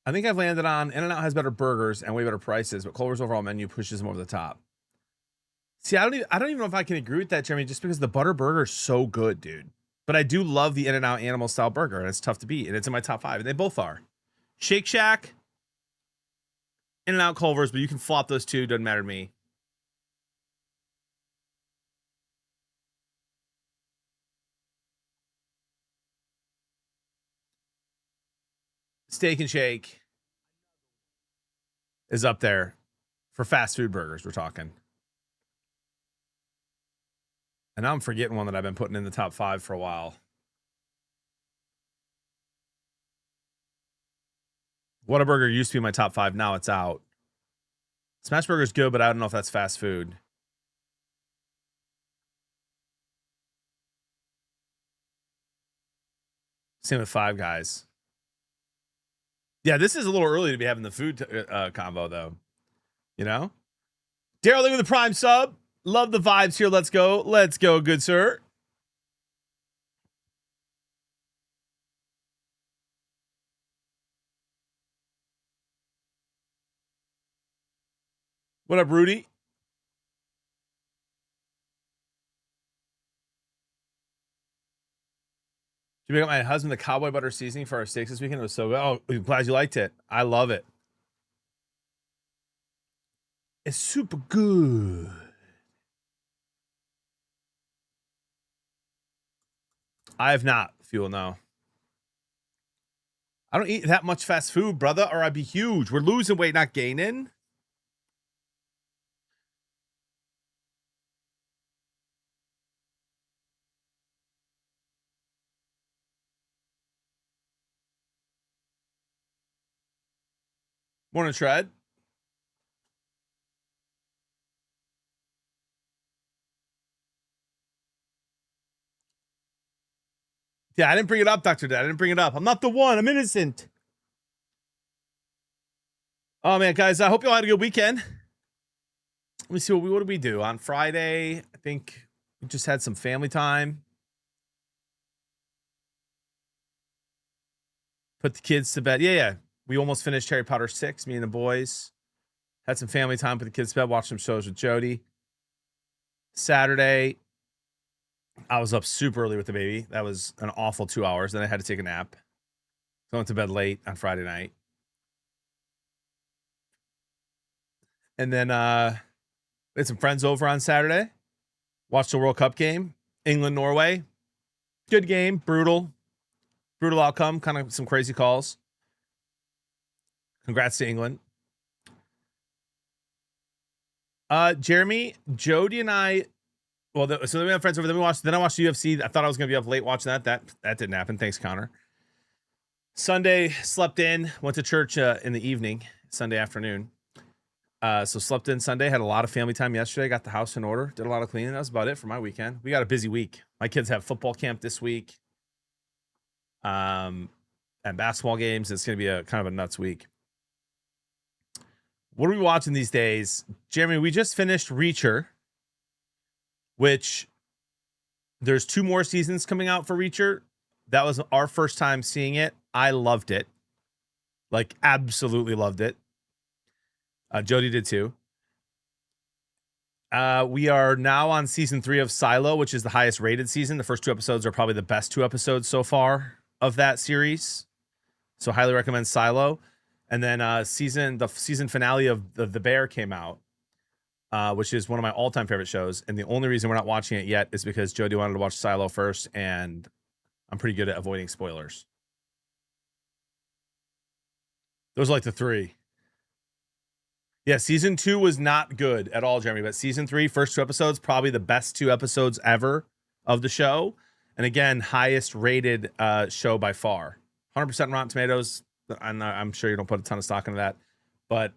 I think I've landed on In-N-Out has better burgers and way better prices, but Culver's overall menu pushes them over the top. See, I don't even know if I can agree with that, Jeremy, just because the butter burger is so good, dude. But I do love the In-N-Out animal style burger, and it's tough to beat, and it's in my top 5, and they both are. Shake Shack, In-N-Out, Culver's, but you can flop those two, doesn't matter to me. Steak and Shake is up there for fast food burgers, we're talking. And now I'm forgetting one that I've been putting in the top 5 for a while. Whataburger used to be my top 5. Now it's out. Smashburger is good, but I don't know if that's fast food. Same with Five Guys. Yeah, this is a little early to be having the food combo, though. You know? Daryl, look at the prime sub. Love the vibes here. Let's go. Let's go, good sir. What up, Rudy? Did you make up my husband the cowboy butter seasoning for our steaks this weekend? It was so good. Oh, I'm glad you liked it. I love it. It's super good. I have not, Fuel, no. I don't eat that much fast food, brother, or I'd be huge. We're losing weight, not gaining. Morning, Shred. Yeah, I didn't bring it up, Dr. Dad. I didn't bring it up. I'm not the one. I'm innocent. Oh, man, guys, I hope you all had a good weekend. Let me see. What did we do? On Friday, I think we just had some family time. Put the kids to bed. Yeah. We almost finished Harry Potter 6, me and the boys. Had some family time, put the kids to bed, watched some shows with Jody. Saturday, I was up super early with the baby. That was an awful 2 hours. Then I had to take a nap. So I went to bed late on Friday night. And then we had some friends over on Saturday. Watched the World Cup game. England, Norway. Good game. Brutal outcome. Kind of some crazy calls. Congrats to England. Jeremy, Jody, and I. Well, so then we have friends over. Then I watched UFC. I thought I was gonna be up late watching that. That didn't happen. Thanks, Connor. Sunday, slept in. Went to church in the evening. Sunday afternoon. So slept in Sunday. Had a lot of family time yesterday. Got the house in order. Did a lot of cleaning. That was about it for my weekend. We got a busy week. My kids have football camp this week. And basketball games. It's gonna be a kind of a nuts week. What are we watching these days? Jeremy, we just finished Reacher, which there's 2 more seasons coming out for Reacher. That was our first time seeing it. I loved it. Like, absolutely loved it. Jody did too. We are now on season 3 of Silo, which is the highest rated season. The first 2 episodes are probably the best 2 episodes so far of that series. So highly recommend Silo. And then the season finale of the Bear came out, which is one of my all-time favorite shows. And the only reason we're not watching it yet is because Jody wanted to watch Silo first, and I'm pretty good at avoiding spoilers. Those are like the 3. Yeah, season 2 was not good at all, Jeremy, but season 3, first 2 episodes, probably the best 2 episodes ever of the show. And again, highest rated show by far. 100% Rotten Tomatoes. I'm sure you don't put a ton of stock into that, but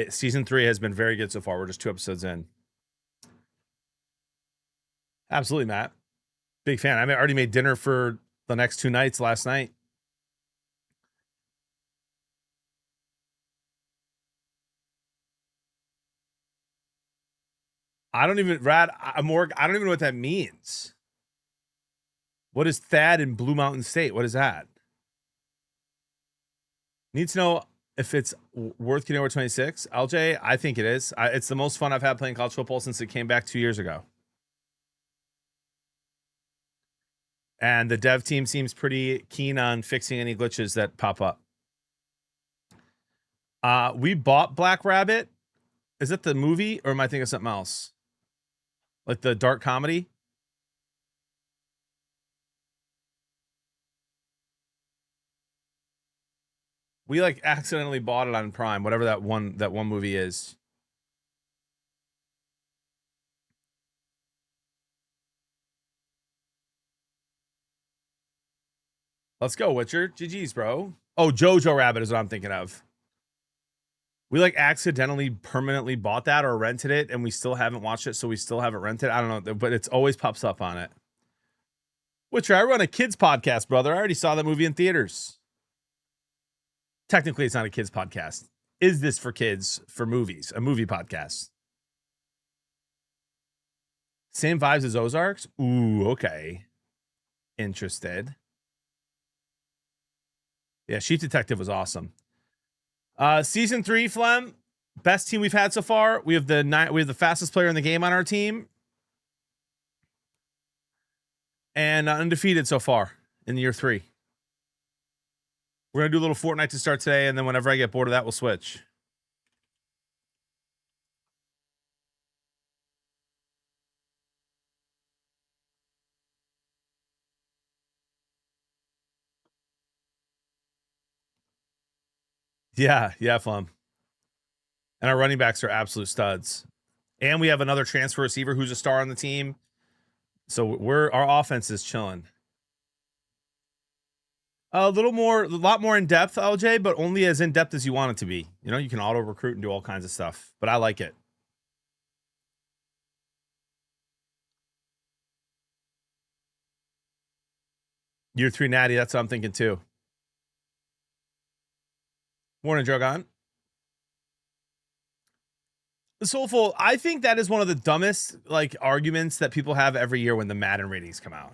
season 3 has been very good so far. We're just 2 episodes in. Absolutely, Matt. Big fan. I already made dinner for the next 2 nights last night. I don't even know what that means. What is Thad in Blue Mountain State? What is that? Need to know if it's worth getting over 26. LJ, I think it is. It's the most fun I've had playing college football since it came back 2 years ago. And the dev team seems pretty keen on fixing any glitches that pop up. We bought Black Rabbit. Is it the movie, or am I thinking of something else? Like the dark comedy? We like accidentally bought it on Prime, whatever that one movie is. Let's go, Witcher. GG's, bro. Oh, Jojo Rabbit is what I'm thinking of. We like accidentally permanently bought that or rented it, and we still haven't watched it, so we still haven't rented. I don't know, but it's always pops up on it. Witcher, I run a kids podcast, brother. I already saw that movie in theaters. Technically, it's not a kids podcast. Is this for kids for movies? A movie podcast. Same vibes as Ozarks? Ooh, okay. Interested. Yeah, Sheep Detective was awesome. Season 3, Flem, best team we've had so far. We have the fastest player in the game on our team, and undefeated so far in year 3. We're gonna do a little Fortnite to start today, and then whenever I get bored of that, we'll switch. Yeah, Flem. And our running backs are absolute studs. And we have another transfer receiver who's a star on the team. So our offense is chilling. A lot more in depth, LJ, but only as in depth as you want it to be. You know, you can auto recruit and do all kinds of stuff, but I like it. Year 3 natty, that's what I'm thinking too. Morning, Drogon. Soulful, I think that is one of the dumbest like arguments that people have every year when the Madden ratings come out.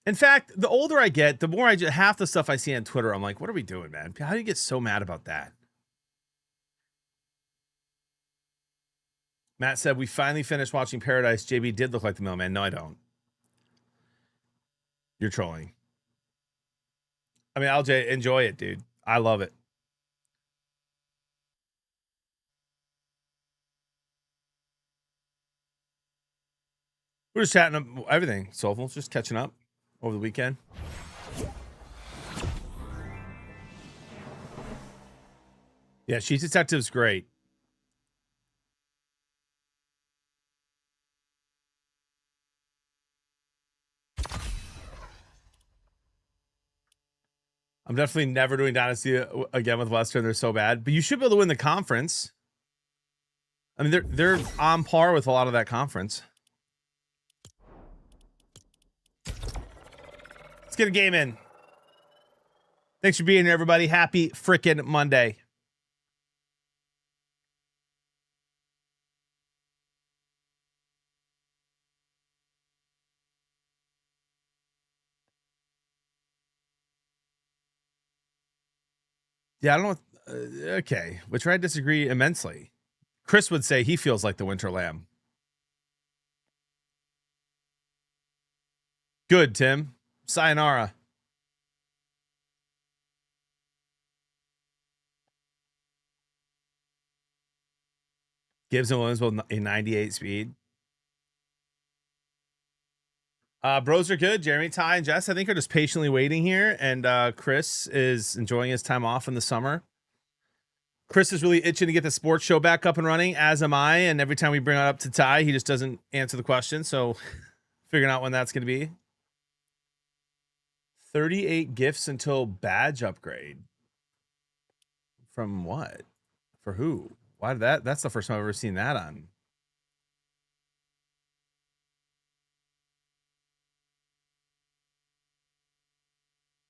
In fact, the older I get, the more half the stuff I see on Twitter, I'm like, what are we doing, man? How do you get so mad about that? Matt said, we finally finished watching Paradise. JB did look like the mailman. No, I don't. You're trolling. I mean, LJ, enjoy it, dude. I love it. We're just chatting everything, Soulful. Just catching up over the weekend. Yeah, Sheep Detective's great. I'm definitely never doing Dynasty again with Western. They're so bad. But you should be able to win the conference. I mean, they're on par with a lot of that conference. Let's get a game in. Thanks for being here, everybody. Happy frickin' Monday. Yeah, I don't know. Okay, which I disagree immensely. Chris would say he feels like the winter lamb. Good, Tim. Sayonara. Gibbs and Williams with a 98 speed. Bros are good. Jeremy, Ty, and Jess, I think, are just patiently waiting here. And Chris is enjoying his time off in the summer. Chris is really itching to get the sports show back up and running, as am I. And every time we bring it up to Ty, he just doesn't answer the question. So figuring out when that's going to be. 38 gifts until badge upgrade. From what? For who? Why did that? That's the first time I've ever seen that on.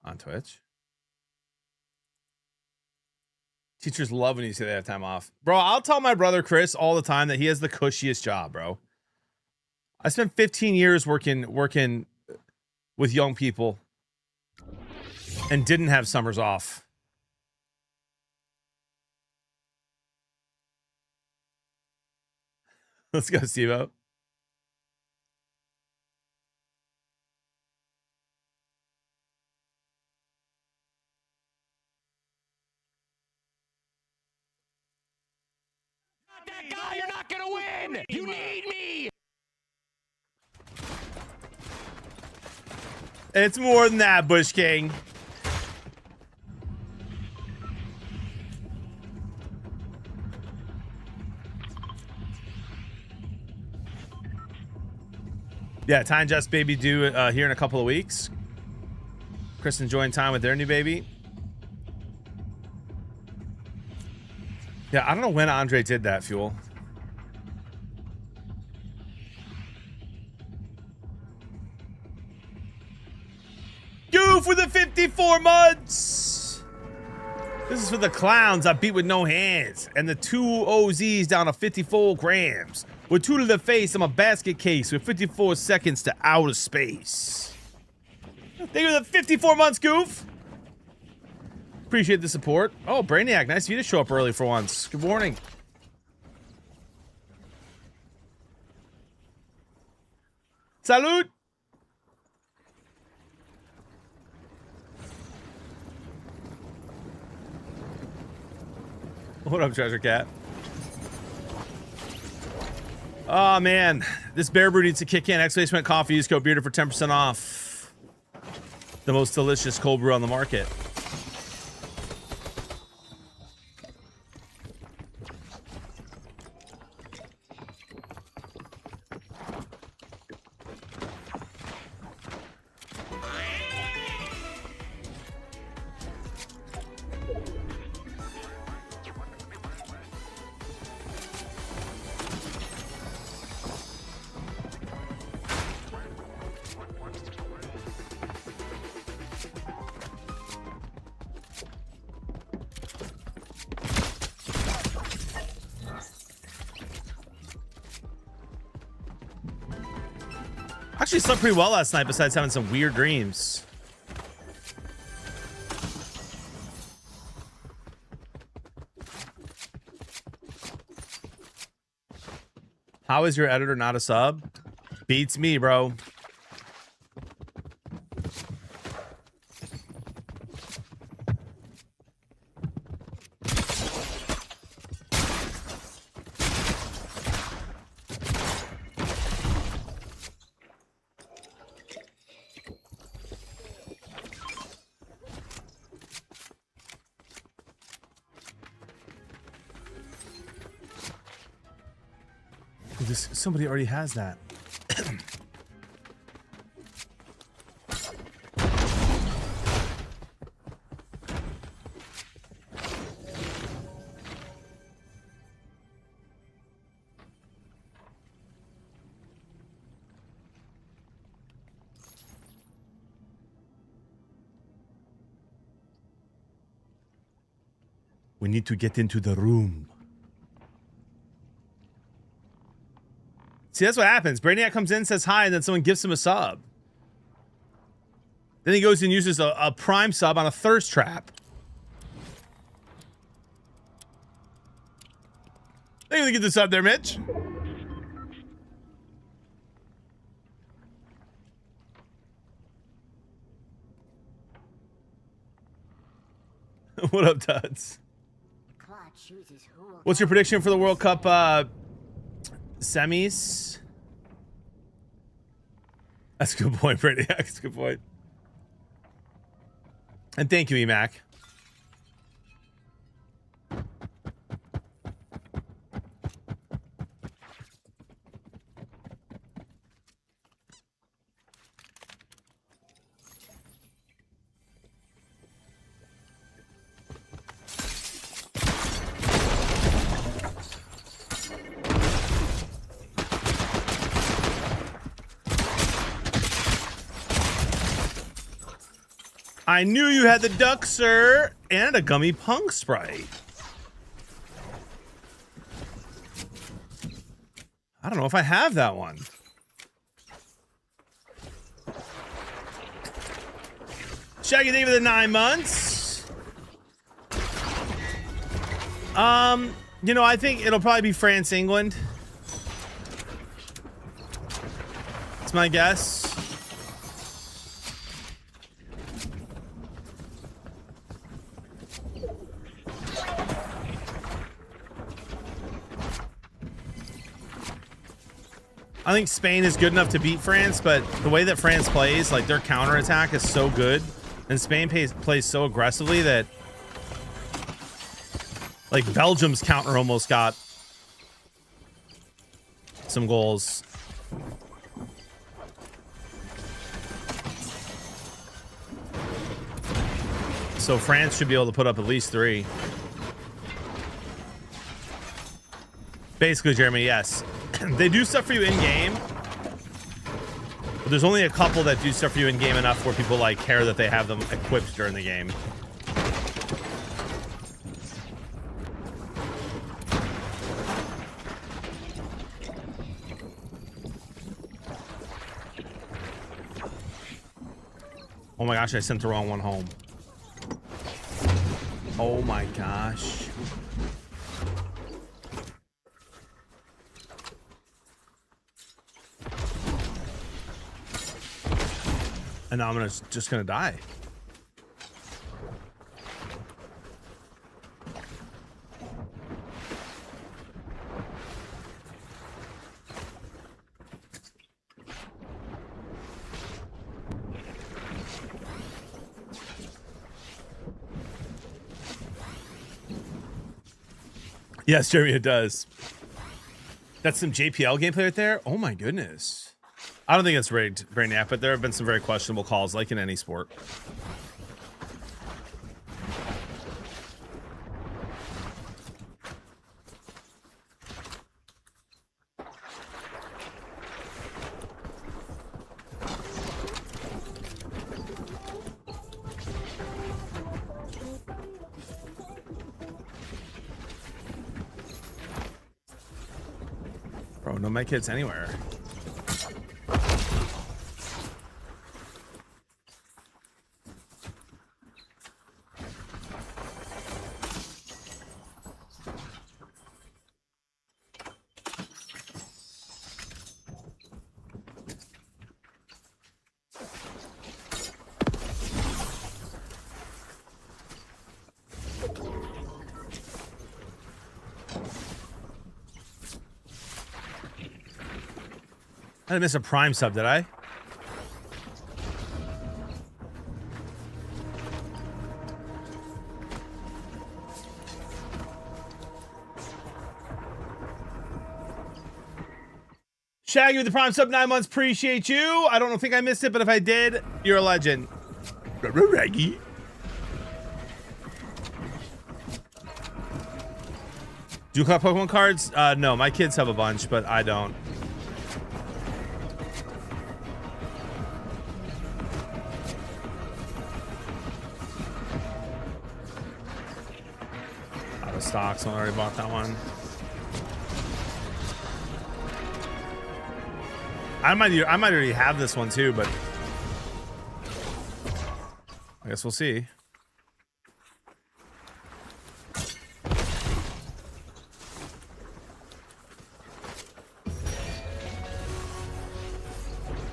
On Twitch. Teachers love when you say they have time off. Bro, I'll tell my brother Chris all the time that he has the cushiest job, bro. I spent 15 years working with young people. and didn't have summers off. Let's go, Steve-O. Not that guy, you're not gonna win! You need me! It's more than that, Bush King. Yeah, Ty and Just baby due here in a couple of weeks. Chris enjoying time with their new baby. Yeah, I don't know when Andre did that, Fuel. Go for the 54 months. This is for the clowns I beat with no hands and the 2 OZs down to 54 grams. With 2 to the face, I'm a basket case with 54 seconds to outer space. Thank you for the 54 months, Goof. Appreciate the support. Oh, Brainiac, nice of you to show up early for once. Good morning. Salute. What up, Treasure Cat? Oh, man. This bear brew needs to kick in. Exclamation coffee. Use code Bearded for 10% off. The most delicious cold brew on the market. Actually slept pretty well last night besides having some weird dreams. How is your editor not a sub? Beats me, bro. Somebody already has that. We need to get into the room. See, that's what happens. Brainiac comes in, says hi, and then someone gives him a sub. Then he goes and uses a prime sub on a thirst trap. Thank you for get the sub there, Mitch. What up, Tuds? What's your prediction for the World Cup semis? That's a good point, Brady. That's a good point. And thank you, Emac. I knew you had the duck, sir, and a gummy punk Sprite. I don't know if I have that one. Shaggy, thank you for the 9 months. You know, I think it'll probably be France, England. That's my guess. I think Spain is good enough to beat France, but the way that France plays, like their counterattack is so good, and Spain plays so aggressively that like Belgium's counter almost got some goals. So France should be able to put up at least 3. Basically, Jeremy, yes. They do stuff for you in game, but there's only a couple that do stuff for you in game enough where people like care that they have them equipped during the game. Oh my gosh, I sent the wrong one home. Oh my gosh. And now I'm just gonna die. Yes, Jeremy, it does. That's some JPL gameplay right there. Oh my goodness. I don't think it's rigged, Brainiac, but there have been some very questionable calls, like in any sport. Bro, no med kits anywhere. I didn't miss a Prime sub, did I? Shaggy with the Prime sub, 9 months. Appreciate you. I don't think I missed it, but if I did, you're a legend. Raggy. Do you collect Pokemon cards? No, my kids have a bunch, but I don't. Out of stock, so I already bought that one. I might already have this one too, but I guess we'll see.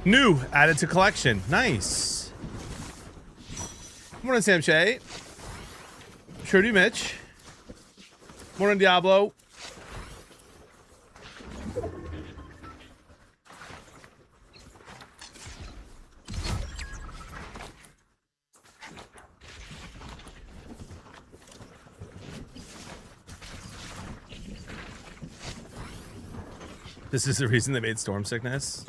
New, added to collection. Nice. Morning, Sam Shay. Sure do, Mitch. Morning, Diablo. This is the reason they made Storm Sickness.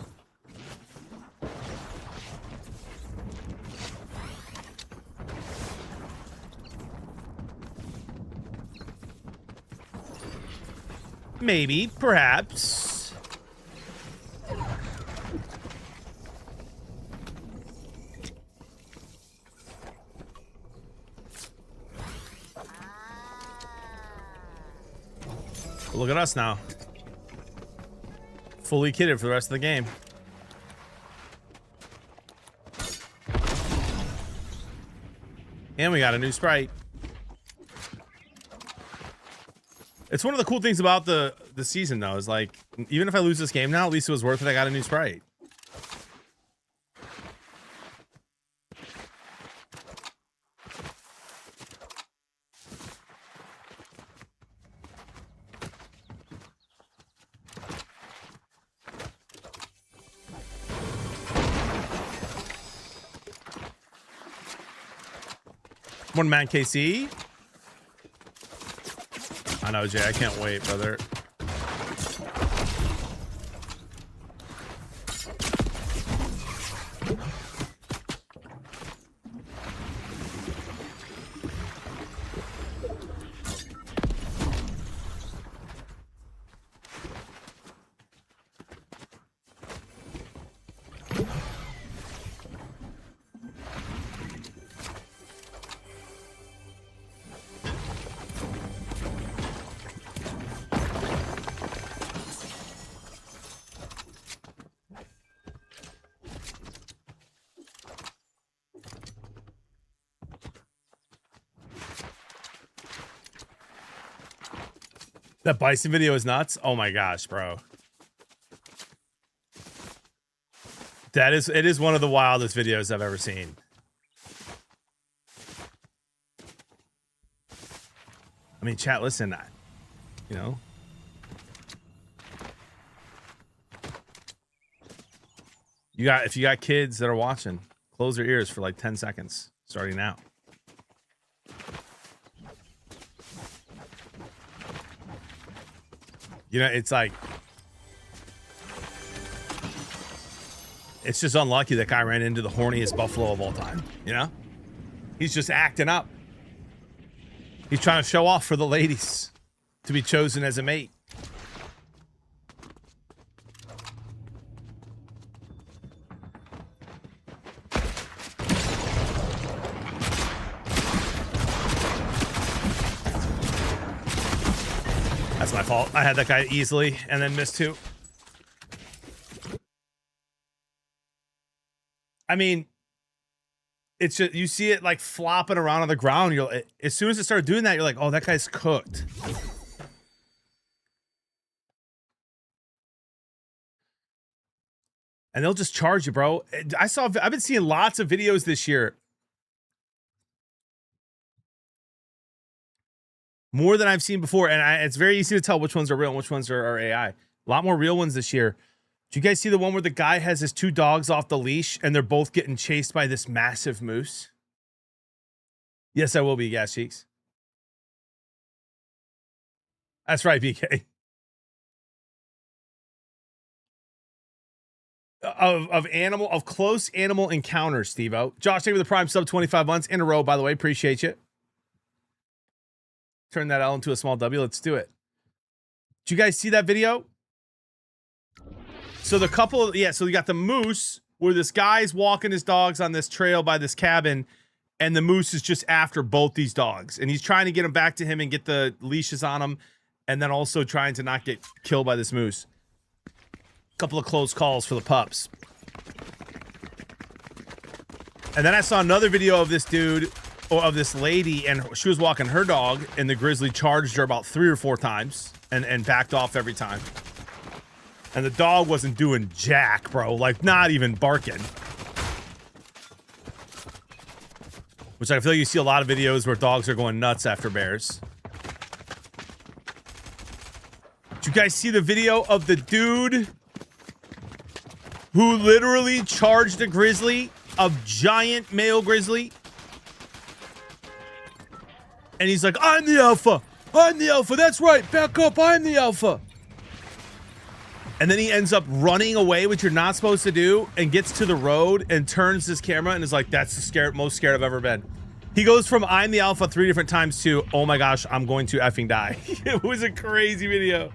Maybe, perhaps. Look at us now. Fully kitted for the rest of the game. And we got a new Sprite. It's one of the cool things about the season, though, is like, even if I lose this game now, at least it was worth it. I got a new Sprite. One man KC. I know, Jay. I can't wait, brother. That bison video is nuts. Oh my gosh, bro. It is one of the wildest videos I've ever seen. I mean, chat, listen, you know. If you got kids that are watching, close their ears for like 10 seconds starting now. You know, it's like, it's just unlucky that guy ran into the horniest buffalo of all time, you know? He's just acting up. He's trying to show off for the ladies to be chosen as a mate. That's my fault. I had that guy easily and then missed two. I mean, it's just, you see it like flopping around on the ground. As soon as it started doing that, you're like, oh, that guy's cooked. And they'll just charge you, bro. I've been seeing lots of videos this year. More than I've seen before. And it's very easy to tell which ones are real and which ones are AI. A lot more real ones this year. Did you guys see the one where the guy has his two dogs off the leash and they're both getting chased by this massive moose? Yes, I will be, Gas Cheeks. That's right, BK. Of close animal encounters, Steve-O. Josh, thank you for the Prime sub 25 months in a row, by the way. Appreciate you. Turn that L into a small W. Let's do it. Did you guys see that video? So the couple, so you got the moose where this guy's walking his dogs on this trail by this cabin, and the moose is just after both these dogs. And he's trying to get them back to him and get the leashes on them, and then also trying to not get killed by this moose. Couple of close calls for the pups. And then I saw another video of this dude, or of this lady, and she was walking her dog, and the grizzly charged her about 3 or 4 times and backed off every time. And the dog wasn't doing jack, bro. Like, not even barking. Which I feel like you see a lot of videos where dogs are going nuts after bears. Did you guys see the video of the dude who literally charged a grizzly, a giant male grizzly? And he's like, I'm the alpha. I'm the alpha. That's right. Back up. I'm the alpha. And then he ends up running away, which you're not supposed to do, and gets to the road and turns his camera and is like, that's the most scared I've ever been. He goes from I'm the alpha 3 different times to, oh my gosh, I'm going to effing die. It was a crazy video.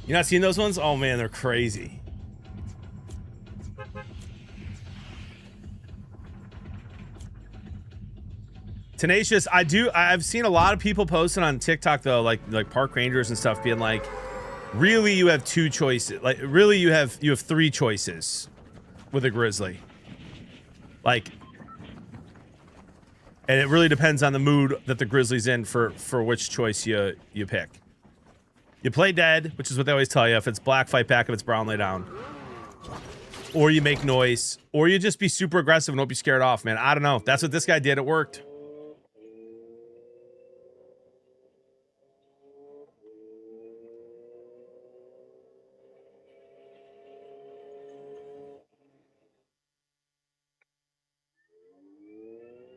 You not seen those ones? Oh man, they're crazy. Tenacious, I've seen a lot of people posting on TikTok though, like park rangers and stuff, being like, really you have 2 choices. Like really you have 3 choices with a grizzly. Like, and it really depends on the mood that the grizzly's in for which choice you pick. You play dead, which is what they always tell you. If it's black, fight back. If it's brown, lay down. Or you make noise. Or you just be super aggressive and don't be scared off, man. I don't know. That's what this guy did. It worked.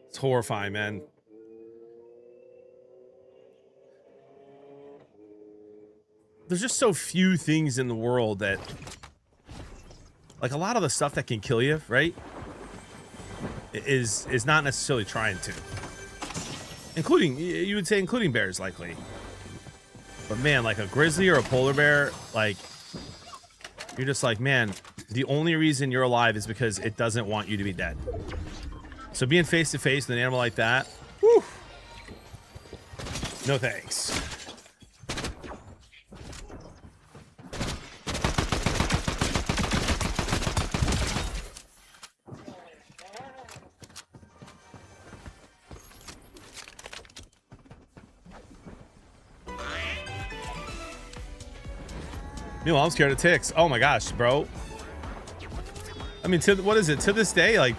It's horrifying, man. There's just so few things in the world that, like, a lot of the stuff that can kill you, right, is not necessarily trying to. Including, you would say, including bears, likely. But man, like a grizzly or a polar bear, like, you're just like, man, the only reason you're alive is because it doesn't want you to be dead. So being face to face with an animal like that, whew, no thanks. Meanwhile, I'm scared of ticks. Oh my gosh, bro. I mean, what is it? To this day, like,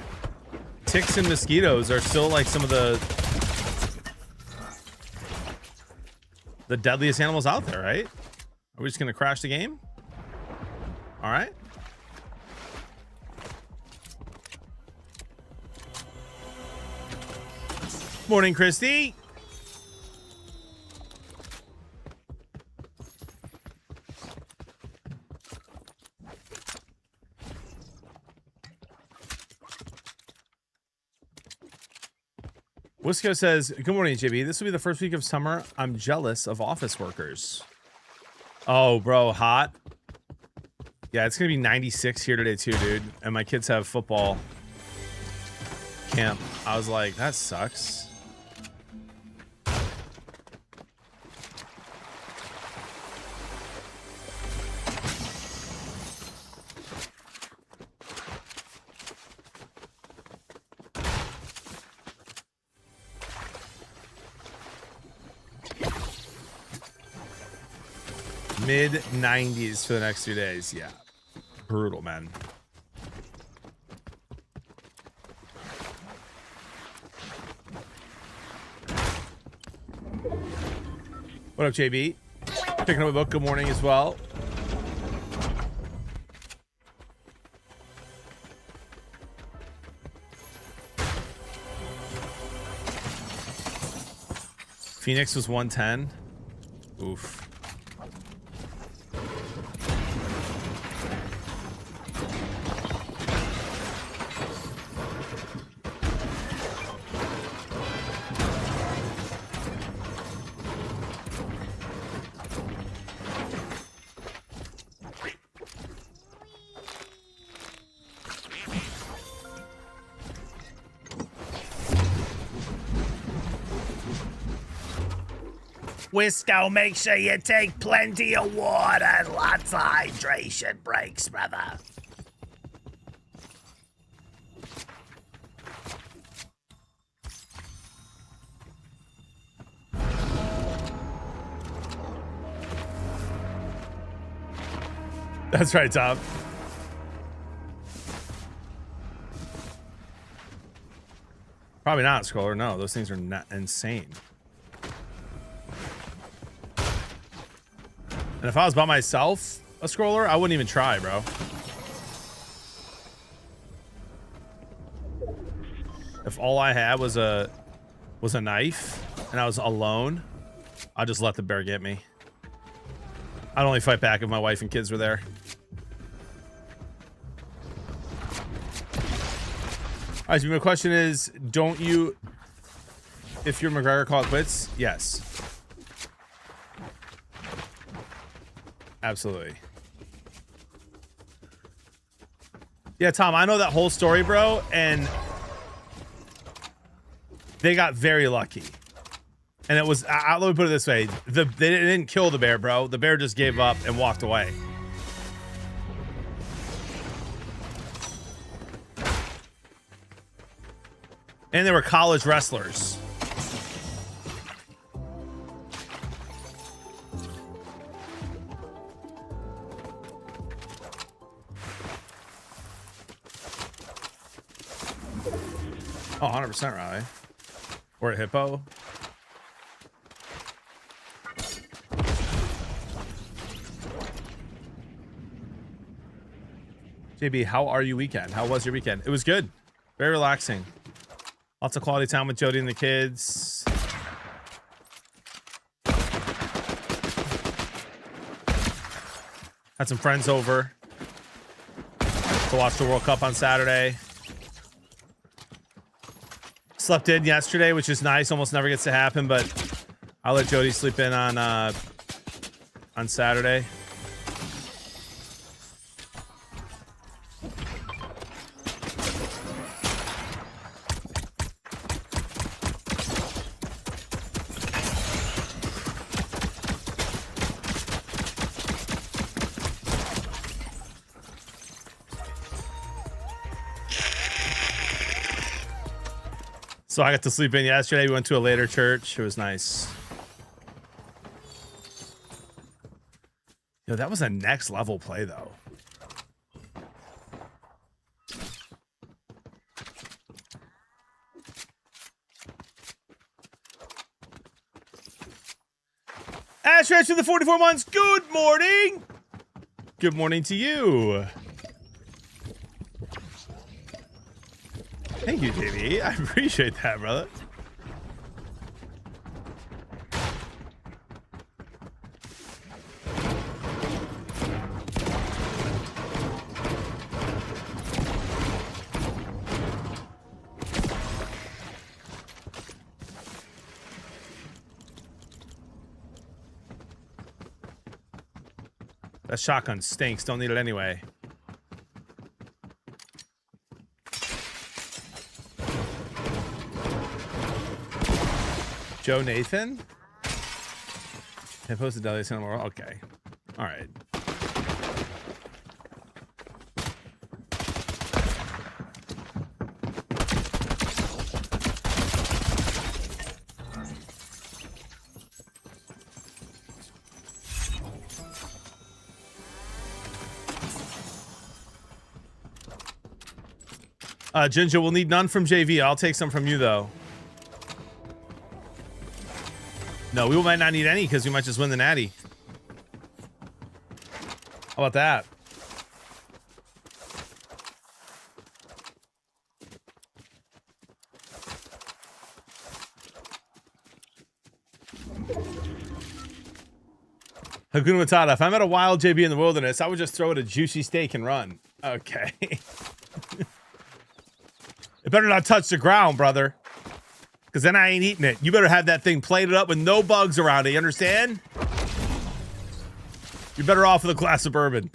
ticks and mosquitoes are still like some of the deadliest animals out there, right? Are we just gonna crash the game? All right. Morning, Christy. Wisco says, good morning, JB. This will be the first week of summer. I'm jealous of office workers. Oh, bro, hot. Yeah, it's going to be 96 here today, too, dude. And my kids have football camp. I was like, that sucks. Mid 90s for the next 2 days. Yeah. Brutal, man. What up, JB? Picking up a book. Good morning as well. Phoenix was 110. Oof. Wisco, make sure you take plenty of water and lots of hydration breaks, brother. That's right, Tom. Probably not, Scroller. No, those things are not insane. And if I was by myself, a scroller, I wouldn't even try, bro. If all I had was a knife and I was alone, I'd just let the bear get me. I'd only fight back if my wife and kids were there. All right, so my question is, don't you, if you're McGregor, call it quits? Yes. Absolutely. Yeah, Tom, I know that whole story, bro, and they got very lucky. And it was, let me put it this way. They didn't kill the bear, bro. The bear just gave up and walked away. And they were college wrestlers. Oh, 100% Riley. Or a hippo. JB, how are you weekend? How was your weekend? It was good. Very relaxing. Lots of quality time with Jody and the kids. Had some friends over to watch the World Cup on Saturday. Slept in yesterday, which is nice. Almost never gets to happen, but I'll let Jody sleep in on Saturday. So I got to sleep in yesterday. We went to a later church. It was nice. Yo, that was a next level play, though. Ash Ranch to the 44 months. Good morning. Good morning to you. Thank you, JB. I appreciate that, brother. That shotgun stinks. Don't need it anyway. Joe Nathan? I posted Deli Cinema. Okay. All right. Ginger, we'll need none from JV. I'll take some from you, though. No, we might not need any because we might just win the natty. How about that? Hakuna Matata. If I'm at a wild JB in the wilderness, I would just throw it a juicy steak and run. Okay. It better not touch the ground, brother. Because then I ain't eating it. You better have that thing plated up with no bugs around it. You understand? You're better off with a glass of bourbon.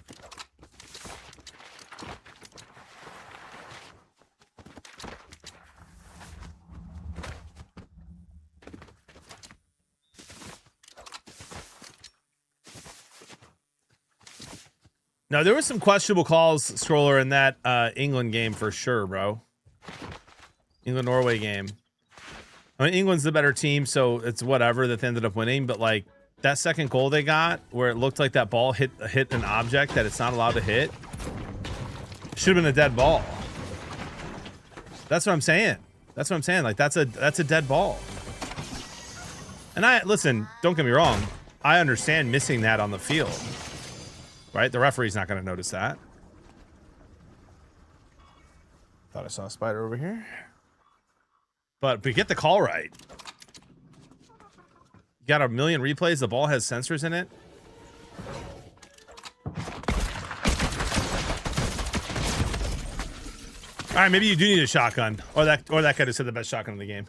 Now, there was some questionable calls, Stroller, in that England game for sure, bro. England-Norway game. I mean, England's the better team, so it's whatever that they ended up winning. But, like, that second goal they got, where it looked like that ball hit an object that it's not allowed to hit, should have been a dead ball. That's what I'm saying. That's what I'm saying. Like, that's a dead ball. And listen, don't get me wrong. I understand missing that on the field. Right? The referee's not going to notice that. Thought I saw a spider over here. But get the call right. You got a million replays. The ball has sensors in it. All right, maybe you do need a shotgun, or that guy just said the best shotgun in the game.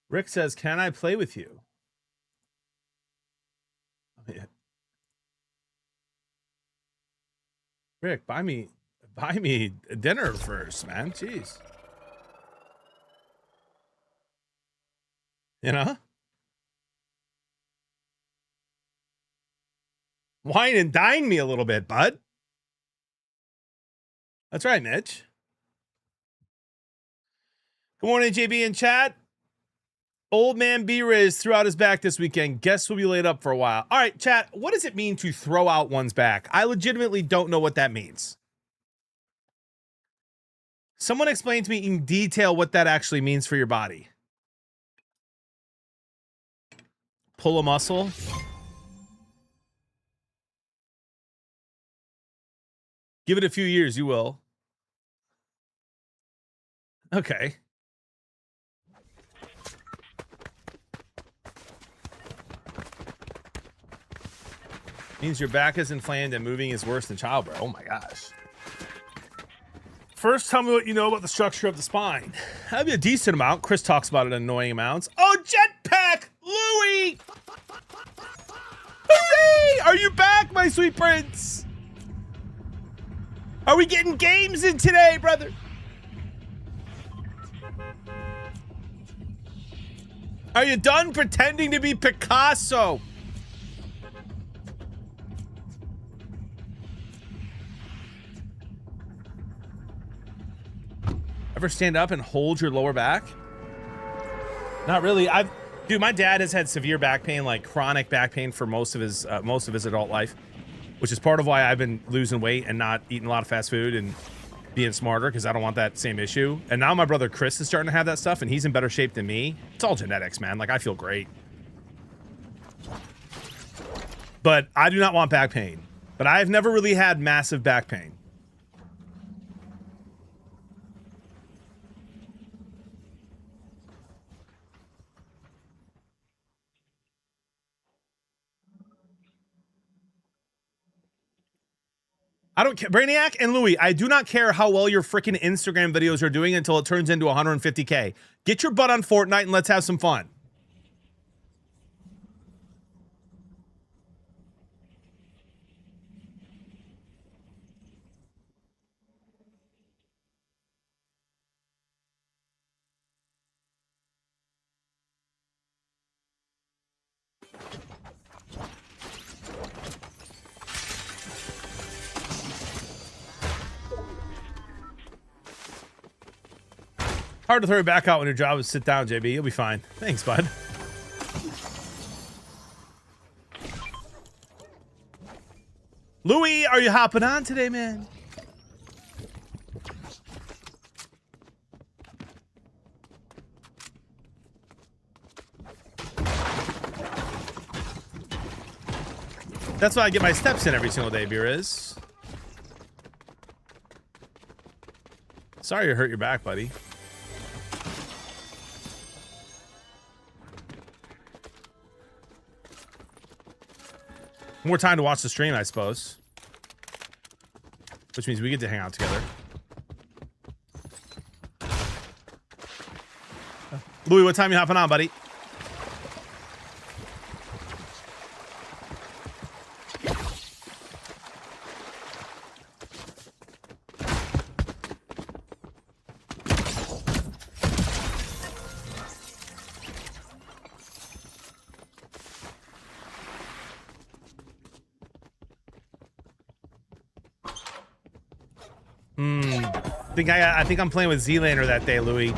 Rick says, "Can I play with you?" Oh, yeah. Rick, buy me Buy me dinner first, man. Jeez. You know? Wine and dine me a little bit, bud. That's right, Mitch. Good morning, JB in chat. Old man B-Riz threw out his back this weekend. Guess will be laid up for a while. All right, chat. What does it mean to throw out one's back? I legitimately don't know what that means. Someone explain to me in detail what that actually means for your body. Pull a muscle. Give it a few years, you will. Okay. Means your back is inflamed and moving is worse than childbirth. Oh my gosh. First, tell me what you know about the structure of the spine. That'd be a decent amount. Chris talks about it in annoying amounts. Oh, Jetpack! Louie! Hooray! Are you back, my sweet prince? Are we getting games in today, brother? Are you done pretending to be Picasso? Ever stand up and hold your lower back? Not really. Dude, my dad has had severe back pain, like chronic back pain for most of his adult life, which is part of why I've been losing weight and not eating a lot of fast food and being smarter, because I don't want that same issue. And now my brother Chris is starting to have that stuff, and he's in better shape than me. It's all genetics, man. Like, I feel great. But I do not want back pain. But I've never really had massive back pain. I don't care. Brainiac and Louie, I do not care how well your freaking Instagram videos are doing until it turns into 150K. Get your butt on Fortnite and let's have some fun. Hard to throw your back out when your job is sit down, JB. You'll be fine. Thanks, bud. Louie, are you hopping on today, man? That's why I get my steps in every single day, Beeriz. Sorry you hurt your back, buddy. More time to watch the stream, I suppose. Which means we get to hang out together. Louie, what time you hopping on, buddy? I think I'm playing with Z-Lander that day, Louie.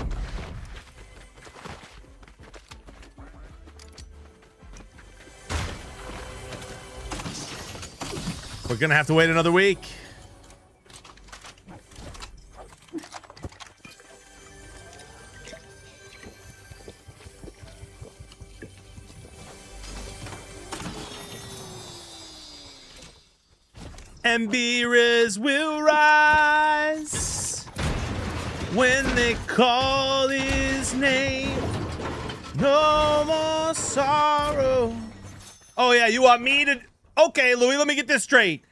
We're gonna have to wait another week. And Beerus will rise when they call his name. No more sorrow. Oh yeah, you want me to... Okay, Louie, let me get this straight.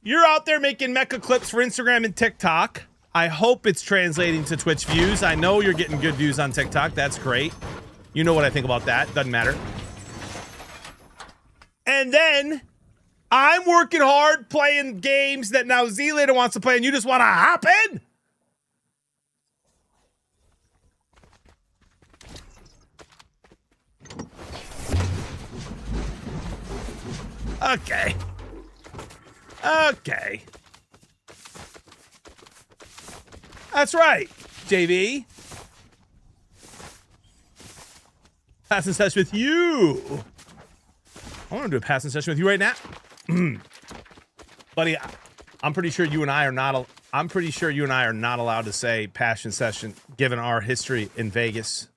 You're out there making mecha clips for Instagram and TikTok. I hope it's translating to Twitch views. I know you're getting good views on TikTok. That's great. You know what I think about that. Doesn't matter. And then I'm working hard playing games that now Z later wants to play, and you just want to hop in? Okay. Okay. That's right, JV. Passing session with you. I want to do a passing session with you right now. Buddy, I'm pretty sure you and I are not allowed to say passion session given our history in Vegas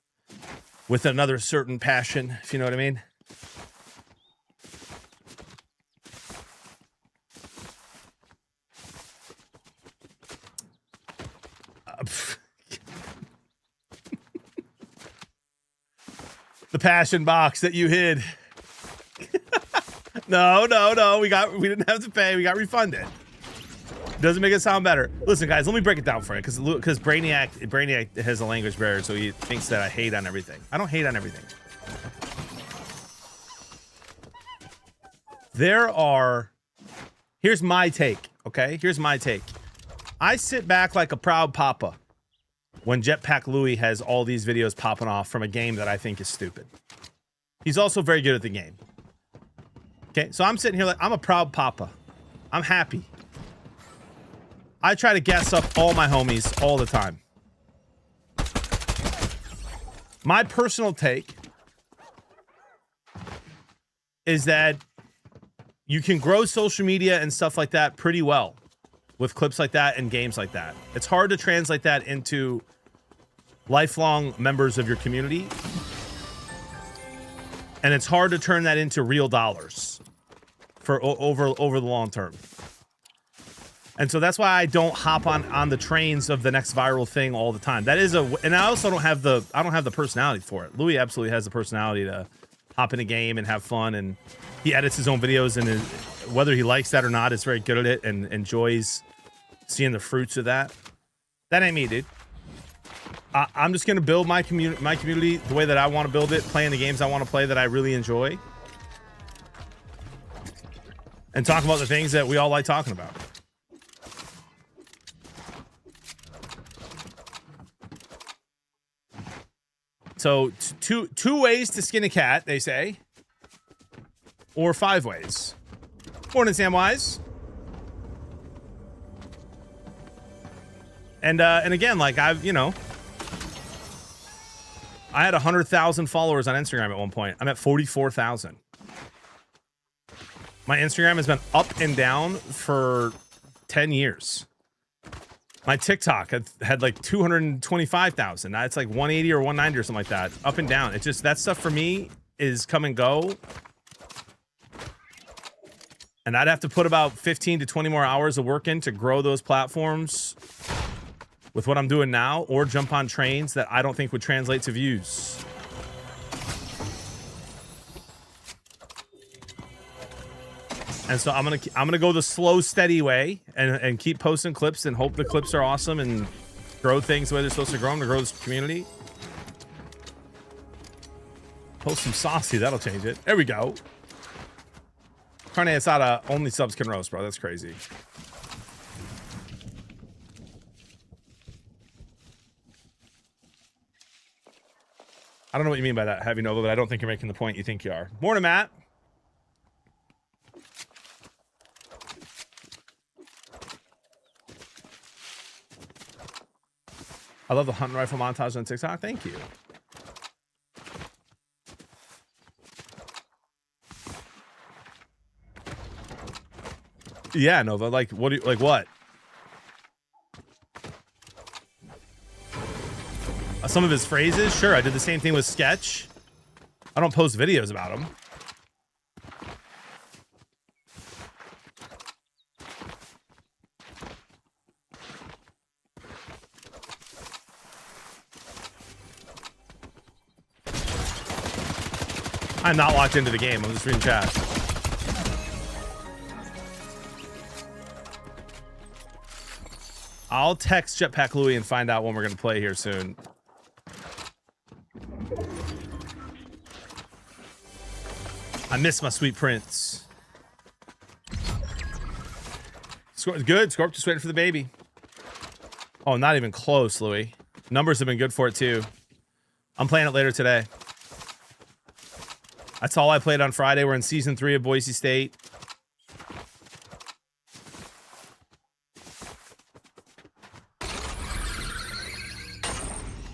with another certain passion, if you know what I mean. The passion box that you hid. No. We didn't have to pay. We got refunded. Doesn't make it sound better. Listen, guys, let me break it down for you, because Brainiac has a language barrier, so he thinks that I hate on everything. I don't hate on everything. Here's my take, okay? Here's my take. I sit back like a proud papa when Jetpack Louie has all these videos popping off from a game that I think is stupid. He's also very good at the game. Okay, so I'm sitting here like, I'm a proud papa. I'm happy. I try to gas up all my homies all the time. My personal take is that you can grow social media and stuff like that pretty well with clips like that and games like that. It's hard to translate that into lifelong members of your community. And it's hard to turn that into real dollars for over the long term. And so that's why I don't hop on the trains of the next viral thing all the time. That is and I also don't have the personality for it. Louis absolutely has the personality to hop in a game and have fun, and he edits his own videos, and whether he likes that or not, is very good at it and enjoys seeing the fruits of that. That ain't me, dude. I'm just gonna build my community the way that I want to build it, playing the games I want to play that I really enjoy, and talk about the things that we all like talking about. So two ways to skin a cat, they say, or 5 ways. Morning, Samwise. And again, like I had 100,000 followers on Instagram at one point. I'm at 44,000. My Instagram has been up and down for 10 years. My TikTok had like 225,000. Now it's like 180 or 190 or something like that. Up and down. It's just that stuff for me is come and go. And I'd have to put about 15 to 20 more hours of work in to grow those platforms with what I'm doing now, or jump on trains that I don't think would translate to views. And so I'm gonna go the slow, steady way and keep posting clips and hope the clips are awesome and grow things the way they're supposed to grow them to grow this community. Post some saucy, that'll change it. There we go. Carne asada, only subs can roast, bro. That's crazy. I don't know what you mean by that, Heavy Nova, but I don't think you're making the point you think you are. Morning, Matt. I love the hunting rifle montage on TikTok. Thank you. Yeah, Nova. Like, what do you like? What? Some of his phrases? Sure, I did the same thing with Sketch. I don't post videos about him. I'm not locked into the game. I'm just reading chat. I'll text Jetpack Louie and find out when we're going to play here soon. I miss my sweet prince. Good. Scorp just waiting for the baby. Oh, not even close, Louis. Numbers have been good for it, too. I'm playing it later today. That's all I played on Friday. We're in Season 3 of Boise State.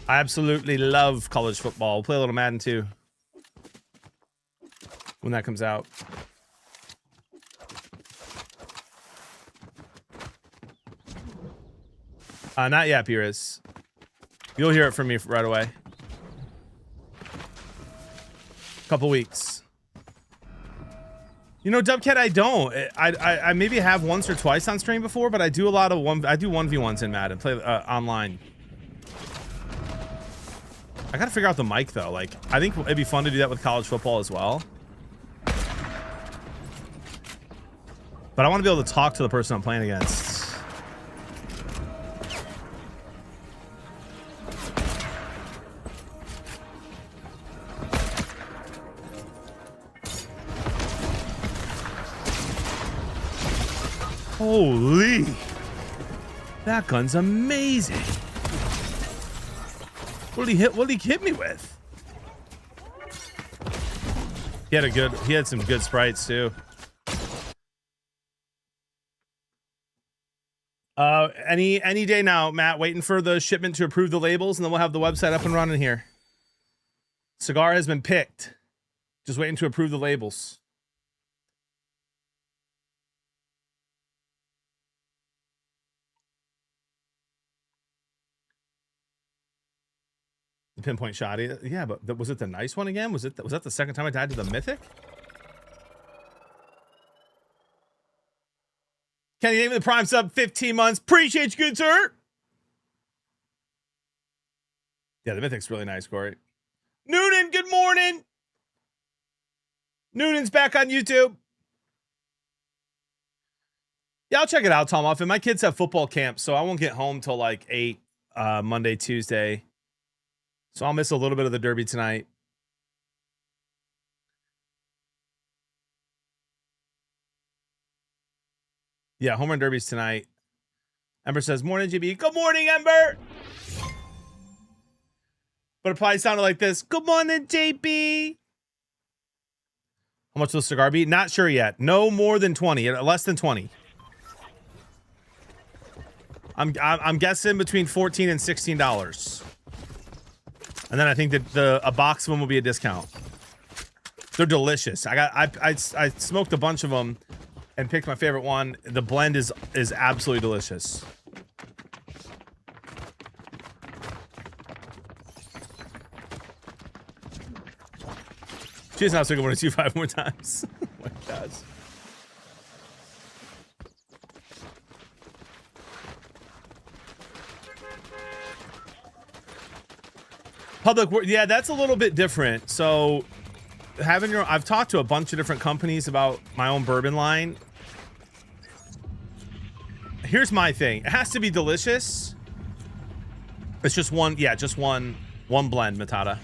I absolutely love college football. We'll play a little Madden, too. When that comes out. Not yet, Beerus. You'll hear it from me right away. Couple weeks. You know, Dubcat, I don't. I maybe have once or twice on stream before, but I do a lot of I do 1v1s in Madden, play online. I gotta figure out the mic though. Like, I think it'd be fun to do that with college football as well. But I want to be able to talk to the person I'm playing against. Holy, that gun's amazing. What did he hit me with? He had some good sprites too. Any day now, Matt, waiting for the shipment to approve the labels, and then we'll have the website up and running here. Cigar has been picked. Just waiting to approve the labels. The pinpoint shot. Yeah, but was it the nice one again? Was that the second time I died to the mythic? Kenny, name the prime sub 15 months. Appreciate you, good sir. Yeah, the mythic's really nice, Corey. Noonan, good morning. Noonan's back on YouTube. Yeah, I'll check it out, Tom Muffin. My kids have football camp, so I won't get home till like 8 Monday, Tuesday. So I'll miss a little bit of the derby tonight. Yeah, home run derbies tonight. Ember says, morning, GB. Good morning, Ember. But it probably sounded like this. Good morning, JB. How much will the cigar be? Not sure yet. No more than 20. Less than 20. I'm guessing between $14 and $16. And then I think that a box of them will be a discount. They're delicious. I smoked a bunch of them and picked my favorite one. The blend is absolutely delicious. She's not still going to 2-5 more times. Oh my God. Public work, yeah, that's a little bit different. So having I've talked to a bunch of different companies about my own bourbon line. Here's my thing. It has to be delicious. It's just one, yeah, just one blend, Matata.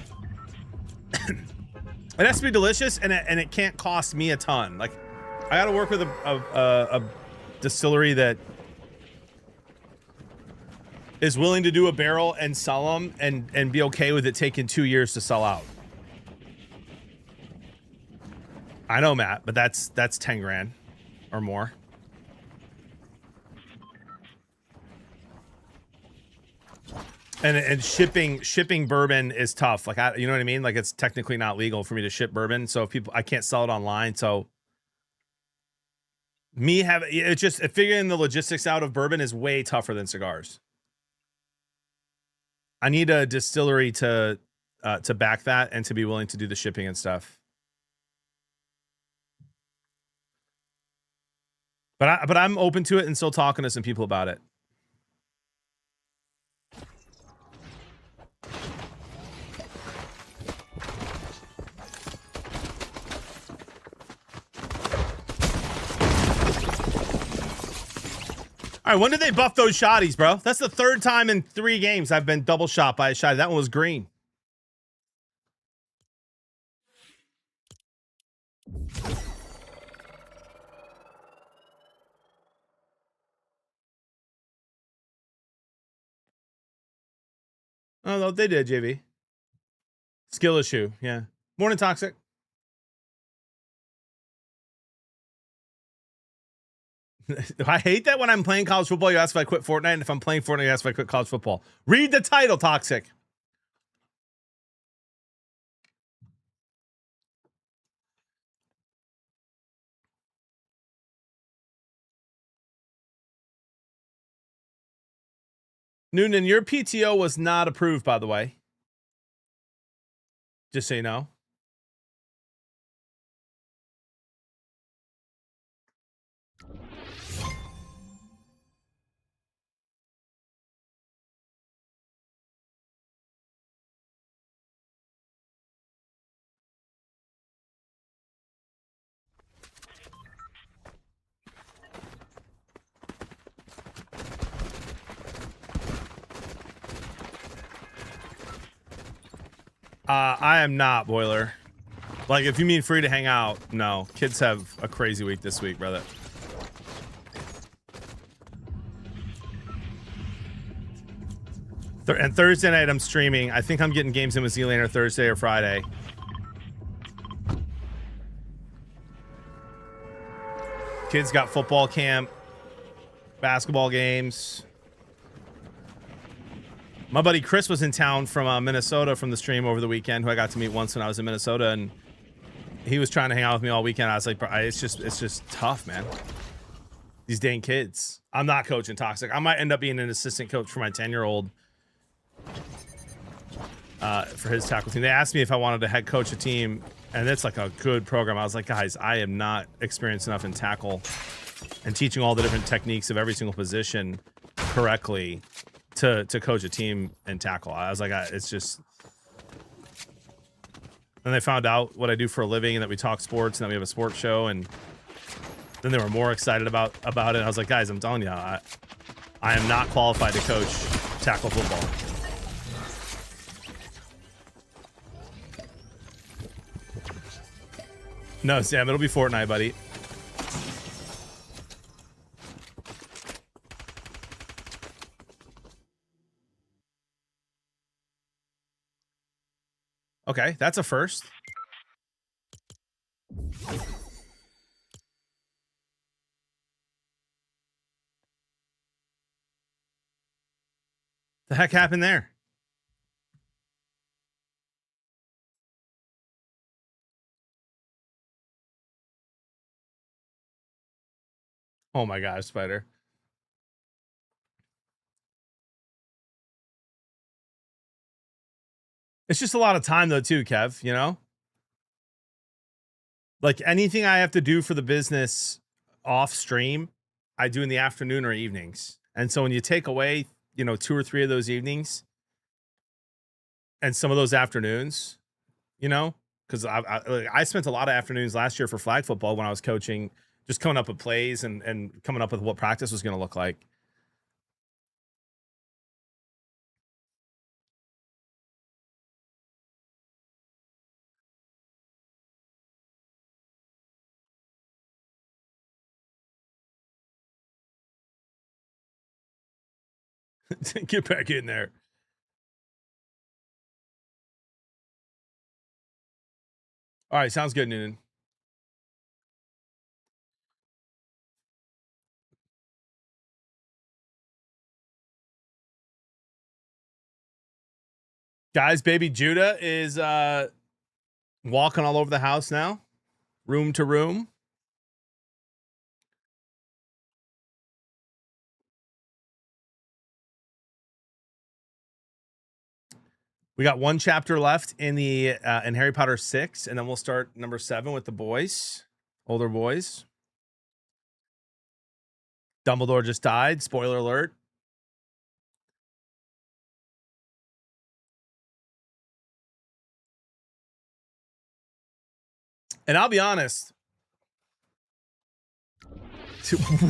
It has to be delicious, and it can't cost me a ton. Like, I got to work with a distillery that is willing to do a barrel and sell them and be okay with it taking 2 years to sell out. I know, Matt, but that's 10 grand or more. And shipping bourbon is tough. Like, you know what I mean? Like, it's technically not legal for me to ship bourbon. So if I can't sell it online. So it's just figuring the logistics out of bourbon is way tougher than cigars. I need a distillery to back that and to be willing to do the shipping and stuff. But I'm open to it and still talking to some people about it. All right, when did they buff those shotties, bro? That's the third time in 3 games I've been double shot by a shotty. That one was green. Oh, no, they did, JV. Skill issue. Yeah. Morning, Toxic. I hate that when I'm playing college football, you ask if I quit Fortnite, and if I'm playing Fortnite, you ask if I quit college football. Read the title, Toxic. Noonan, your PTO was not approved, by the way. Just so you know. I am not, Boiler. Like, if you mean free to hang out, no. Kids have a crazy week this week, brother. And Thursday night, I'm streaming. I think I'm getting games in with Z-Laner Thursday or Friday. Kids got football camp, basketball games. My buddy Chris was in town from Minnesota from the stream over the weekend, who I got to meet once when I was in Minnesota, and he was trying to hang out with me all weekend. I was like, it's just tough, man. These dang kids. I'm not coaching Toxic. I might end up being an assistant coach for my 10-year-old for his tackle team. They asked me if I wanted to head coach a team, and it's like a good program. I was like, guys, I am not experienced enough in tackle and teaching all the different techniques of every single position correctly to coach a team and tackle. I was like, it's just. Then they found out what I do for a living and that we talk sports and that we have a sports show, and then they were more excited about it. I was like, guys, I'm telling you, I am not qualified to coach tackle football. No, Sam, it'll be Fortnite, buddy. Okay, that's a first. The heck happened there? Oh my gosh, Spider. It's just a lot of time though, too, Kev, you know? Like anything I have to do for the business off stream, I do in the afternoon or evenings. And so when you take away, 2 or 3 of those evenings and some of those afternoons, because I spent a lot of afternoons last year for flag football when I was coaching, just coming up with plays and coming up with what practice was going to look like. Get back in there. All right, sounds good, Noonan. Guys, baby Judah is walking all over the house now, room to room. We got one chapter left in Harry Potter 6, and then we'll start number 7 with the boys, older boys. Dumbledore just died. Spoiler alert. And I'll be honest.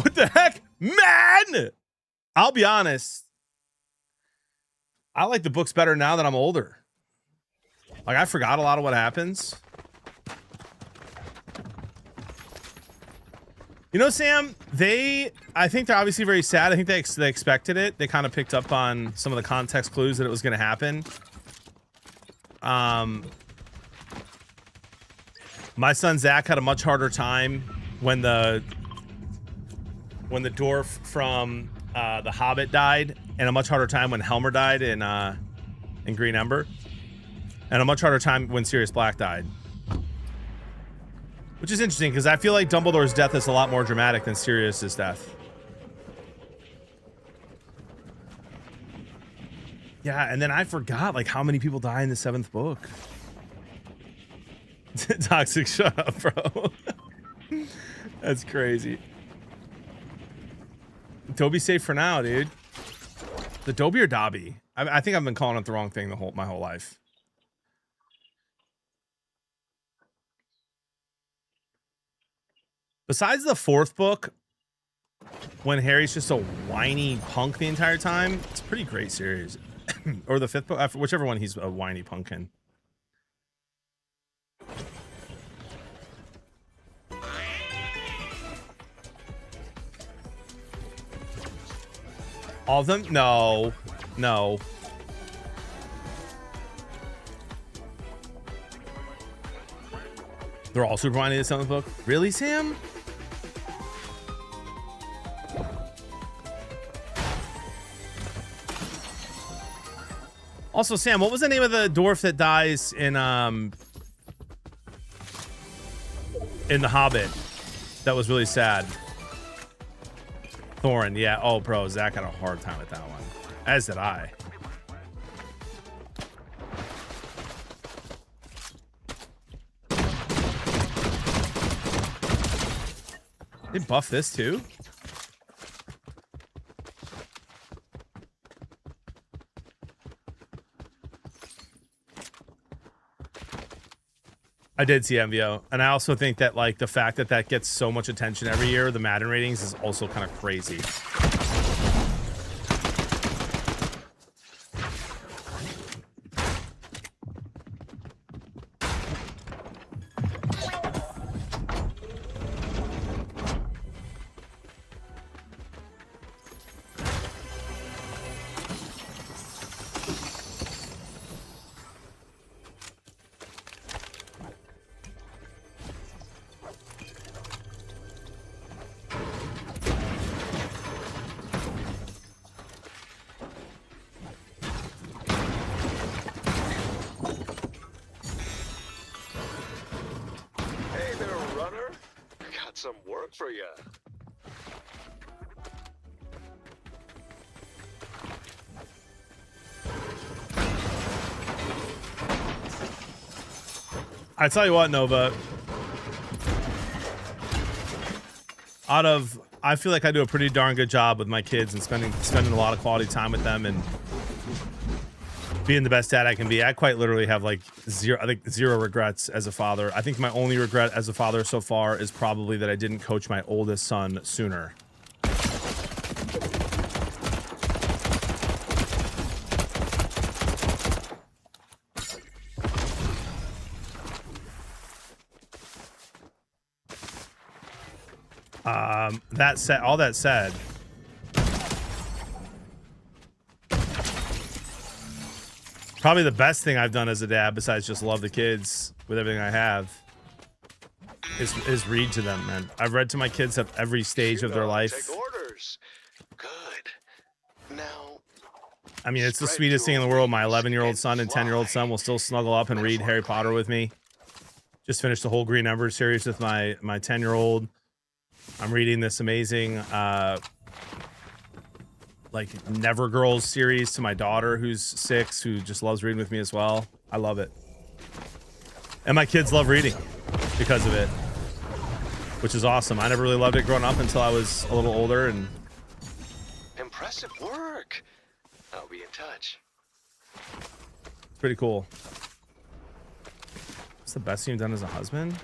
What the heck? Man! I'll be honest. I like the books better now that I'm older. Like, I forgot a lot of what happens. You know, Sam, I think they're obviously very sad. I think they expected it. They kind of picked up on some of the context clues that it was going to happen. My son Zach had a much harder time when the dwarf from The Hobbit died, and a much harder time when Helmer died in Green Ember, and a much harder time when Sirius Black died. Which is interesting, because I feel like Dumbledore's death is a lot more dramatic than Sirius's death. Yeah, and then I forgot, like, how many people die in the 7th book. Toxic, shut up, bro. That's crazy. Dobby's safe for now, dude. The Dobby or Dobby? I think I've been calling it the wrong thing my whole life. Besides the 4th book, when Harry's just a whiny punk the entire time, it's a pretty great series. Or the 5th book, whichever one he's a whiny punk in. All of them? No. No. They're all super whiny in the 7th book? Really, Sam? Also, Sam, what was the name of the dwarf that dies in The Hobbit? That was really sad. Thorin, yeah. Oh, bro, Zach had a hard time with that one. As did I. They buff this too? I did see MVO, and I also think that like the fact that that gets so much attention every year, the Madden ratings, is also kind of crazy. For you. I tell you what, Nova. I feel like I do a pretty darn good job with my kids and spending a lot of quality time with them and being the best dad I can be. I quite literally have like zero regrets as a father. I think my only regret as a father so far is probably that I didn't coach my oldest son sooner. All that said, probably the best thing I've done as a dad, besides just love the kids with everything I have, is read to them, man. I've read to my kids at every stage of their life. Take orders. Good. Now, I mean, it's the sweetest thing in the world. My 11-year-old son and 10-year-old son will still snuggle up and read Harry Potter with me. Just finished the whole Green Ember series with my 10-year-old. I'm reading this amazing like Never Girls series to my daughter who's 6, who just loves reading with me as well. I love it. And my kids love reading because of it, which is awesome. I never really loved it growing up until I was a little older. And impressive work. I'll be in touch. it's pretty cool. What's the best thing you've done as a husband?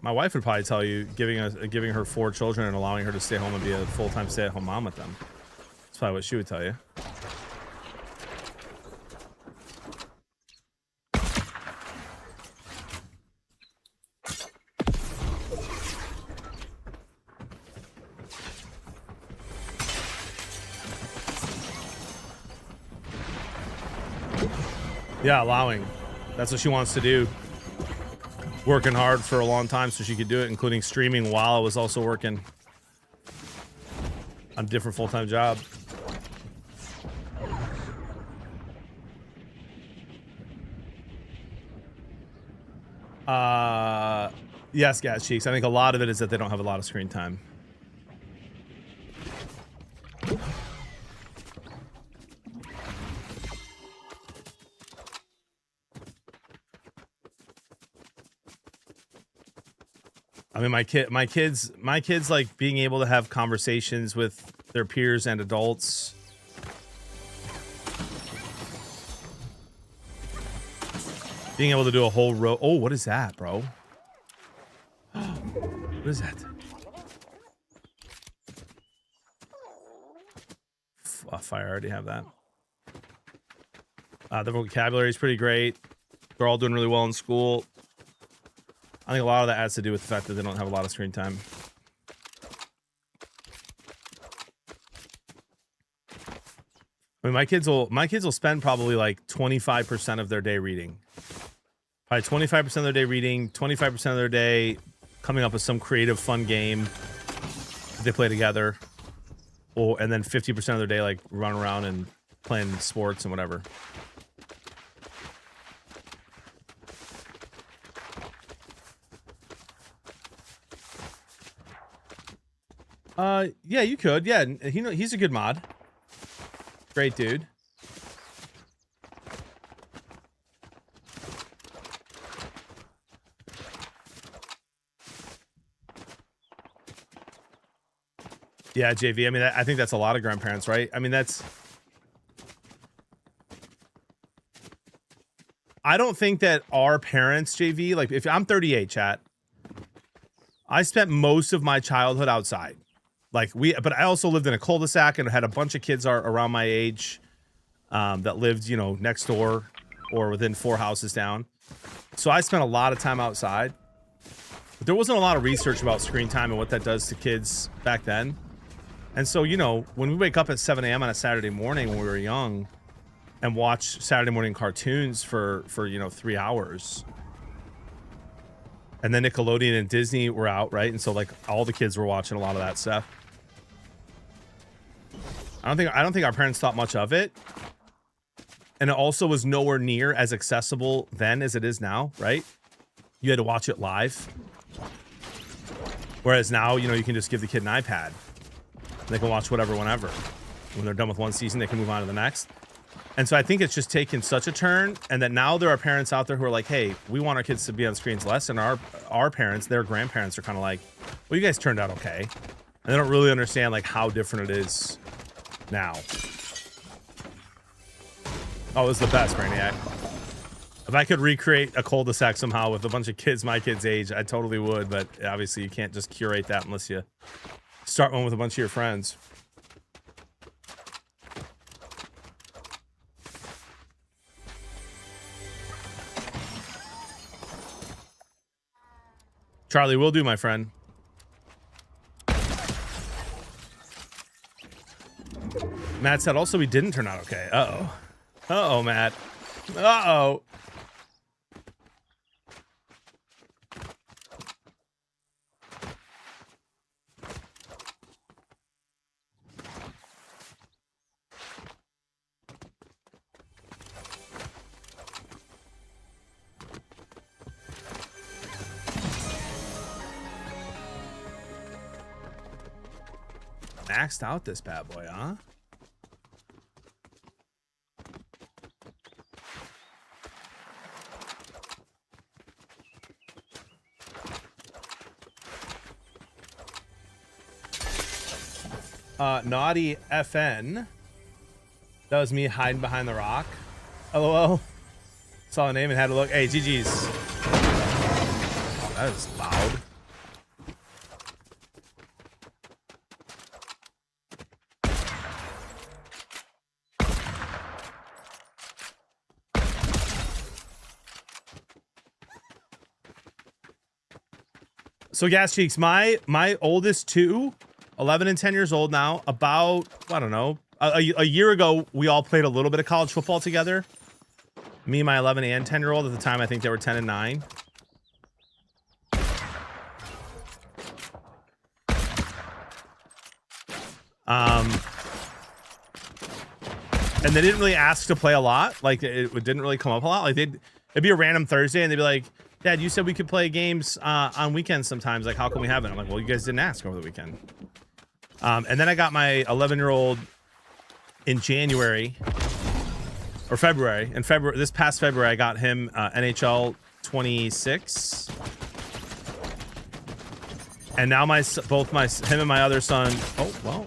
My wife would probably tell you giving her 4 children and allowing her to stay home and be a full-time stay-at-home mom with them. That's probably what she would tell you. Yeah, allowing. That's what she wants to do. Working hard for a long time so she could do it, including streaming while I was also working on a different full-time job. Yes, Gas Cheeks. I think a lot of it is that they don't have a lot of screen time. I mean, my kids like being able to have conversations with their peers and adults. Being able to do a whole row. Oh, what is that, bro? What is that? Fire, I already have that. The vocabulary is pretty great. They're all doing really well in school. I think a lot of that has to do with the fact that they don't have a lot of screen time. I mean, my kids will spend probably like 25% of their day reading. Probably 25% of their day reading, 25% of their day coming up with some creative, fun game that they play together, and then 50% of their day like run around and playing sports and whatever. Yeah, you could. Yeah, he's a good mod. Great dude. Yeah, JV. I mean, I think that's a lot of grandparents, right? I mean, I don't think that our parents, JV, like if I'm 38, chat, I spent most of my childhood outside. But I also lived in a cul-de-sac and had a bunch of kids around my age that lived, next door or within 4 houses down. So I spent a lot of time outside. But there wasn't a lot of research about screen time and what that does to kids back then. And so, when we wake up at 7 a.m. on a Saturday morning when we were young and watch Saturday morning cartoons for 3 hours. And then Nickelodeon and Disney were out, right? And so like all the kids were watching a lot of that stuff. I don't think our parents thought much of it. And it also was nowhere near as accessible then as it is now, right? You had to watch it live. Whereas now, you can just give the kid an iPad. They can watch whatever, whenever. When they're done with one season, they can move on to the next. And so I think it's just taken such a turn, and that now there are parents out there who are like, hey, we want our kids to be on screens less. And our parents, their grandparents are kind of like, well, you guys turned out okay. And they don't really understand like how different it is now. Oh, it was the best, Brainiac. If I could recreate a cul-de-sac somehow with a bunch of kids my kids' age, I totally would. But obviously you can't just curate that unless you start one with a bunch of your friends. Charlie, will do, my friend. Matt said also we didn't turn out okay. Uh-oh. Uh-oh, Matt. Uh-oh. Maxed out this bad boy, huh? Naughty FN. That was me hiding behind the rock. LOL. Saw the name and had to look. Hey, GG's. Oh, that is loud. So Gas Cheeks, my oldest two, 11 and 10 years old now, about, I don't know, a year ago, we all played a little bit of college football together. Me, my 11 and 10-year-old. At the time, I think they were 10 and 9. And they didn't really ask to play a lot. Like, it didn't really come up a lot. Like, it'd be a random Thursday, and they'd be like, Dad, you said we could play games on weekends sometimes. Like, how can we have it? I'm like, well, you guys didn't ask over the weekend. And then I got my 11-year-old in January or February. In February, this past February, I got him NHL 26. And now him and my other son. Oh, well.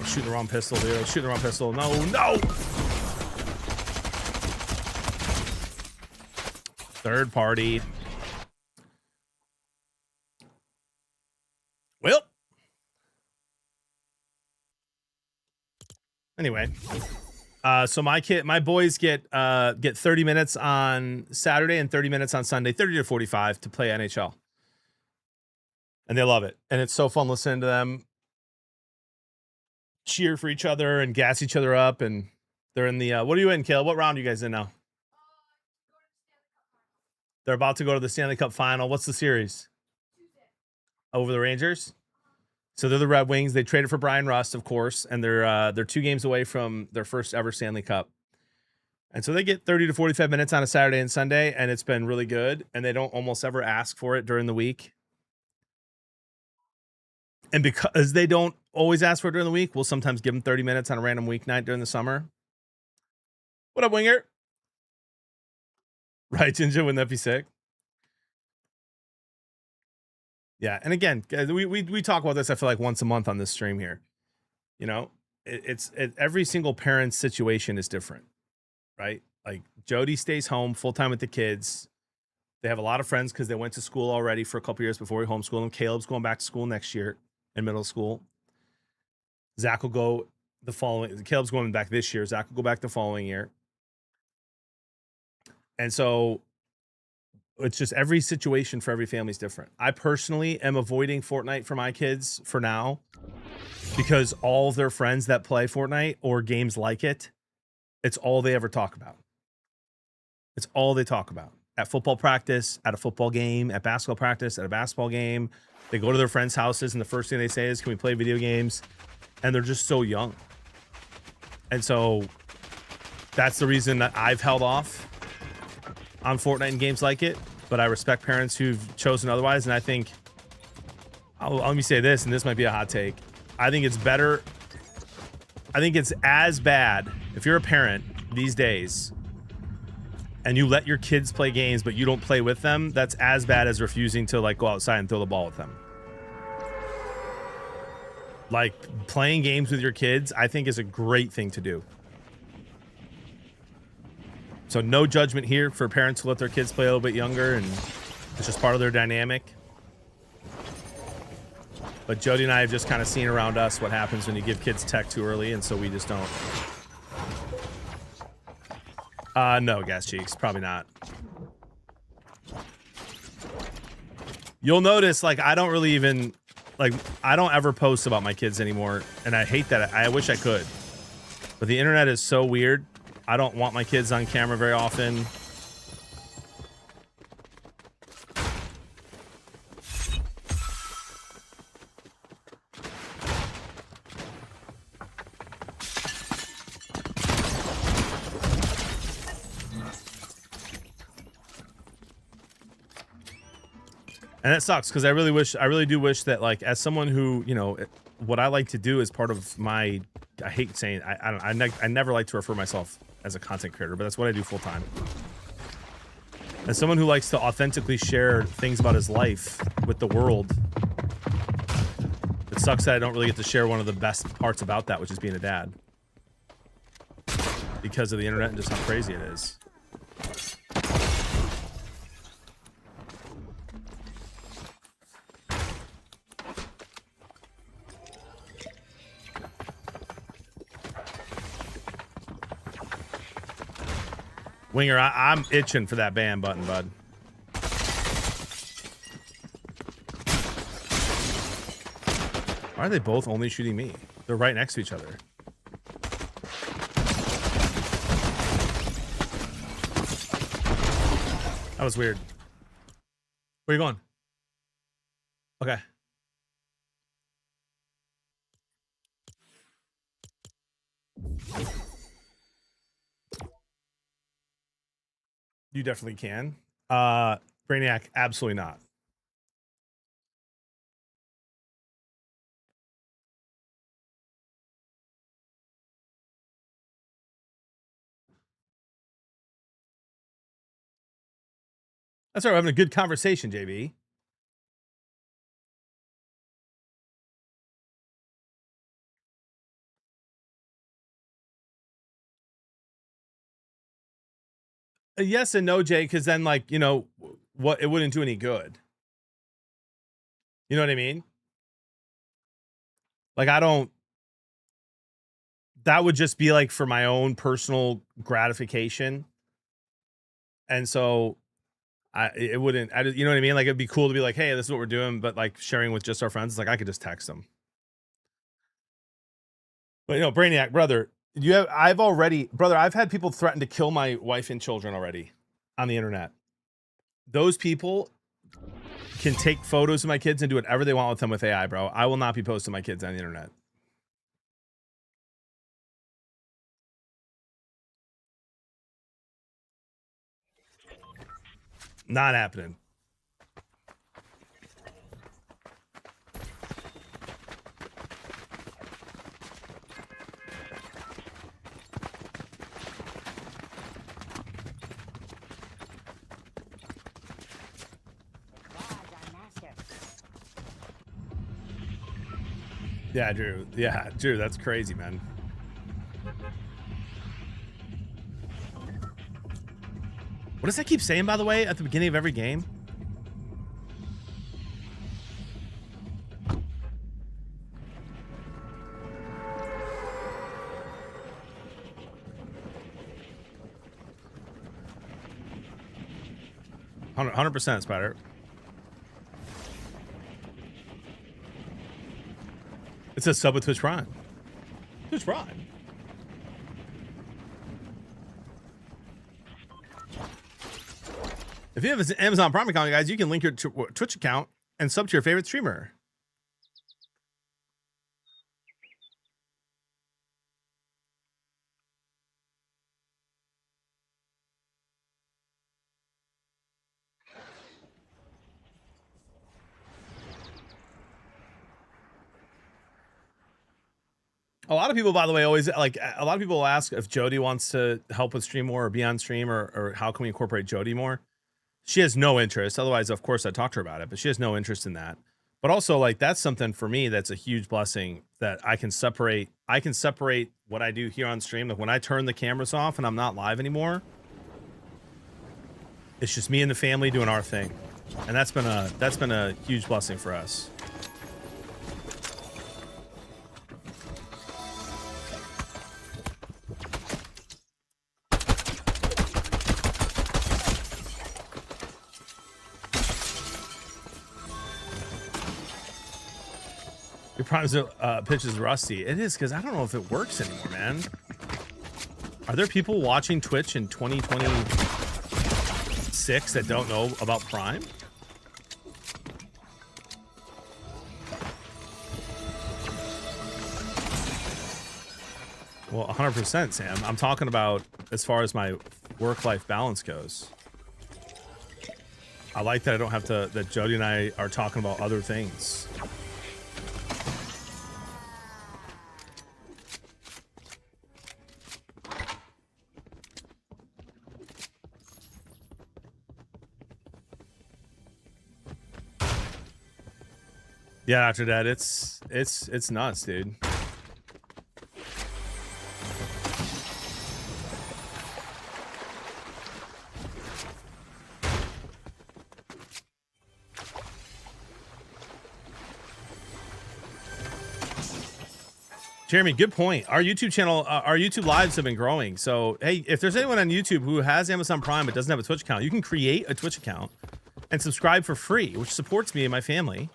Shooting the wrong pistol, dude. Shooting the wrong pistol. No. Third party. Well. Anyway. So my boys get 30 minutes on Saturday and 30 minutes on Sunday, 30 to 45 to play NHL. And they love it. And it's so fun listening to them cheer for each other and gas each other up. And they're in the what are you in, Caleb? What round are you guys in now? They're about to go to the Stanley Cup final. What's the series? Over the Rangers? So they're the Red Wings. They traded for Brian Rust, of course, and they're 2 games away from their first ever Stanley Cup. And so they get 30 to 45 minutes on a Saturday and Sunday, and it's been really good. And they don't almost ever ask for it during the week. And because they don't always ask for it during the week, we'll sometimes give them 30 minutes on a random weeknight during the summer. What up, Winger? Right, Ginger, wouldn't that be sick? Yeah, and again, we talk about this, I feel like, once a month on this stream here. You know, every single parent's situation is different, right? Like, Jody stays home full-time with the kids. They have a lot of friends because they went to school already for a couple years before we homeschool them. Caleb's going back to school next year in middle school. Zach will go the following. Caleb's going back this year. Zach will go back the following year. And so it's just every situation for every family is different. I personally am avoiding Fortnite for my kids for now because all of their friends that play Fortnite or games like it, it's all they ever talk about. It's all they talk about. At football practice, at a football game, at basketball practice, at a basketball game. They go to their friends' houses and the first thing they say is, can we play video games? And they're just so young. And so that's the reason that I've held off on Fortnite and games like it, but I respect parents who've chosen otherwise. And I think, let me say this, and this might be a hot take. I think it's better. I think it's as bad if you're a parent these days and you let your kids play games, but you don't play with them. That's as bad as refusing to like go outside and throw the ball with them. Like, playing games with your kids, I think, is a great thing to do. So no judgment here for parents who let their kids play a little bit younger, and it's just part of their dynamic. But Jody and I have just kind of seen around us what happens when you give kids tech too early, and so we just don't. No, Gas Cheeks, probably not. You'll notice, like, I don't really even, like, I don't ever post about my kids anymore, and I hate that. I wish I could. But the internet is so weird. I don't want my kids on camera very often. And it sucks because I really do wish that, like, as someone who, you know, what I like to do is part of my, I hate saying, I never like to refer myself as a content creator, but that's what I do full time. As someone who likes to authentically share things about his life with the world, it sucks that I don't really get to share one of the best parts about that, which is being a dad. Because of the internet and just how crazy it is. Winger, I'm itching for that ban button, bud. Why are they both only shooting me? They're right next to each other. That was weird. Where are you going? Okay. You definitely can. Brainiac, absolutely not. That's right. We're having a good conversation, JB. Yes and no, Jay, because then, like, you know, what, it wouldn't do any good. You know what I mean? Like, I don't, that would just be like for my own personal gratification. And so it wouldn't, you know what I mean? Like, it'd be cool to be like, hey, this is what we're doing, but like sharing with just our friends, it's like, I could just text them. But, you know, Brainiac, brother, I've had people threaten to kill my wife and children already on the internet. Those people can take photos of my kids and do whatever they want with them with AI, bro. I will not be posting my kids on the internet. Not happening. Yeah, Drew. Yeah, Drew, that's crazy, man. What does that keep saying, by the way, at the beginning of every game? %, Spider. It says sub with Twitch Prime. Twitch Prime. If you have an Amazon Prime account, guys, you can link your Twitch account and sub to your favorite streamer. A lot of people, by the way, always like, a lot of people ask if Jody wants to help with stream more or be on stream, or how can we incorporate Jody more. She has no interest. Otherwise, of course, I'd talk to her about it, but she has no interest in that. But also, like, that's something for me that's a huge blessing, that I can separate what I do here on stream. Like, when I turn the cameras off and I'm not live anymore, it's just me and the family doing our thing. And that's been a huge blessing for us. Your Prime's pitch is rusty. It is, because I don't know if it works anymore, man. Are there people watching Twitch in 2026 that don't know about Prime? Well, 100%, Sam. I'm talking about as far as my work-life balance goes. I like that I don't have to, that Jody and I are talking about other things. Yeah, after that, it's nuts, dude. Jeremy, good point. Our YouTube channel, our YouTube lives have been growing. So, hey, if there's anyone on YouTube who has Amazon Prime but doesn't have a Twitch account, you can create a Twitch account and subscribe for free, which supports me and my family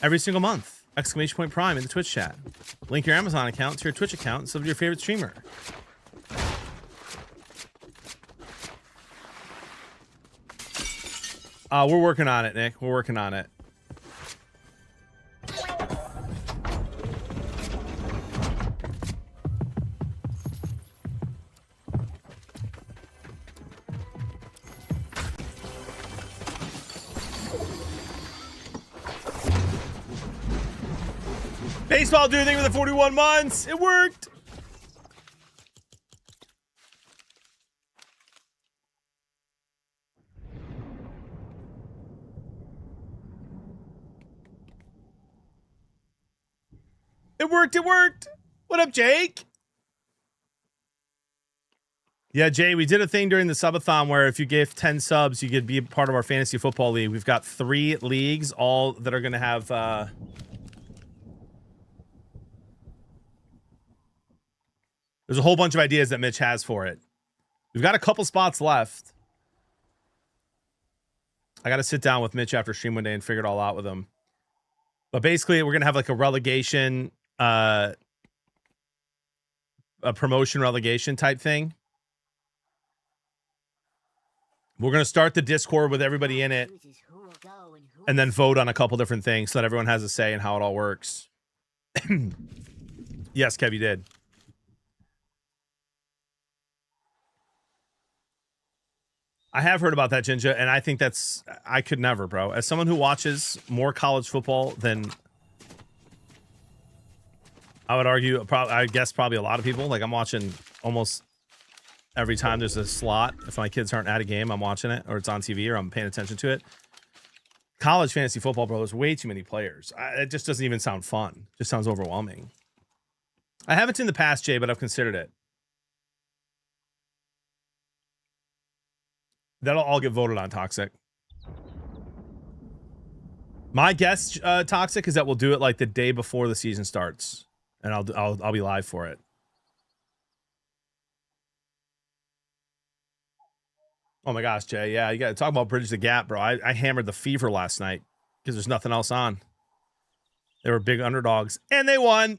every single month. Exclamation point Prime in the Twitch chat. Link your Amazon account to your Twitch account and sub to your favorite streamer. We're working on it, Nick. We're working on it. Baseball dude, thank you for the 41 months. It worked. It worked. It worked. What up, Jake? Yeah, Jay, we did a thing during the subathon where if you gave 10 subs, you could be part of our fantasy football league. We've got 3 leagues, all that are going to have... There's a whole bunch of ideas that Mitch has for it. We've got a couple spots left. I got to sit down with Mitch after stream one day and figure it all out with him. But basically, we're going to have like a relegation, a promotion relegation type thing. We're going to start the Discord with everybody in it and then vote on a couple different things so that everyone has a say in how it all works. Yes, Kev, you did. I have heard about that, Jinja, and I think that's... I could never, bro. As someone who watches more college football than... I would argue, I guess probably a lot of people. Like, I'm watching almost every time there's a slot. If my kids aren't at a game, I'm watching it, or it's on TV, or I'm paying attention to it. College fantasy football, bro, there's way too many players. It just doesn't even sound fun. It just sounds overwhelming. I haven't in the past, Jay, but I've considered it. That'll all get voted on, Toxic. My guess, Toxic, is that we'll do it like the day before the season starts, and I'll be live for it. Oh my gosh, Jay, yeah, you got to talk about Bridge the Gap, bro. I hammered the Fever last night because there's nothing else on. They were big underdogs, and they won.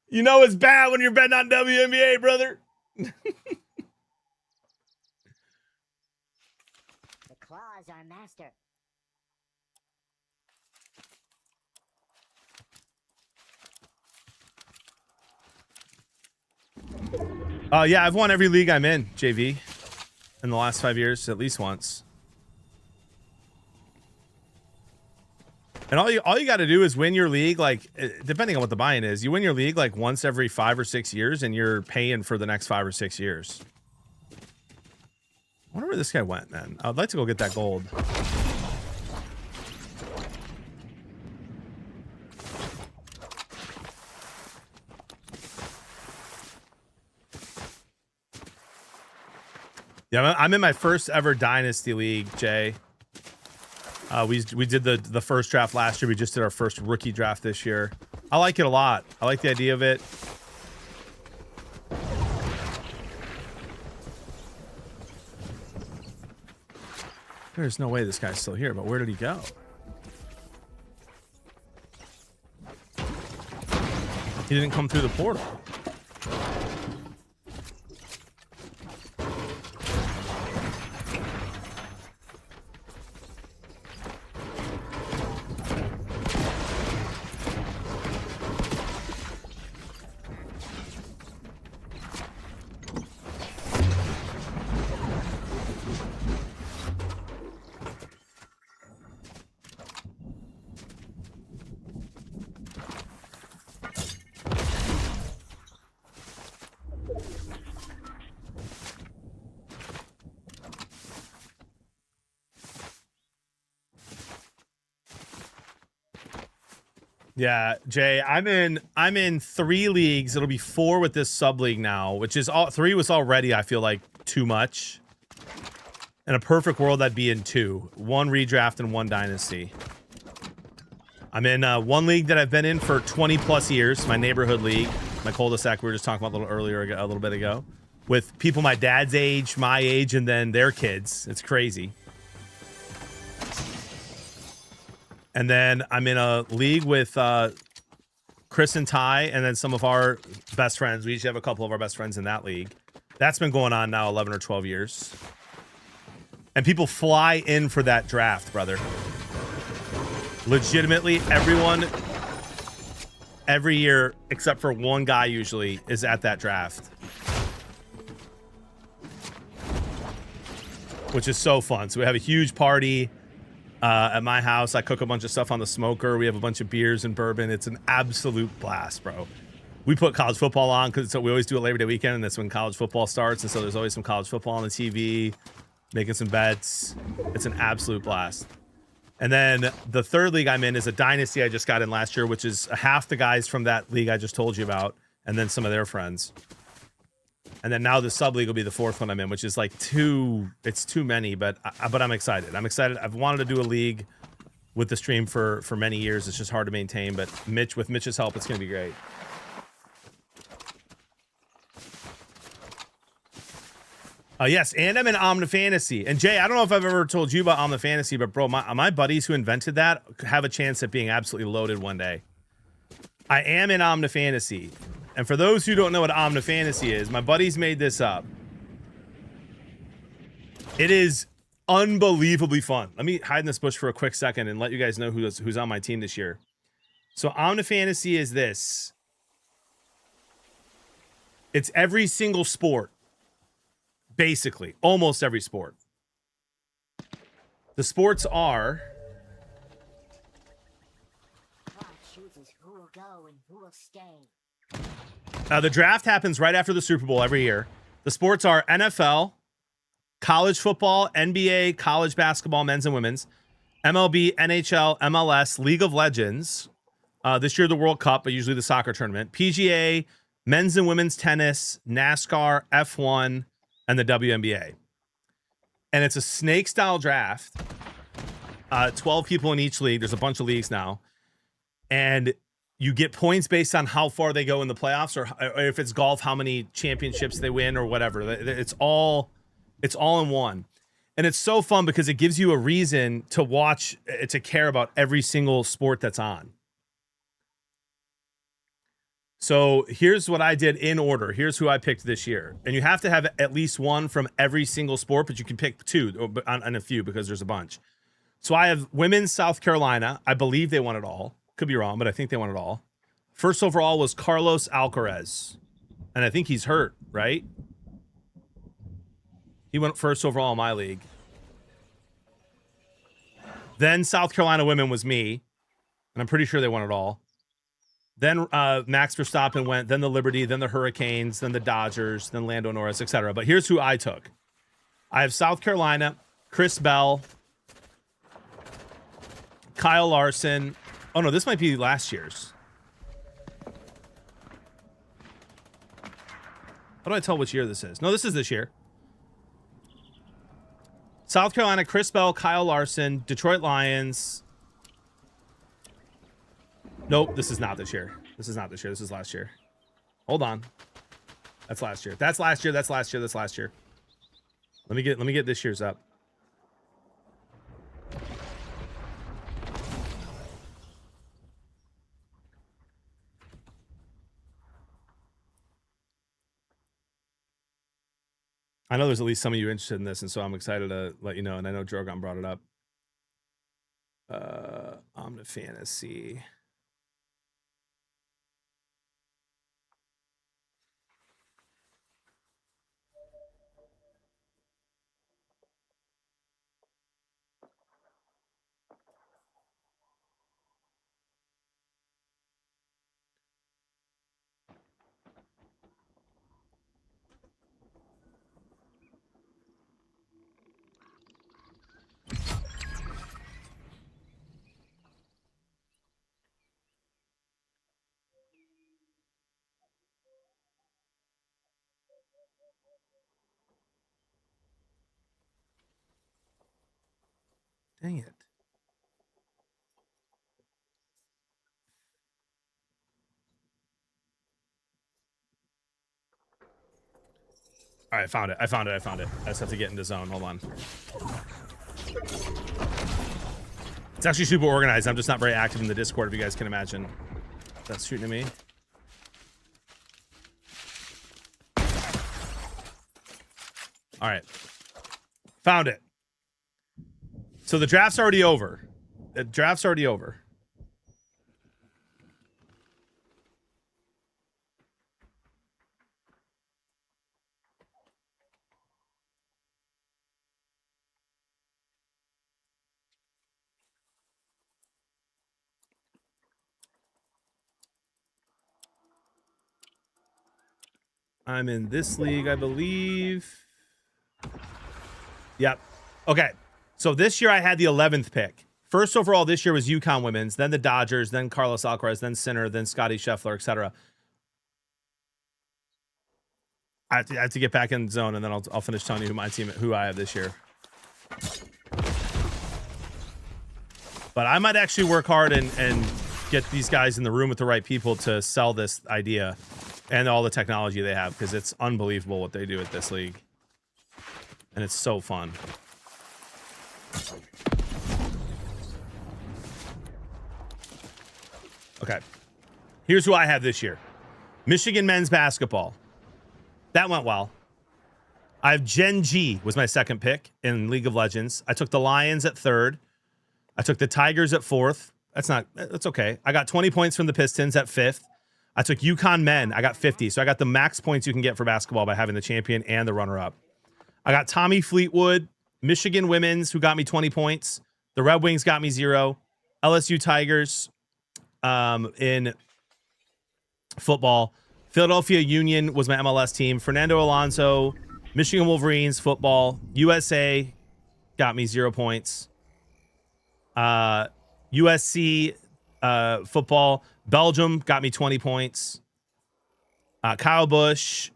You know it's bad when you're betting on WNBA, brother. Our master. Yeah, I've won every league I'm in, JV, in the last 5 years, at least once. And all you got to do is win your league, like, depending on what the buy-in is, you win your league like once every 5 or 6 years, and you're paying for the next 5 or 6 years. I wonder where this guy went, man. I'd like to go get that gold. Yeah, I'm in my first ever Dynasty League, Jay. We did the first draft last year. We just did our first rookie draft this year. I like it a lot. I like the idea of it. There's no way this guy's still here, but where did he go? He didn't come through the portal. Yeah, Jay, I'm in 3 leagues. It'll be 4 with this sub league now, which is 3 was already, I feel like, too much. In a perfect world, I'd be in 2. 1 redraft and 1 dynasty. I'm in 1 league that I've been in for 20 plus years, my neighborhood league, my cul-de-sac we were just talking about a little bit ago, with people my dad's age, my age, and then their kids. It's crazy. And then I'm in a league with Chris and Ty, and then some of our best friends. We usually have a couple of our best friends in that league. That's been going on now 11 or 12 years. And people fly in for that draft, brother. Legitimately, everyone, every year, except for one guy usually, is at that draft. Which is so fun. So we have a huge party at my house. I cook a bunch of stuff on the smoker. We have a bunch of beers and bourbon. It's an absolute blast, bro. We put college football on because we always do it Labor Day weekend, and that's when college football starts. And so there's always some college football on the TV, making some bets. It's an absolute blast. And then the third league I'm in is a dynasty I just got in last year, which is half the guys from that league I just told you about, and then some of their friends. And then now the sub league will be the fourth one I'm in, which is like it's too many, but I'm excited. I'm excited. I've wanted to do a league with the stream for many years. It's just hard to maintain, but with Mitch's help, it's going to be great. Yes, and I'm in Omni Fantasy. And Jay, I don't know if I've ever told you about Omni Fantasy, but bro, my buddies who invented that have a chance at being absolutely loaded one day. I am in Omni Fantasy. And for those who don't know what Omni Fantasy is, my buddies made this up. It is unbelievably fun. Let me hide in this bush for a quick second and let you guys know who's on my team this year. So Omni Fantasy is this. It's every single sport. Basically, almost every sport. The sports are... God chooses who will go and who will stay. The draft happens right after the Super Bowl every year. The sports are NFL, college football, NBA, college basketball, men's and women's, MLB, NHL, MLS, League of Legends. This year, the World Cup, but usually the soccer tournament. PGA, men's and women's tennis, NASCAR, F1, and the WNBA. And it's a snake-style draft. 12 people in each league. There's a bunch of leagues now. And you get points based on how far they go in the playoffs, or if it's golf, how many championships they win, or whatever. It's all in one. And it's so fun because it gives you a reason to watch, to care about every single sport that's on. So here's what I did in order. Here's who I picked this year. And you have to have at least one from every single sport, but you can pick two on a few because there's a bunch. So I have women's South Carolina. I believe they won it all. Could be wrong, but I think they won it all. First overall was Carlos Alcaraz. And I think he's hurt, right? He went first overall in my league. Then South Carolina women was me. And I'm pretty sure they won it all. Then Max Verstappen went, then the Liberty, then the Hurricanes, then the Dodgers, then Lando Norris, etc. But here's who I took. I have South Carolina, Chris Bell, Kyle Larson. Oh, no, this might be last year's. How do I tell which year this is? No, this is this year. South Carolina, Chris Bell, Kyle Larson, Detroit Lions. Nope, this is not this year. This is not this year. This is last year. Hold on. That's last year. That's last year. That's last year. That's last year. Let me get this year's up. I know there's at least some of you interested in this, and so I'm excited to let you know. And I know Drogon brought it up. Omni Fantasy. Dang it. All right, I found it. I just have to get into zone. Hold on. It's actually super organized. I'm just not very active in the Discord, if you guys can imagine. That's shooting at me. All right. Found it. So the draft's already over. The draft's already over. I'm in this league, I believe. Yep. Okay. So this year I had the 11th pick. First overall this year was UConn women's, then the Dodgers, then Carlos Alcaraz, then Sinner, then Scotty Scheffler, etc. I have to get back in the zone, and then I'll finish telling you who I have this year. But I might actually work hard and get these guys in the room with the right people to sell this idea and all the technology they have, because it's unbelievable what they do at this league. And it's so fun. Okay. Here's who I have this year. Michigan men's basketball. That went well. I have Gen G was my second pick in League of Legends. I took the Lions at third. I took the Tigers at fourth. That's okay. I got 20 points from the Pistons at fifth. I took UConn men. I got 50. So I got the max points you can get for basketball by having the champion and the runner-up. I got Tommy Fleetwood, Michigan women's, who got me 20 points. The Red Wings got me 0. LSU Tigers in football. Philadelphia Union was my MLS team. Fernando Alonso, Michigan Wolverines football. USA got me 0 points. USC football. Belgium got me 20 points. Kyle Busch,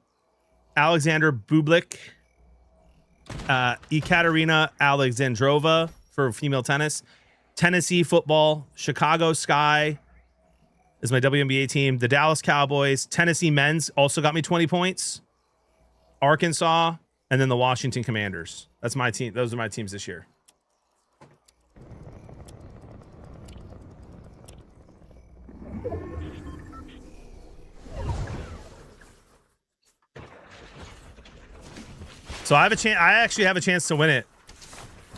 Alexander Bublik, Ekaterina Alexandrova for female tennis. Tennessee football. Chicago Sky is my WNBA team. The Dallas Cowboys. Tennessee men's also got me 20 points. Arkansas, and then the Washington Commanders. That's my team. Those are my teams this year. So I have a chance. I actually have a chance to win it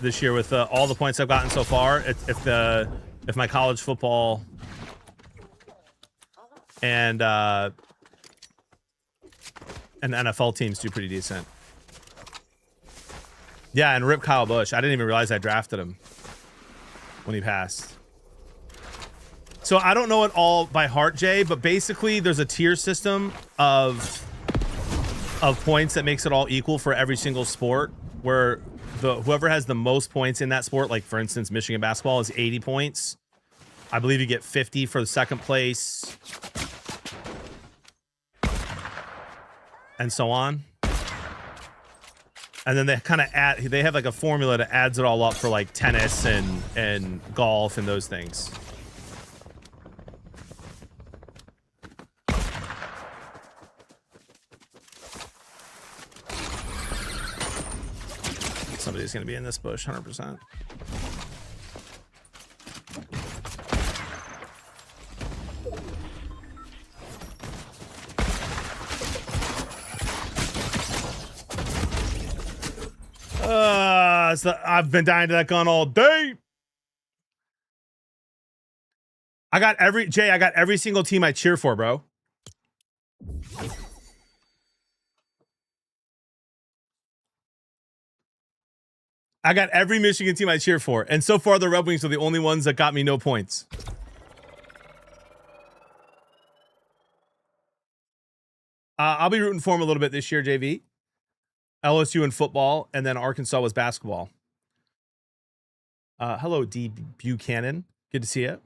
this year with all the points I've gotten so far. If my college football and NFL teams do pretty decent. Yeah, and rip Kyle Busch. I didn't even realize I drafted him when he passed. So I don't know it all by heart, Jay, but basically there's a tier system of points that makes it all equal for every single sport, where whoever has the most points in that sport, like for instance Michigan basketball is 80 points. I believe you get 50 for the second place, and so on. And then they kind of they have like a formula that adds it all up for like tennis and golf and those things. Somebody's going to be in this bush, 100%. I've been dying to that gun all day. I got every single team I cheer for, bro. I got every Michigan team I cheer for. And so far, the Red Wings are the only ones that got me no points. I'll be rooting for them a little bit this year, JV. LSU in football, and then Arkansas was basketball. Hello, D. Buchanan. Good to see you.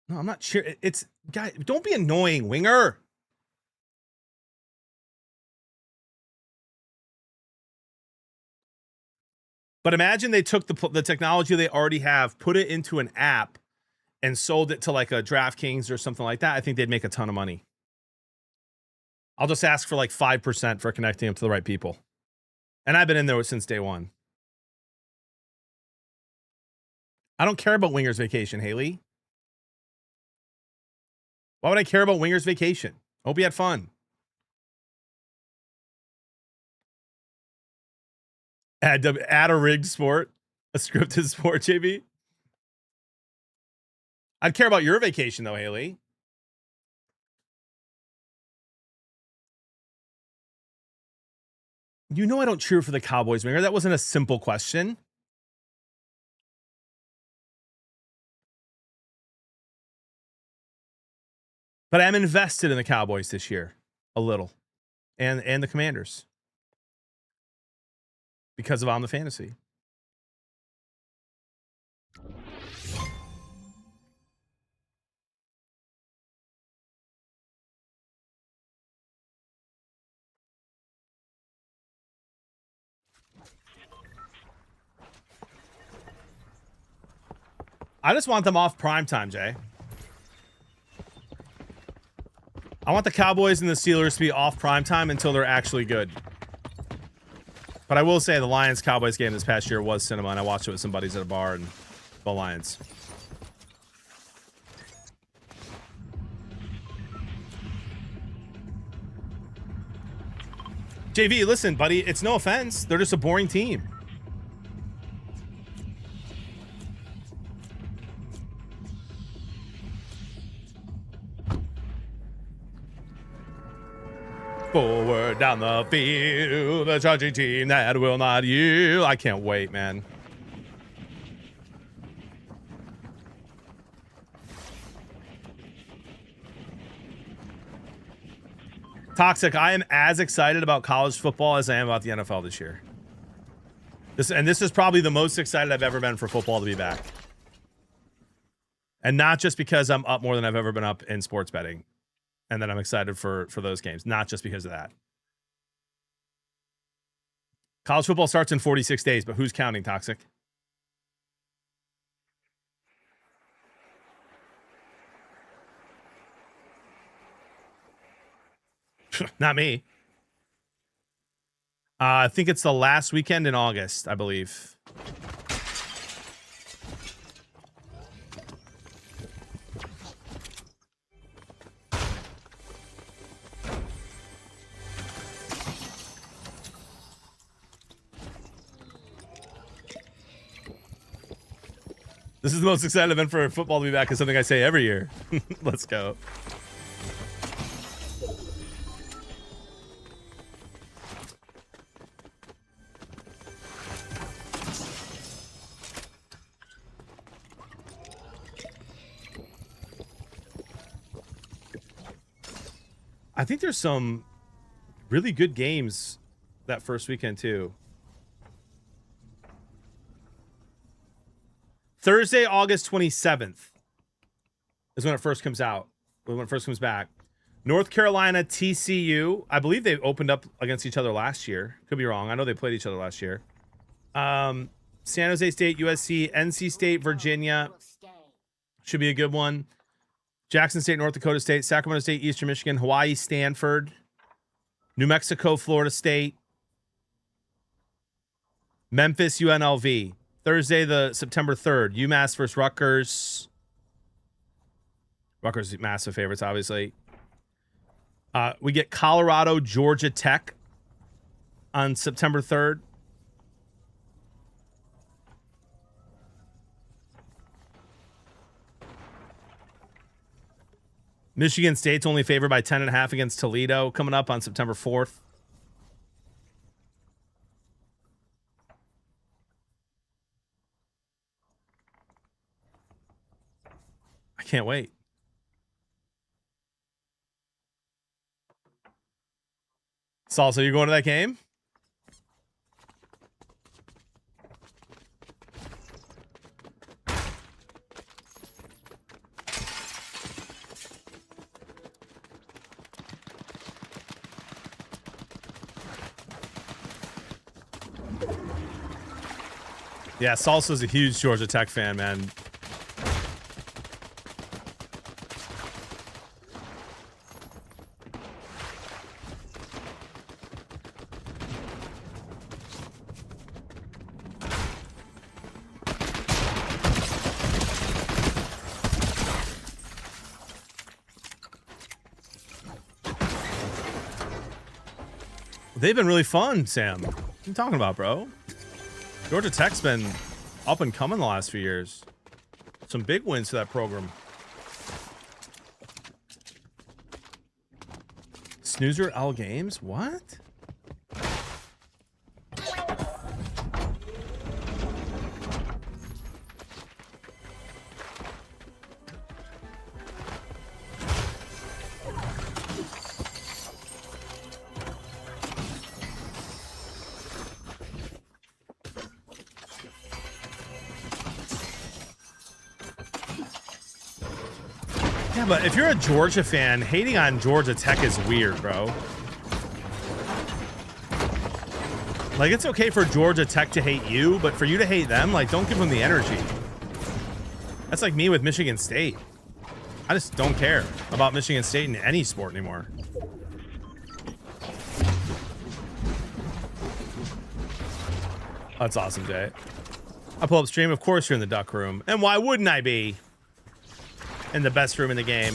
No, I'm not cheering. It's, guy, don't be annoying, Winger. But imagine they took the technology they already have, put it into an app, and sold it to like a DraftKings or something like that. I think they'd make a ton of money. I'll just ask for like 5% for connecting them to the right people. And I've been in there since day one. I don't care about Winger's Vacation, Haley. Why would I care about Winger's Vacation? Hope you had fun. Add a rigged sport, a scripted sport, JB. I'd care about your vacation though, Haley. You know I don't cheer for the Cowboys, Winger. That wasn't a simple question. But I'm invested in the Cowboys this year, a little, and the Commanders because of On the Fantasy. I just want them off primetime, Jay. I want the Cowboys and the Steelers to be off primetime until they're actually good. But I will say the Lions-Cowboys game this past year was cinema, and I watched it with some buddies at a bar and the Lions. JV, listen, buddy, it's no offense. They're just a boring team. Forward down the field, the charging team that will not yield. I can't wait, man. Toxic, I am as excited about college football as I am about the NFL this year. This is probably the most excited I've ever been for football to be back. And not just because I'm up more than I've ever been up in sports betting. And then I'm excited for those games. Not just because of that. College football starts in 46 days, but who's counting, Toxic? Not me. I think it's the last weekend in August, I believe. This is the most excited event for football to be back is something I say every year. Let's go. I think there's some really good games that first weekend too. Thursday, August 27th is when it first comes out. When it first comes back. North Carolina, TCU. I believe they opened up against each other last year. Could be wrong. I know they played each other last year. San Jose State, USC, NC State, Virginia. Should be a good one. Jackson State, North Dakota State, Sacramento State, Eastern Michigan, Hawaii, Stanford, New Mexico, Florida State, Memphis, UNLV. Thursday, the September 3rd, UMass versus Rutgers. Rutgers massive favorites, obviously. We get Colorado, Georgia Tech on September 3rd. Michigan State's only favored by 10.5 against Toledo coming up on September 4th. I can't wait. Salsa, you going to that game? Yeah, Salsa's a huge Georgia Tech fan, man. They've been really fun, Sam. What are you talking about, bro? Georgia Tech's been up and coming the last few years. Some big wins to that program. Snoozer L Games? What? Yeah, but if you're a Georgia fan, hating on Georgia Tech is weird, bro. Like, it's okay for Georgia Tech to hate you, but for you to hate them, like, don't give them the energy. That's like me with Michigan State. I just don't care about Michigan State in any sport anymore. That's awesome, Jay. I pull up stream. Of course you're in the duck room. And why wouldn't I be? In the best room in the game.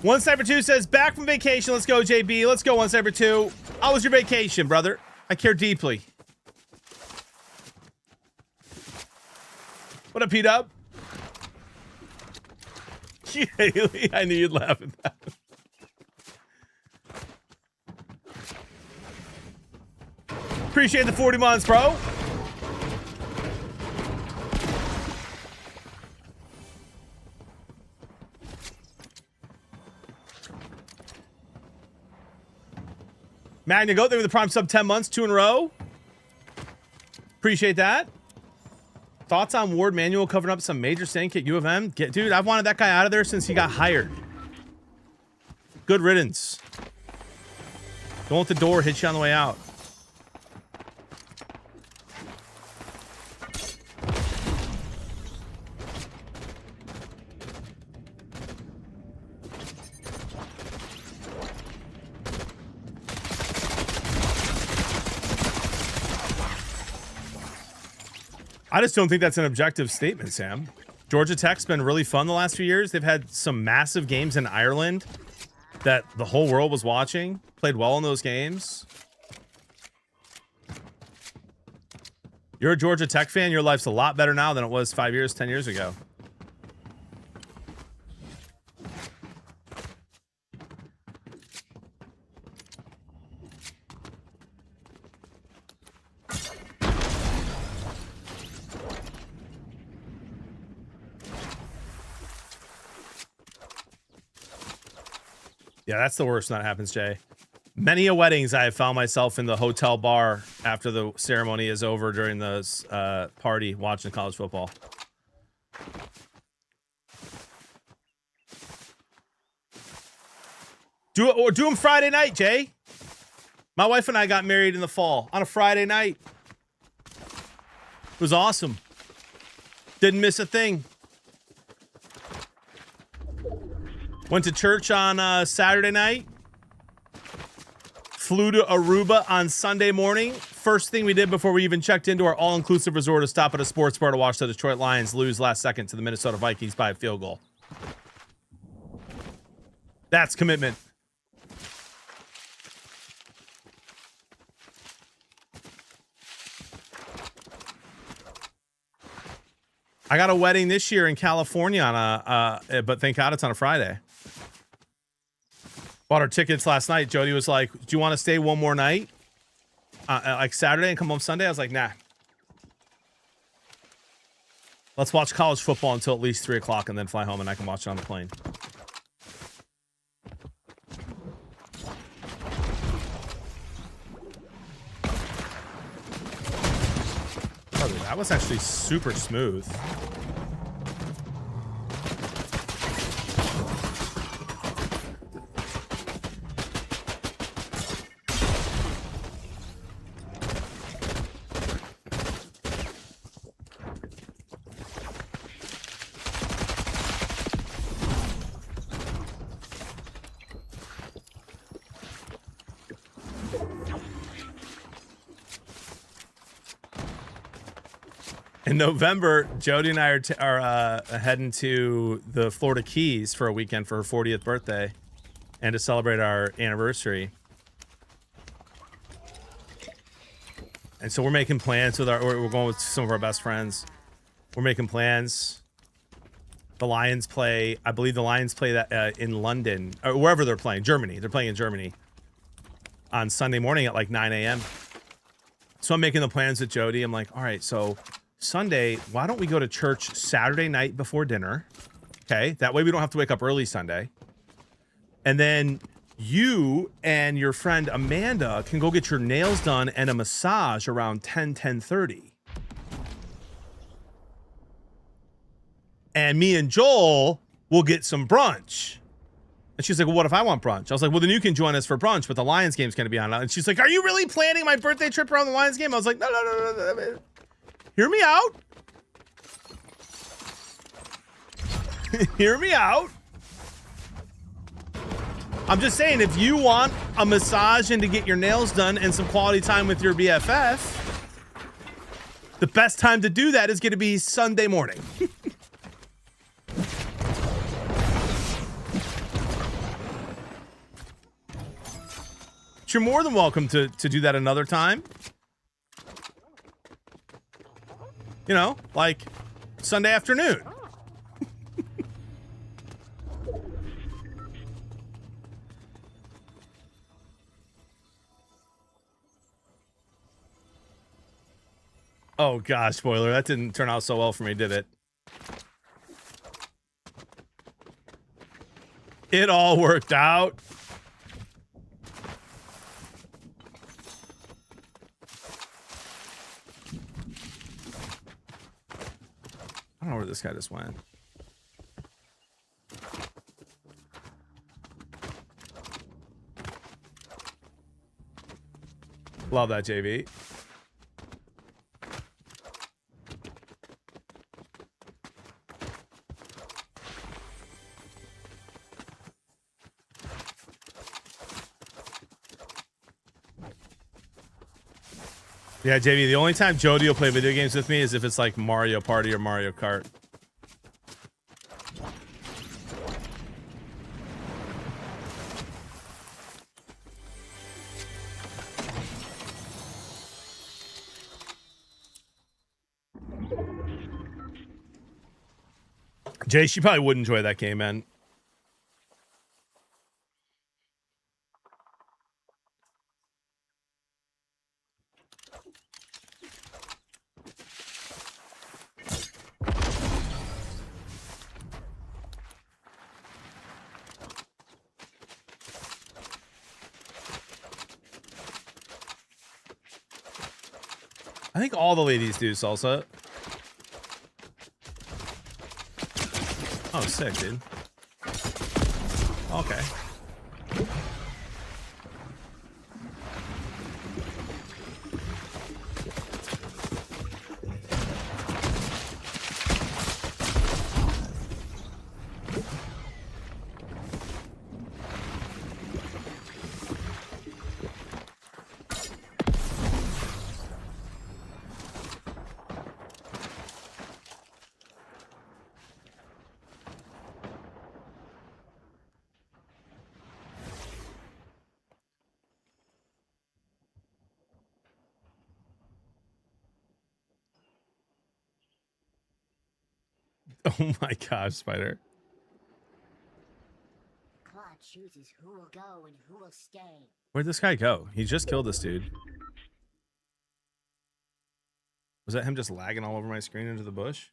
One Sniper 2 says, back from vacation. Let's go, JB. Let's go, One Sniper 2. How was your vacation, brother? I care deeply. What up, P-Dub? Haley, I knew you'd laugh at that. Appreciate the 40 months, bro. Magna Goat, they were the prime sub 10 months, 2 in a row. Appreciate that. Thoughts on Ward Manuel covering up some major stink at U of M? Dude, I've wanted that guy out of there since he got hired. Good riddance. Don't let the door hit you on the way out. I just don't think that's an objective statement, Sam. Georgia Tech's been really fun the last few years. They've had some massive games in Ireland that the whole world was watching. Played well in those games. You're a Georgia Tech fan. Your life's a lot better now than it was 5 years, 10 years ago. Yeah, that's the worst when that happens, Jay. Many a weddings I have found myself in the hotel bar after the ceremony is over during the party watching college football. Do it or do them Friday night, Jay. My wife and I got married in the fall on a Friday night. It was awesome. Didn't miss a thing. Went to church on Saturday night. Flew to Aruba on Sunday morning. First thing we did before we even checked into our all-inclusive resort is stop at a sports bar to watch the Detroit Lions lose last second to the Minnesota Vikings by a field goal. That's commitment. I got a wedding this year in California on but thank God it's on a Friday. Bought our tickets last night. Jody was like, do you want to stay one more night? Like Saturday and come home Sunday? I was like, nah. Let's watch college football until at least 3 o'clock and then fly home and I can watch it on the plane. Oh, dude, that was actually super smooth. In November, Jody and I are heading to the Florida Keys for a weekend for her 40th birthday. and to celebrate our anniversary. And so we're making plans with we're going with some of our best friends. We're making plans. The Lions play, I believe the Lions play that in London, or wherever they're playing, Germany. They're playing in Germany on Sunday morning at like 9 a.m. So I'm making the plans with Jody. I'm like, all right, so Sunday, why don't we go to church Saturday night before dinner? Okay, that way we don't have to wake up early Sunday. And then you and your friend Amanda can go get your nails done and a massage around 10:30. And me and Joel will get some brunch. And she's like, well, what if I want brunch? I was like, well, then you can join us for brunch, but the Lions game's going to be on. And she's like, are you really planning my birthday trip around the Lions game? I was like, no. Hear me out. Hear me out. I'm just saying, if you want a massage and to get your nails done and some quality time with your BFF, the best time to do that is going to be Sunday morning. You're more than welcome to do that another time. You know, like Sunday afternoon. Oh gosh, spoiler, that didn't turn out so well for me, did it? It all worked out. I don't know where this guy just went. Love that, JV. Yeah, JV, the only time Jody will play video games with me is if it's like Mario Party or Mario Kart. Jay, she probably would enjoy that game, man. I think all the ladies do salsa. Oh, sick, dude. Okay. Oh my gosh, Spider. God chooses who will go and who will stay. Where'd this guy go? He just killed this dude. Was that him just lagging all over my screen into the bush?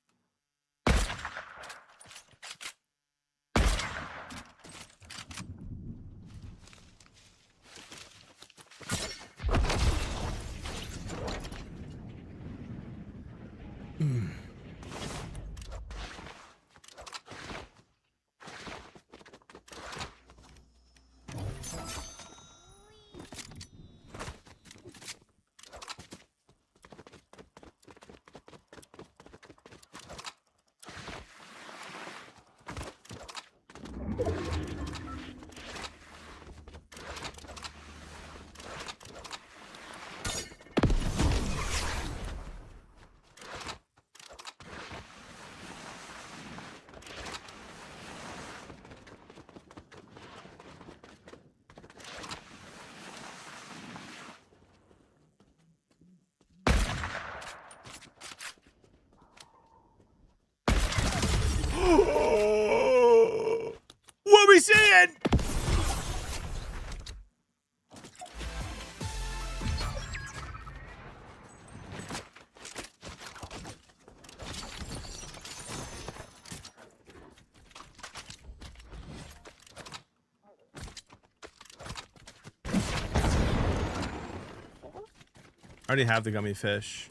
I already have the gummy fish.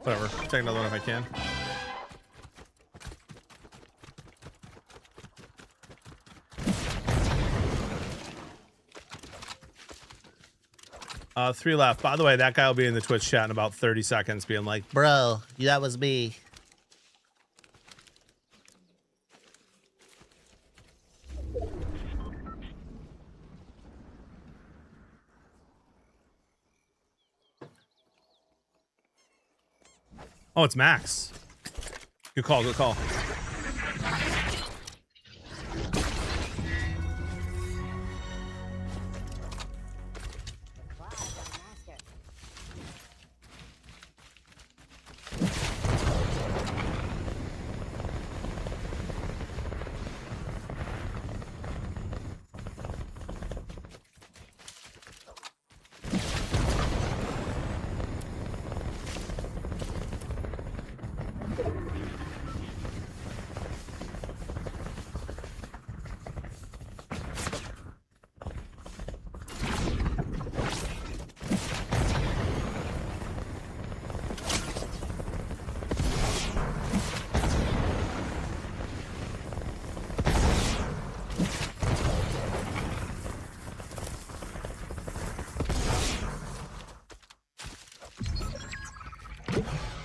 Whatever. Take another one if I can. 3 left. By the way, that guy will be in the Twitch chat in about 30 seconds being like, bro, that was me. Oh, it's Max. Good call, good call.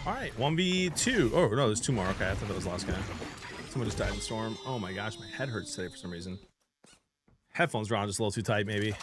All right, 1v2. Oh, no, there's 2 more. Okay, I thought that was the last guy. Someone just died in the storm. Oh my gosh, my head hurts today for some reason. Headphones are on just a little too tight, maybe.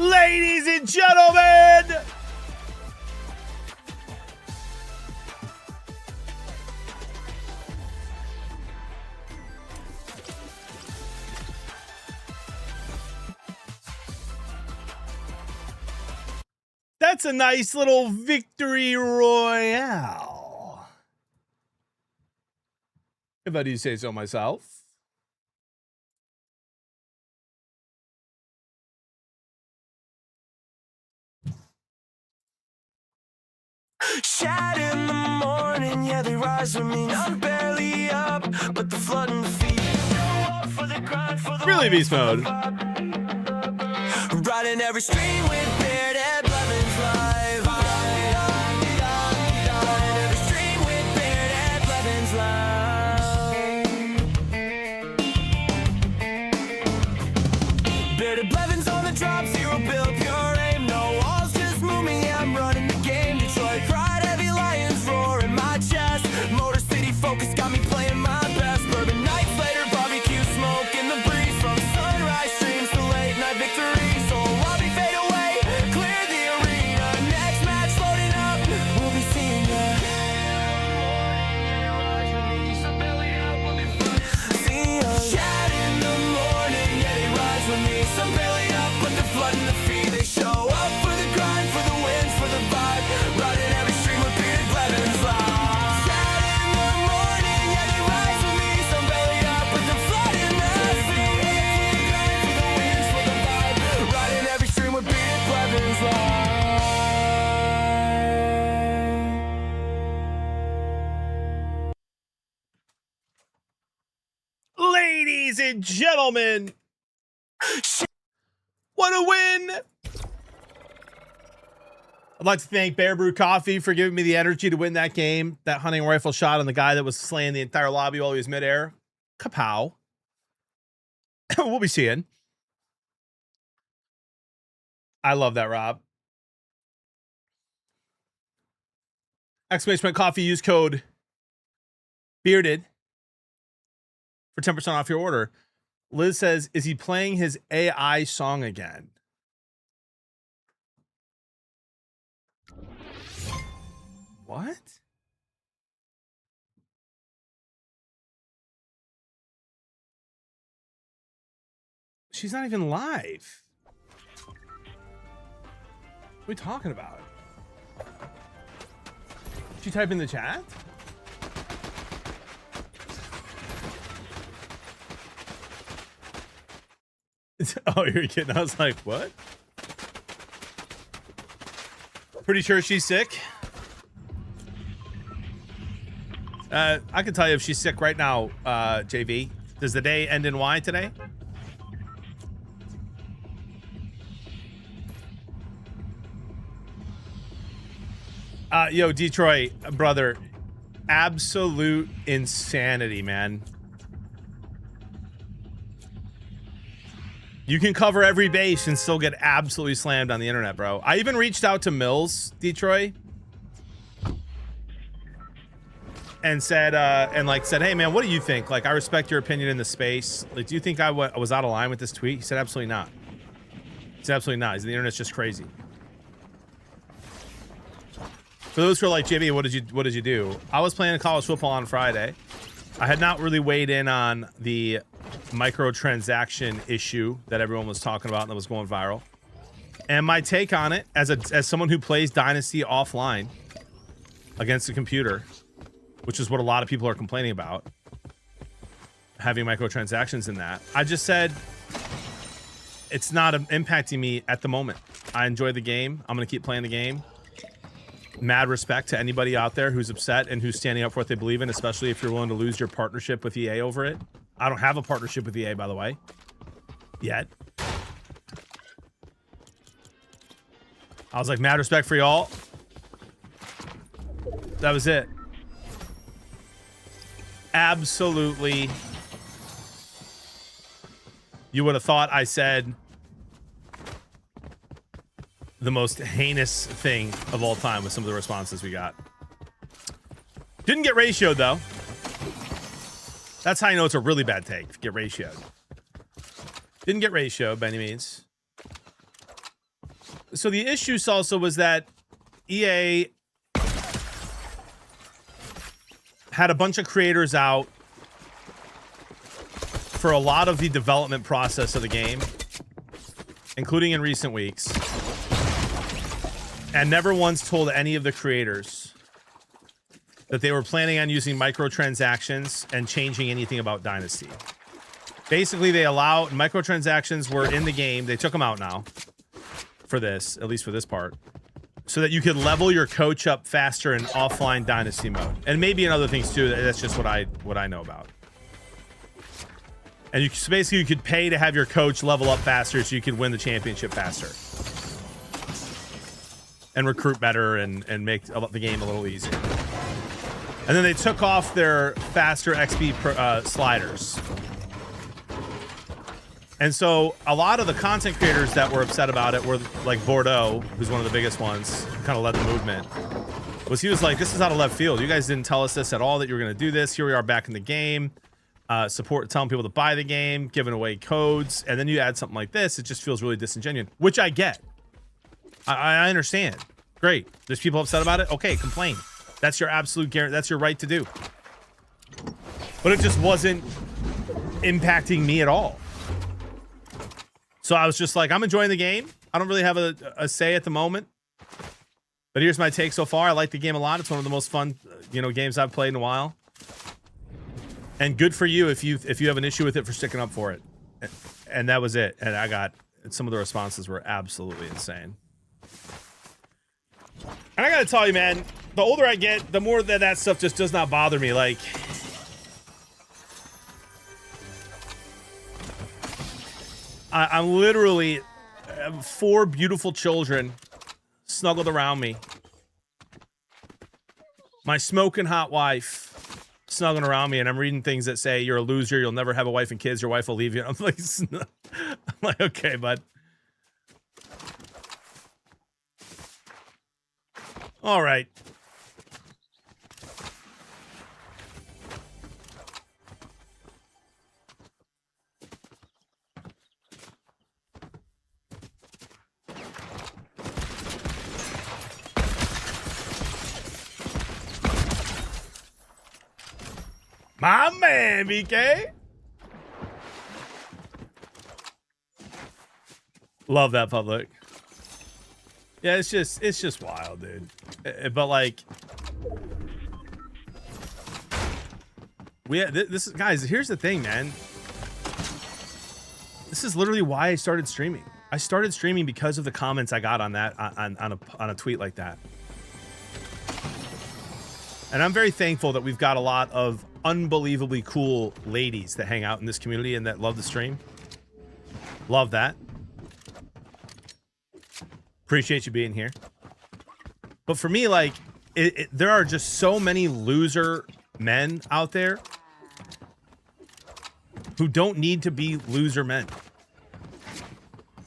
Ladies and gentlemen, that's a nice little victory royale, if I do say so myself. Chat in the morning, yeah, they rise with me. I'm barely up, but the flood and the feet. For the grind, for the Really beast mode. Riding every stream with Beard and Blevins live. Riding every stream with Beard and Blevins live. Beard and Blevins on the drop, 0 build, pure aim, no walls, just move me. I'm running the game. Detroit pride, heavy lions roar in my chest. Motor City focus got me playing my best. Bourbon nights later, barbecue smoke in the breeze. From sunrise streams to late night victory. So I'll be fade away and gentlemen, what a win! I'd like to thank Bear Brew Coffee for giving me the energy to win that game. That hunting rifle shot on the guy that was slaying the entire lobby while he was midair. Kapow. We'll be seeing. I love that, Rob. Exclamation point coffee. Use code Bearded for 10% off your order. Liz says, is he playing his AI song again? What? She's not even live. What are we talking about? Did you type in the chat? Oh, you're kidding. I was like, what? Pretty sure she's sick. I can tell you if she's sick right now, JV. Does the day end in Y today? Yo, Detroit, brother. Absolute insanity, man. You can cover every base and still get absolutely slammed on the internet, bro. I even reached out to Mills, Detroit. And said, said, hey, man, what do you think? Like, I respect your opinion in the space. Like, do you think I was out of line with this tweet? He said, absolutely not. He said, absolutely not. The internet's just crazy. For those who are like, JB, what did you do? I was playing college football on Friday. I had not really weighed in on the microtransaction issue that everyone was talking about and that was going viral. And my take on it, as someone who plays Dynasty offline against a computer, which is what a lot of people are complaining about, having microtransactions in that, I just said it's not impacting me at the moment. I enjoy the game. I'm going to keep playing the game. Mad respect to anybody out there who's upset and who's standing up for what they believe in, especially if you're willing to lose your partnership with EA over it. I don't have a partnership with EA, by the way, yet. I was like, mad respect for y'all. That was it. Absolutely. You would have thought I said the most heinous thing of all time with some of the responses we got. Didn't get ratioed, though. That's how you know it's a really bad take. Get ratioed. Didn't get ratioed by any means. So the issue also was that EA had a bunch of creators out for a lot of the development process of the game, including in recent weeks, and never once told any of the creators that they were planning on using microtransactions and changing anything about Dynasty. Basically, they allowed microtransactions were in the game. They took them out now for this, at least for this part, so that you could level your coach up faster in offline Dynasty mode, and maybe in other things too. That's just what I know about. And so basically, you could pay to have your coach level up faster, so you could win the championship faster, and recruit better, and make the game a little easier. And then they took off their faster XP sliders. And so a lot of the content creators that were upset about it were like Bordeaux, who's one of the biggest ones, kind of led the movement. He was like, this is out of left field. You guys didn't tell us this at all, that you were going to do this. Here we are back in the game. Telling people to buy the game, giving away codes. And then you add something like this. It just feels really disingenuous, which I get. I understand. Great. There's people upset about it. Okay, complain. That's your absolute guarantee. That's your right to do. But it just wasn't impacting me at all. So I was just like, I'm enjoying the game. I don't really have a say at the moment. But here's my take so far. I like the game a lot. It's one of the most fun, games I've played in a while. And good for you if you have an issue with it for sticking up for it. And that was it. And some of the responses were absolutely insane. And I gotta tell you, man, the older I get, the more that stuff just does not bother me. Like, I'm literally 4 beautiful children snuggled around me. My smoking hot wife snuggling around me, and I'm reading things that say you're a loser, you'll never have a wife and kids, your wife will leave you. I'm like, okay, bud. All right. My man, BK. Love that public. Yeah, it's just wild, dude. But like, this is, guys, here's the thing, man. This is literally why I started streaming. I started streaming because of the comments I got on that on a tweet like that. And I'm very thankful that we've got a lot of unbelievably cool ladies that hang out in this community and that love the stream. Love that. Appreciate you being here. But for me, like, there are just so many loser men out there who don't need to be loser men.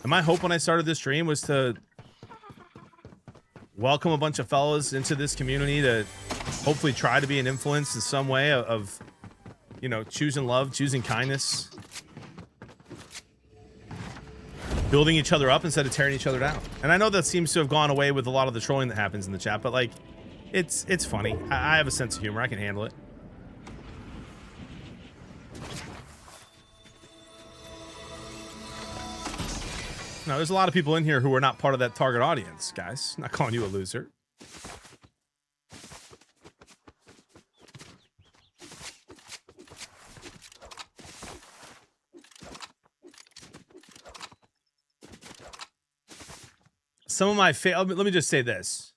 And my hope when I started this stream was to welcome a bunch of fellas into this community to hopefully try to be an influence in some way of you know, choosing love, choosing kindness, building each other up instead of tearing each other down. And I know that seems to have gone away with a lot of the trolling that happens in the chat, but like, it's funny. I have a sense of humor. I can handle it. Now, there's a lot of people in here who are not part of that target audience, guys. I'm not calling you a loser. Some of my let me just say this.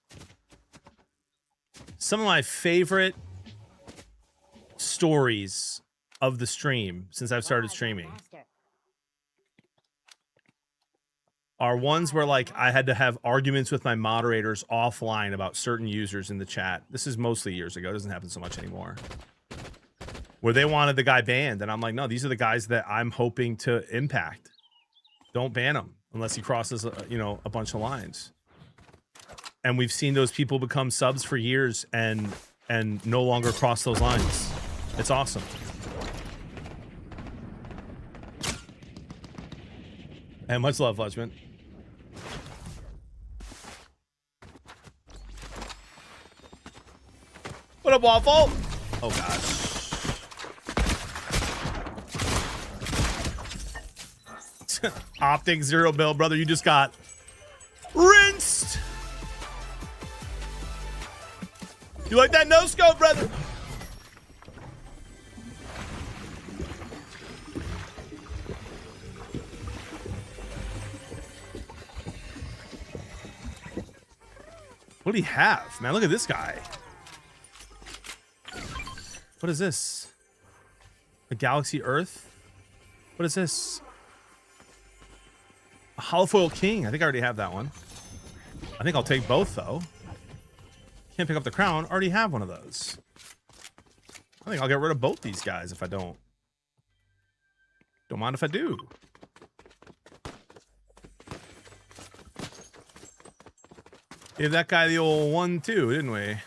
Some of my favorite stories of the stream since I've started streaming are ones where, like, I had to have arguments with my moderators offline about certain users in the chat. This is mostly years ago. It doesn't happen so much anymore. Where they wanted the guy banned, and I'm like, no, these are the guys that I'm hoping to impact. Don't ban him unless he crosses, you know, a bunch of lines. And we've seen those people become subs for years and no longer cross those lines. It's awesome. And much love, Fletchman. What up, Waffle? Oh, gosh. Optic 0 bill, brother. You just got rinsed. You like that no scope, brother? What do you have, man? Look at this guy. What is this? A Galaxy Earth? What is this? A Holofoil King. I think I already have that one. I think I'll take both, though. Can't pick up the crown. Already have one of those. I think I'll get rid of both these guys if I don't. Don't mind if I do. Gave that guy the old 1-2, didn't we?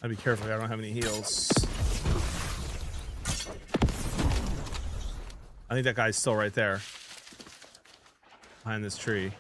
I'd be careful. I don't have any heals. I think that guy's still right there. Behind this tree.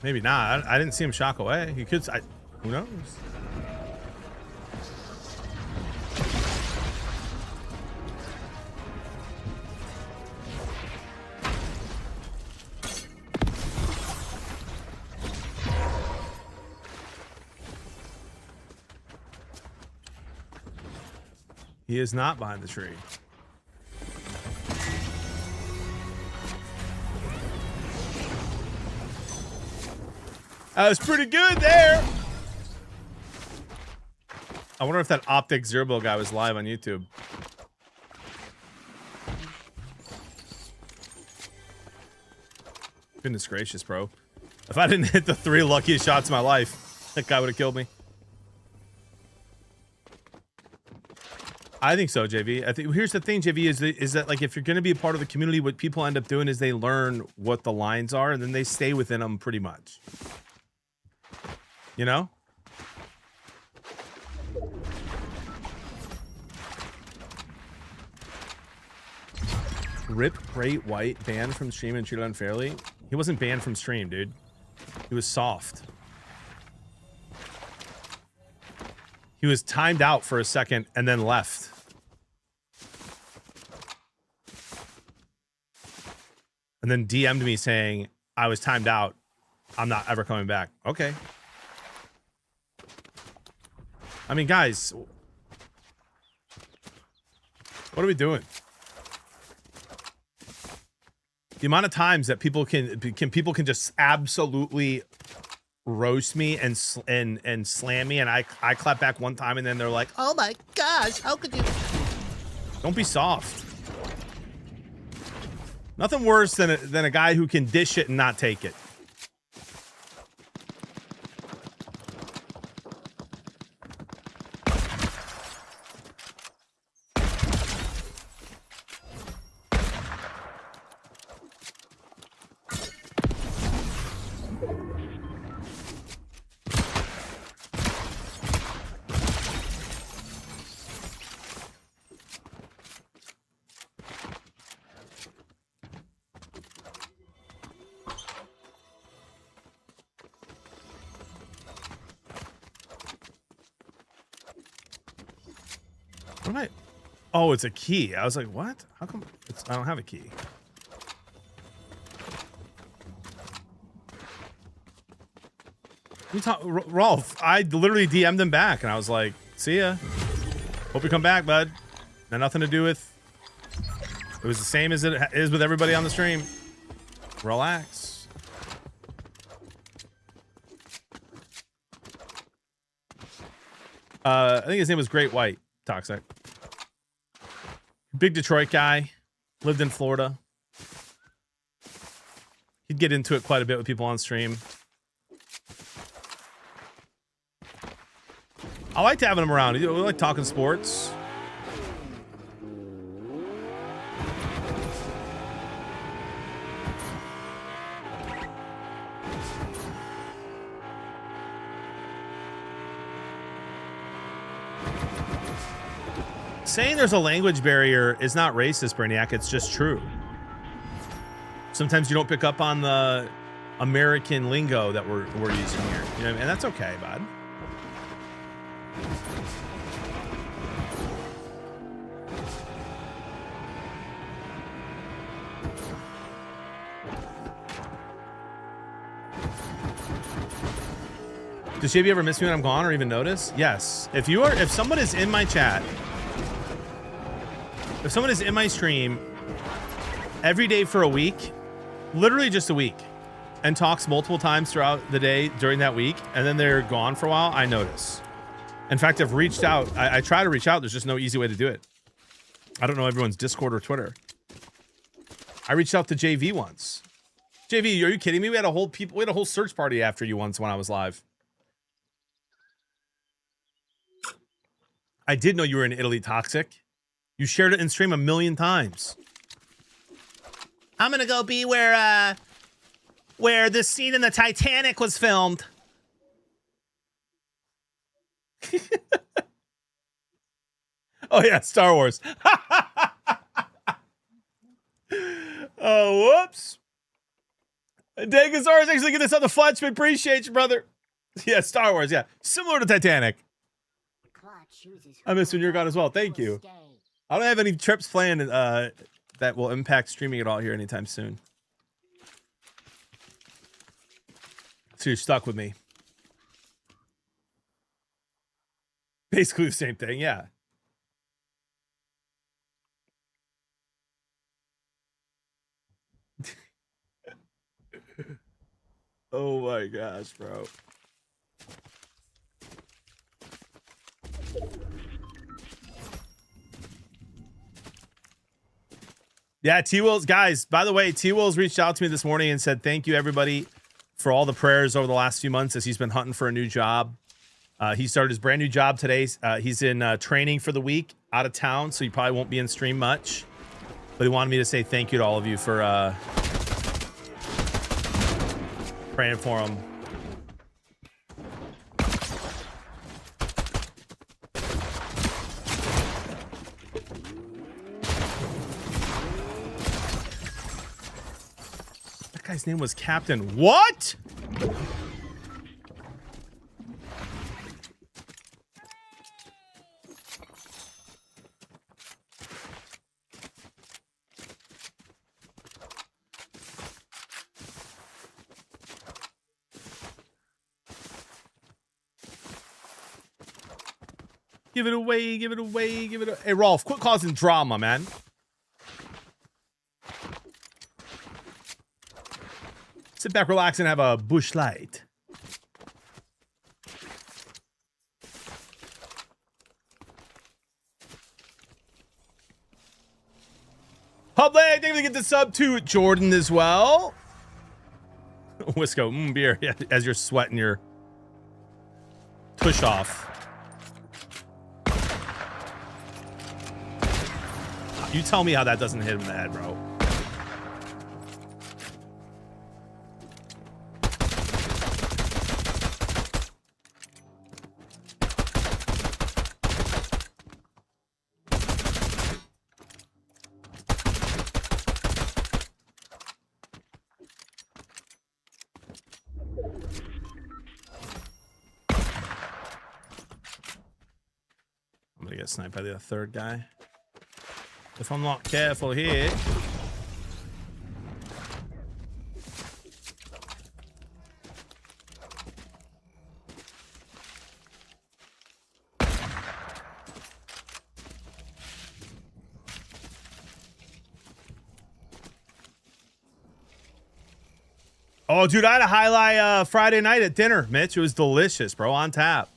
Maybe not. I didn't see him shock away. He could. Who knows? He is not behind the tree. That was pretty good there. I wonder if that Optic Zerbo guy was live on YouTube. Goodness gracious, bro. If I didn't hit the 3 luckiest shots of my life, that guy would have killed me. I think so, JV. I think here's the thing, JV, is that like if you're going to be a part of the community, what people end up doing is they learn what the lines are and then they stay within them pretty much. You know? Rip Great White banned from stream and treated unfairly. He wasn't banned from stream, dude. He was soft. He was timed out for a second and then left. And then DM'd me saying, I was timed out. I'm not ever coming back. Okay. I mean, guys, what are we doing? The amount of times that people can just absolutely roast me and slam me, and I clap back one time, and then they're like, "Oh my gosh, how could you?" Don't be soft. Nothing worse than a guy who can dish it and not take it. What am I? Oh, it's a key. I was like, what? How come I don't have a key? Rolf, I literally DM'd him back and I was like, see ya. Hope you come back, bud. Had nothing to do with. It was the same as it is with everybody on the stream. Relax. I think his name was Great White. Toxic. Big Detroit guy. Lived in Florida. He'd get into it quite a bit with people on stream. I liked having him around. We like talking sports. Saying there's a language barrier is not racist, Brainiac. It's just true. Sometimes you don't pick up on the American lingo that we're using here. You know, and that's okay, bud. Does JB ever miss me when I'm gone or even notice? Yes. If someone is in my chat, if someone is in my stream every day for a week, literally just a week, and talks multiple times throughout the day during that week, and then they're gone for a while, I notice. In fact, I've reached out. I try to reach out. There's just no easy way to do it. I don't know everyone's Discord or Twitter. I reached out to JV once. JV, are you kidding me? We had a whole search party after you once when I was live. I did know you were in Italy, Toxic. You shared it in stream 1,000,000 times. I'm gonna go be where this scene in the Titanic was filmed. Oh yeah, Star Wars. Oh, whoops. Dangasaurus actually get this on the fletch. We appreciate you, brother. Yeah, Star Wars. Yeah, similar to Titanic. I miss when you're gone as well. Thank you. I don't have any trips planned that will impact streaming at all here anytime soon. So you're stuck with me. Basically the same thing, yeah. Oh my gosh, bro. Yeah, T-Will's, guys, by the way, T-Will's reached out to me this morning and said thank you, everybody, for all the prayers over the last few months as he's been hunting for a new job. He started his brand new job today. He's in training for the week out of town, so he probably won't be in stream much. But he wanted me to say thank you to all of you for praying for him. That guy's name was Captain. What? Give it away, give it away, give it away. Hey, Rolf, quit causing drama, man. Sit back, relax, and have a bush light. Public, thank you for get the sub to Jordan as well. Wisco, beer, yeah, as you're sweating your tush off. You tell me how that doesn't hit him in the head, bro. I'm gonna get sniped by the third guy. If I'm not careful here. Oh, dude, I had a highlight Friday night at dinner, Mitch. It was delicious, bro. On tap.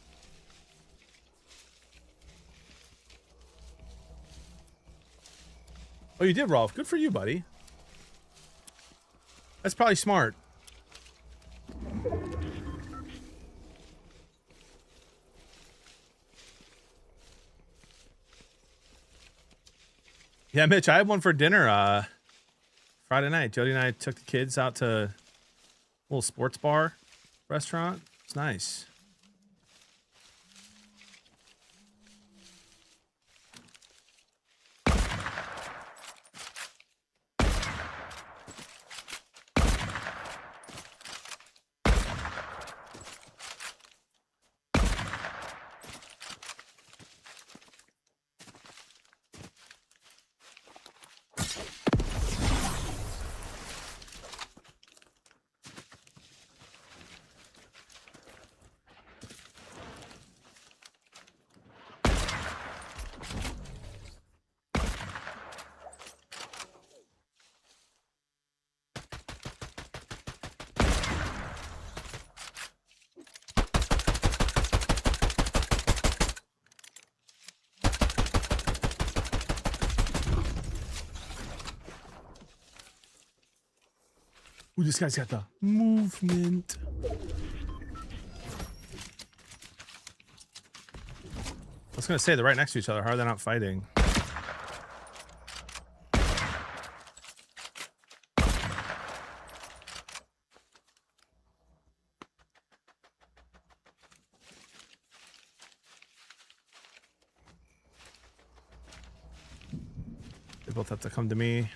Oh, you did, Rolf. Good for you, buddy. That's probably smart. Yeah, Mitch, I had one for dinner Friday night. Jody and I took the kids out to a little sports bar restaurant. It's nice. Ooh, this guy's got the movement. I was gonna say they're right next to each other. How are they not fighting? They both have to come to me.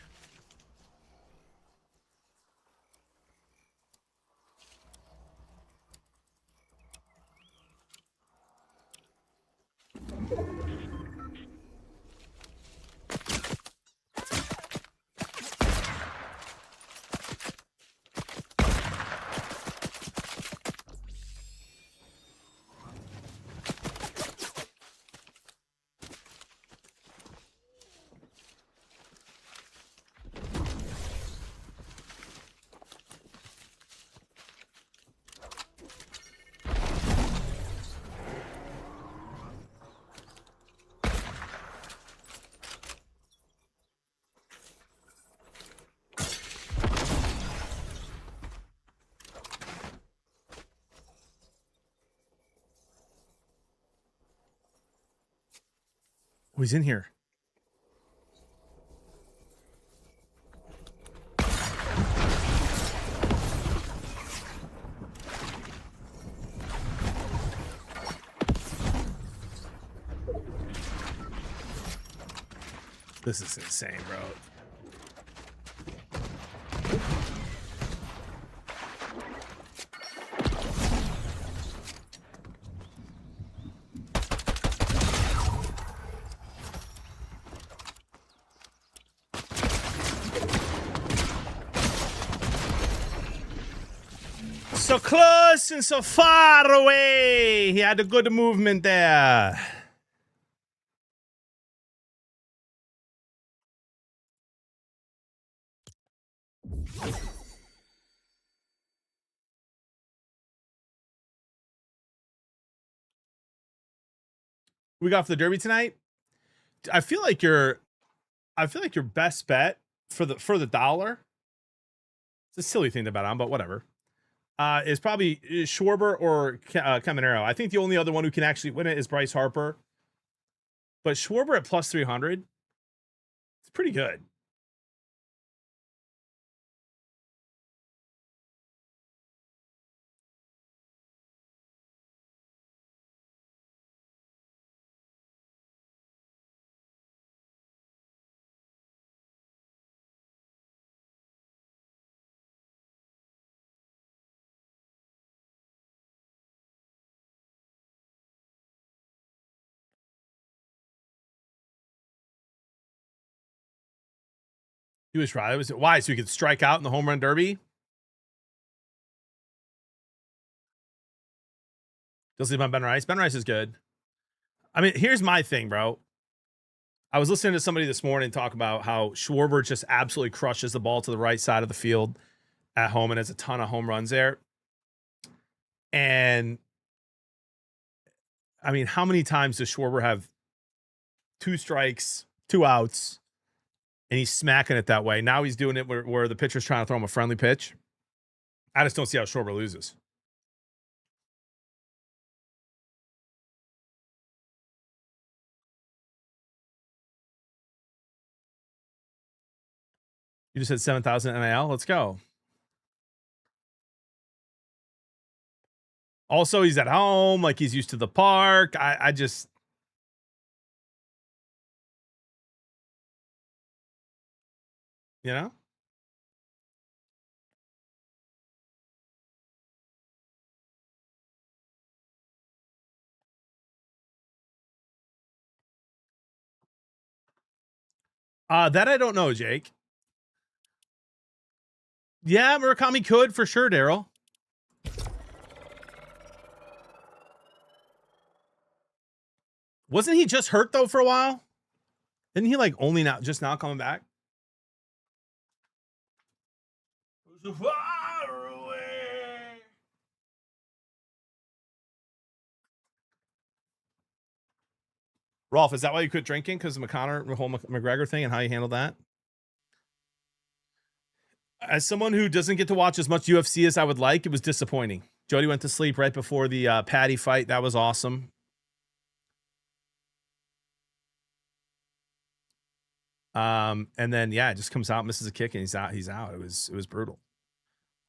Oh, he's in here. This is insane, bro. So close and so far away. He had a good movement there. We got for the Derby tonight. I feel like your best bet for the dollar. It's a silly thing to bet on, but whatever. Is probably Schwarber or Caminero. I think the only other one who can actually win it is Bryce Harper. But Schwarber at plus 300, it's pretty good. He was right. Was it why? So he could strike out in the home run derby. You'll sleep on Ben Rice. Ben Rice is good. I mean, here's my thing, bro. I was listening to somebody this morning talk about how Schwarber just absolutely crushes the ball to the right side of the field at home and has a ton of home runs there. And I mean, how many times does Schwarber have 2 strikes, 2 outs, and he's smacking it that way? Now he's doing it where the pitcher's trying to throw him a friendly pitch. I just don't see how Schwarber loses. You just said 7,000 NIL. Let's go. Also, he's at home, like he's used to the park. I just, you know? That I don't know, Jake. Yeah, Murakami could for sure, Daryl. Wasn't he just hurt though for a while? Didn't he like only now just now coming back? So far away. Rolf, is that why you quit drinking? Because of the whole McGregor thing and how you handled that? As someone who doesn't get to watch as much UFC as I would like, it was disappointing. Jody went to sleep right before the Patty fight. That was awesome. And then yeah, it just comes out, misses a kick, and he's out. It was brutal.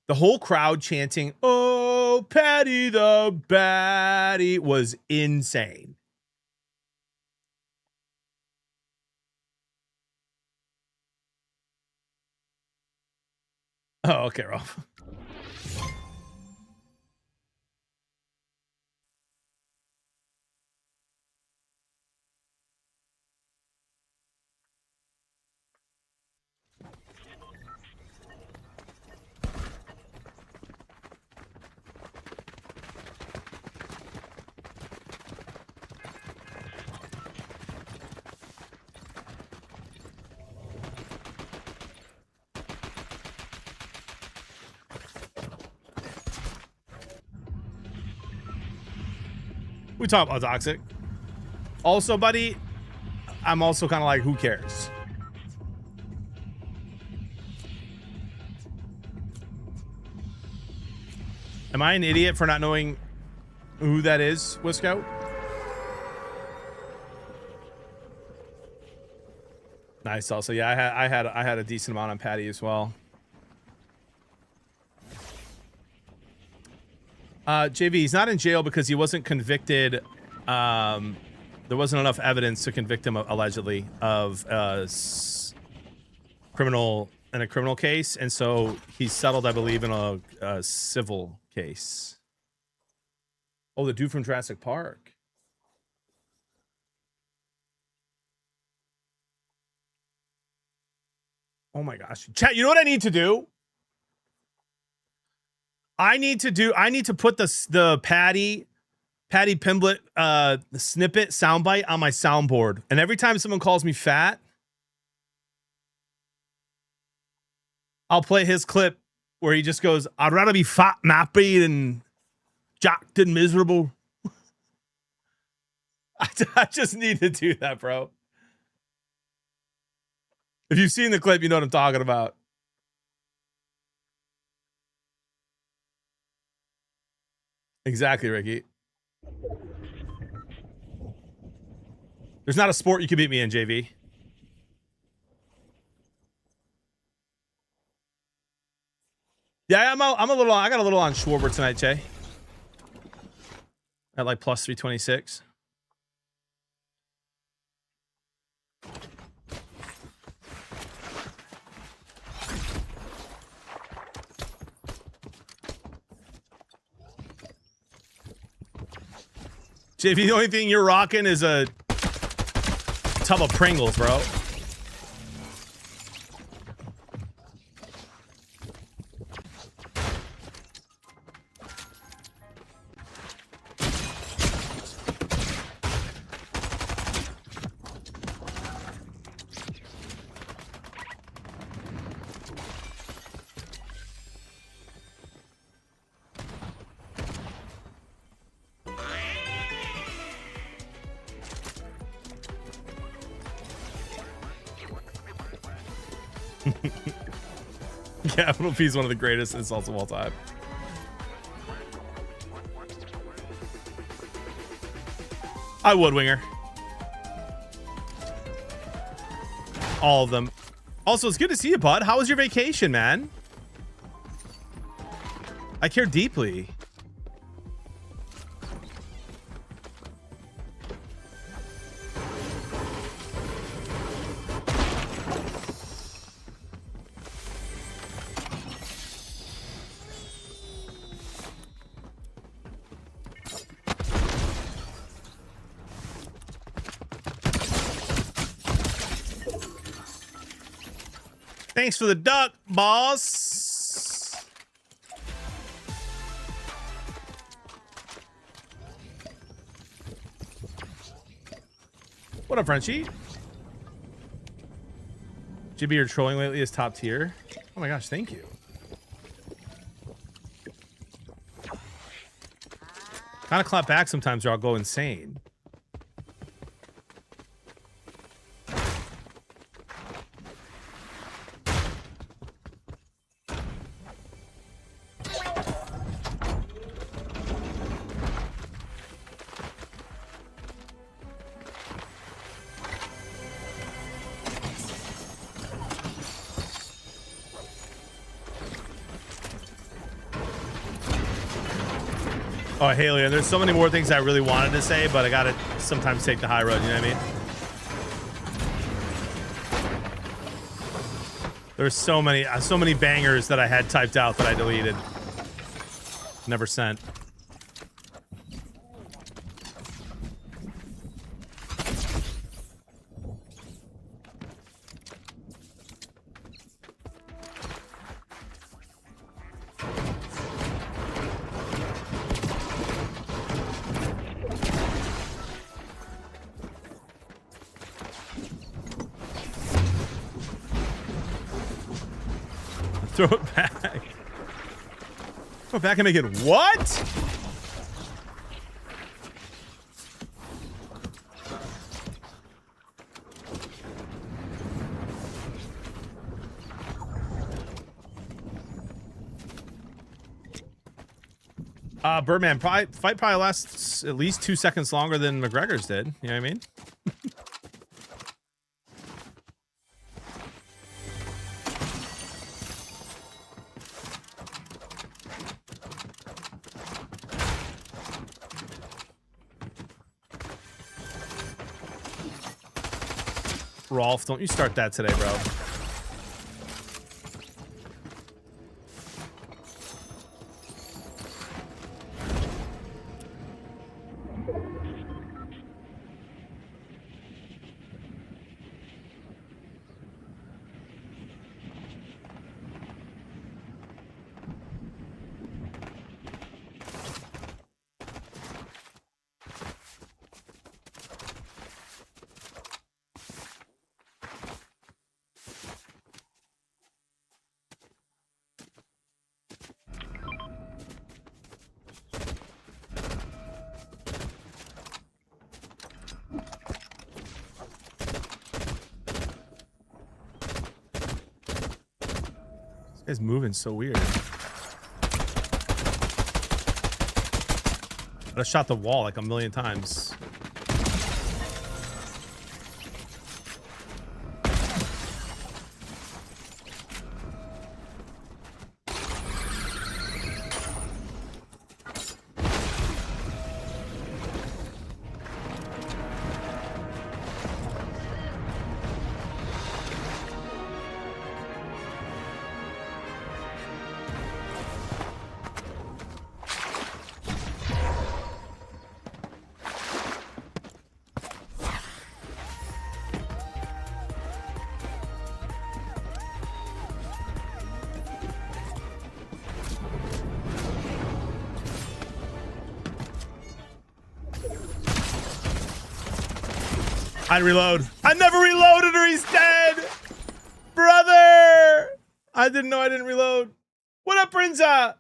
The whole crowd chanting, "Oh, Patty the Batty," was insane. Oh, okay, Rolf. We talk about toxic. Also, buddy, I'm also kind of like, who cares? Am I an idiot for not knowing who that is, Wisco? Nice. Also, yeah, I had a decent amount on Patty as well. JV, he's not in jail because he wasn't convicted. There wasn't enough evidence to convict him allegedly of criminal case, and so he's settled, I believe, in a civil case. Oh, the dude from Jurassic Park. Oh my gosh. Chat, you know what I need to do? I need to put the Patty Pimblett snippet soundbite on my soundboard. And every time someone calls me fat, I'll play his clip where he just goes, I'd rather be fat, nappy than jacked and miserable. I just need to do that, bro. If you've seen the clip, you know what I'm talking about. Exactly, Ricky. There's not a sport you can beat me in, JV. Yeah, I got a little on Schwarber tonight, Jay. At like plus 326. JV, the only thing you're rocking is a tub of Pringles, bro. Capital P is one of the greatest insults of all time. I would, Winger. All of them. Also, it's good to see you, bud. How was your vacation, man? I care deeply. Thanks for the duck, boss. What up, Frenchie? Jibby, your trolling lately is top tier. Oh my gosh, thank you. Kind of clap back sometimes or I'll go insane. Oh, Haley, there's so many more things I really wanted to say, but I gotta sometimes take the high road, you know what I mean? There's so many bangers that I had typed out that I deleted. Never sent. Throw it back. Throw it back and make it what? Birdman, fight probably lasts at least 2 seconds longer than McGregor's did. You know what I mean? Rolf, don't you start that today, bro. This guy's moving so weird. I shot the wall like a million times. I'd reload. I never reloaded or he's dead. Brother. I didn't know I didn't reload. What up, Brinza?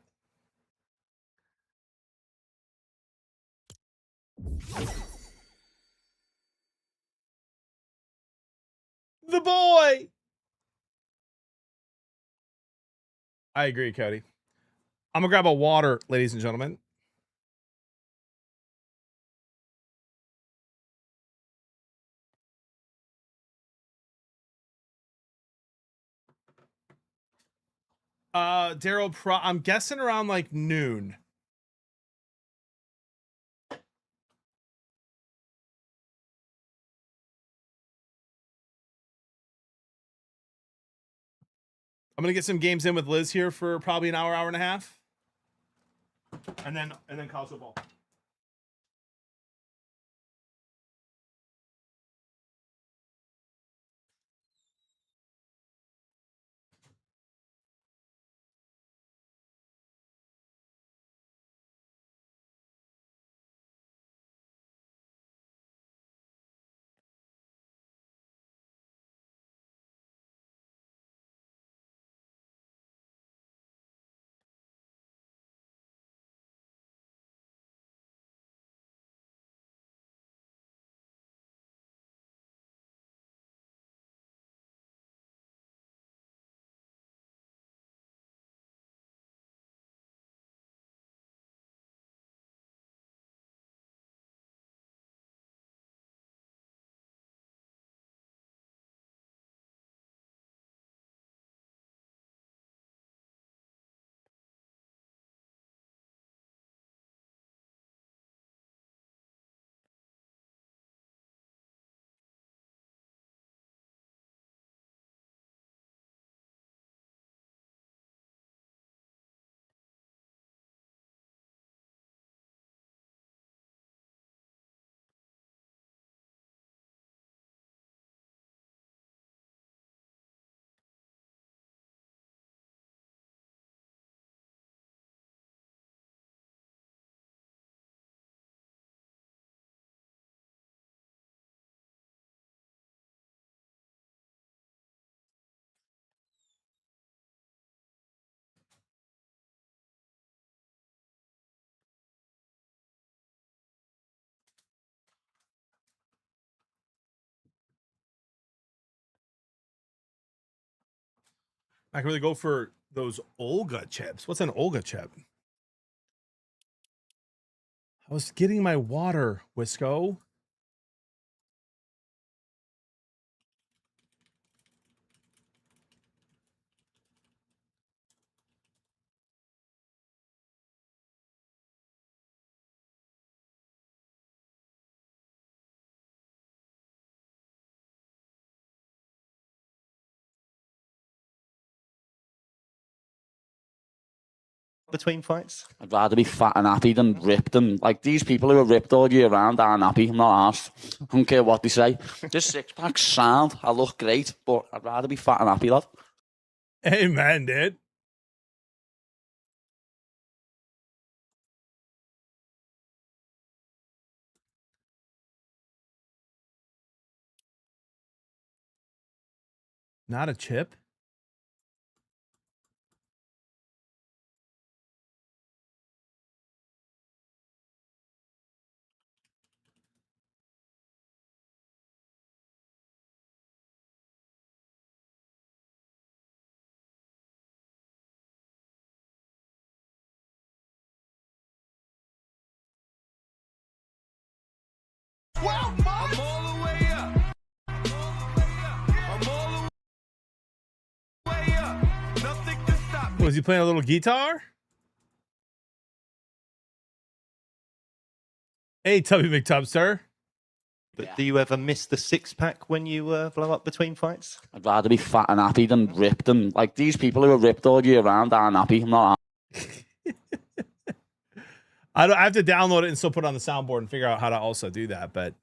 The boy. I agree, Cody. I'm gonna grab a water, ladies and gentlemen. Daryl, I'm guessing around like noon. I'm gonna get some games in with Liz here for probably an hour, hour and a half, and then college football. I can really go for those Olga chips. What's an Olga chip? I was getting my water, Wisco. between fights? I'd rather be fat and happy than ripped. And like these people who are ripped all year round aren't happy. I'm not asked. I don't care what they say. This six pack's sound. I look great, but I'd rather be fat and happy, lad. Amen, dude. Not a chip. Was he playing a little guitar? Hey, Tubby McTubster. But Yeah. do you ever miss the six pack when you blow up between fights? I'd rather be fat and happy than ripped. And like these people who are ripped all year round aren't happy. I'm not I have to download it and still put it on the soundboard and figure out how to also do that. But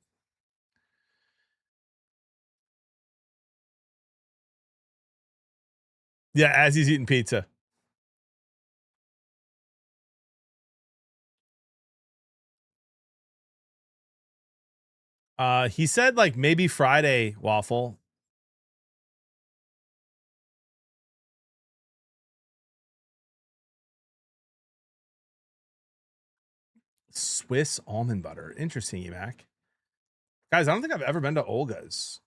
yeah, as he's eating pizza. He said like maybe Friday, Waffle. Swiss almond butter. Interesting, Emac. Guys, I don't think I've ever been to Olga's.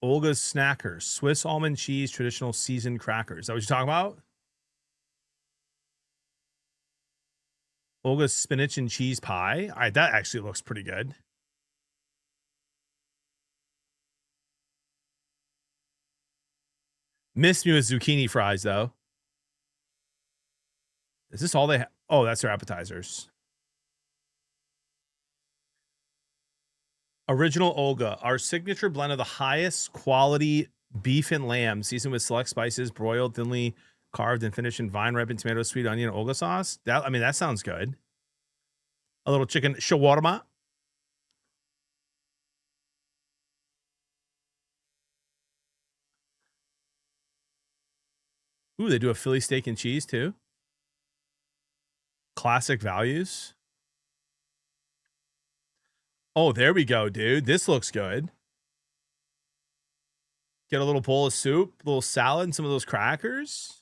Olga's Snackers, Swiss almond cheese, traditional seasoned crackers. Is that what you're talking about? Olga's spinach and cheese pie. All right, that actually looks pretty good. Missed me with zucchini fries, though. Is this all they have? Oh, that's their appetizers. Original Olga, our signature blend of the highest quality beef and lamb, seasoned with select spices, broiled, thinly carved, and finished in vine ripened tomato, sweet onion, Olga sauce. That sounds good. A little chicken shawarma. Ooh, they do a Philly steak and cheese too. Classic values. Oh, there we go, dude. This looks good. Get a little bowl of soup, a little salad, and some of those crackers.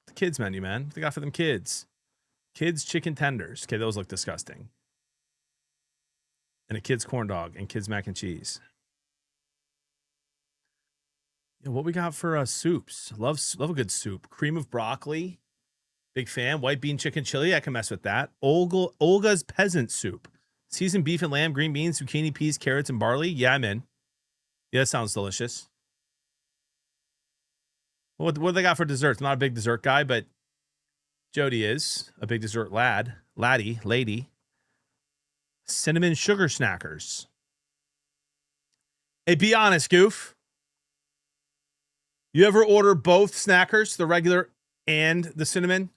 The kids menu, man. What they got for them kids? Kids chicken tenders. Okay, those look disgusting. And a kid's corn dog and kids mac and cheese. Yeah, what we got for soups? Love a good soup. Cream of broccoli. Big fan. White bean chicken chili. I can mess with that. Olga's peasant soup. Seasoned beef and lamb, green beans, zucchini, peas, carrots, and barley. Yeah, I'm in. Yeah, that sounds delicious. What do they got for desserts? I'm not a big dessert guy, but Jody is a big dessert lady. Cinnamon sugar snackers. Hey, be honest, Goof. You ever order both snackers, the regular and the cinnamon?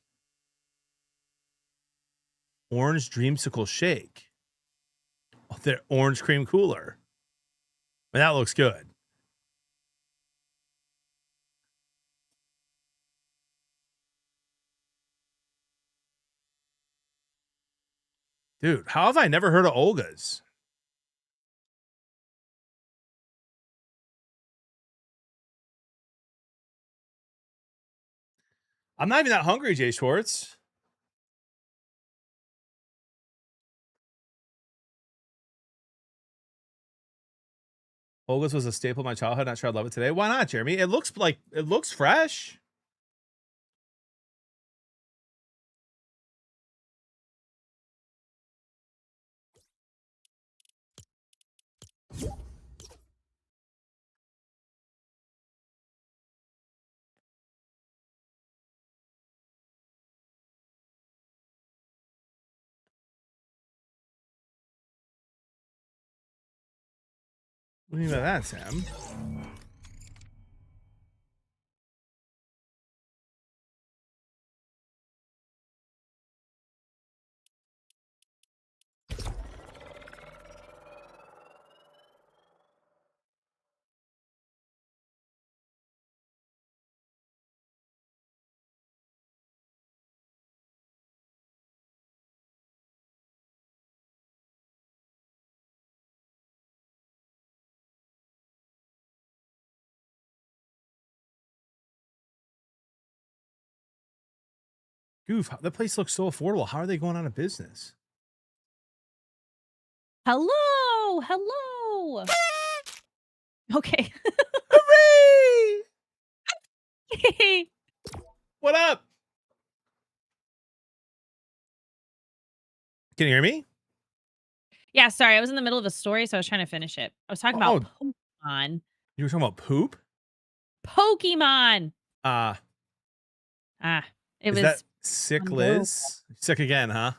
Orange dreamsicle shake. Oh, the orange cream cooler. Man, that looks good. Dude, how have I never heard of Olga's? I'm not even that hungry, Jay Schwartz. Olga's was a staple of my childhood. Not sure I'd love it today. Why not, Jeremy? It looks fresh. What do you mean by that, Sam? Goof, the place looks so affordable. How are they going out of business? Hello. Hello. Okay. Hooray! What up? Can you hear me? Yeah, sorry. I was in the middle of a story, so I was trying to finish it. I was talking about Pokemon. You were talking about poop? Pokemon. It Is was that sick, Liz? Sick again, huh?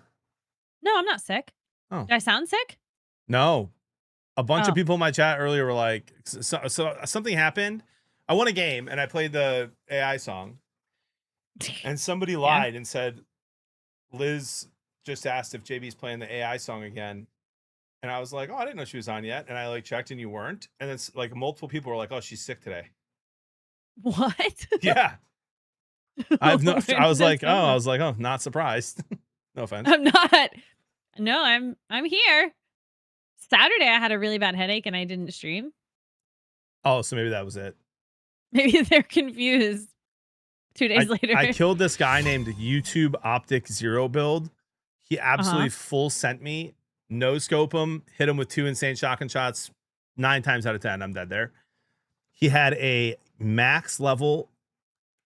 No, I'm not sick. Oh. Did I sound sick? No. A bunch Oh. of people in my chat earlier were like, so something happened. I won a game and I played the AI song. And somebody lied and said, Liz just asked if JB's playing the AI song again. And I was like, oh, I didn't know she was on yet. And I like checked and you weren't. And it's like multiple people were like, oh, she's sick today. What? Yeah. I was like, oh, not surprised. No offense. I'm not. No, I'm here. Saturday I had a really bad headache and I didn't stream. Oh, so maybe that was it. Maybe they're confused. 2 days later. I killed this guy named YouTube Optic Zero Build. He absolutely full sent me, no scope him, hit him with 2 insane shotgun shots. 9 times out of 10, I'm dead there. He had a max level,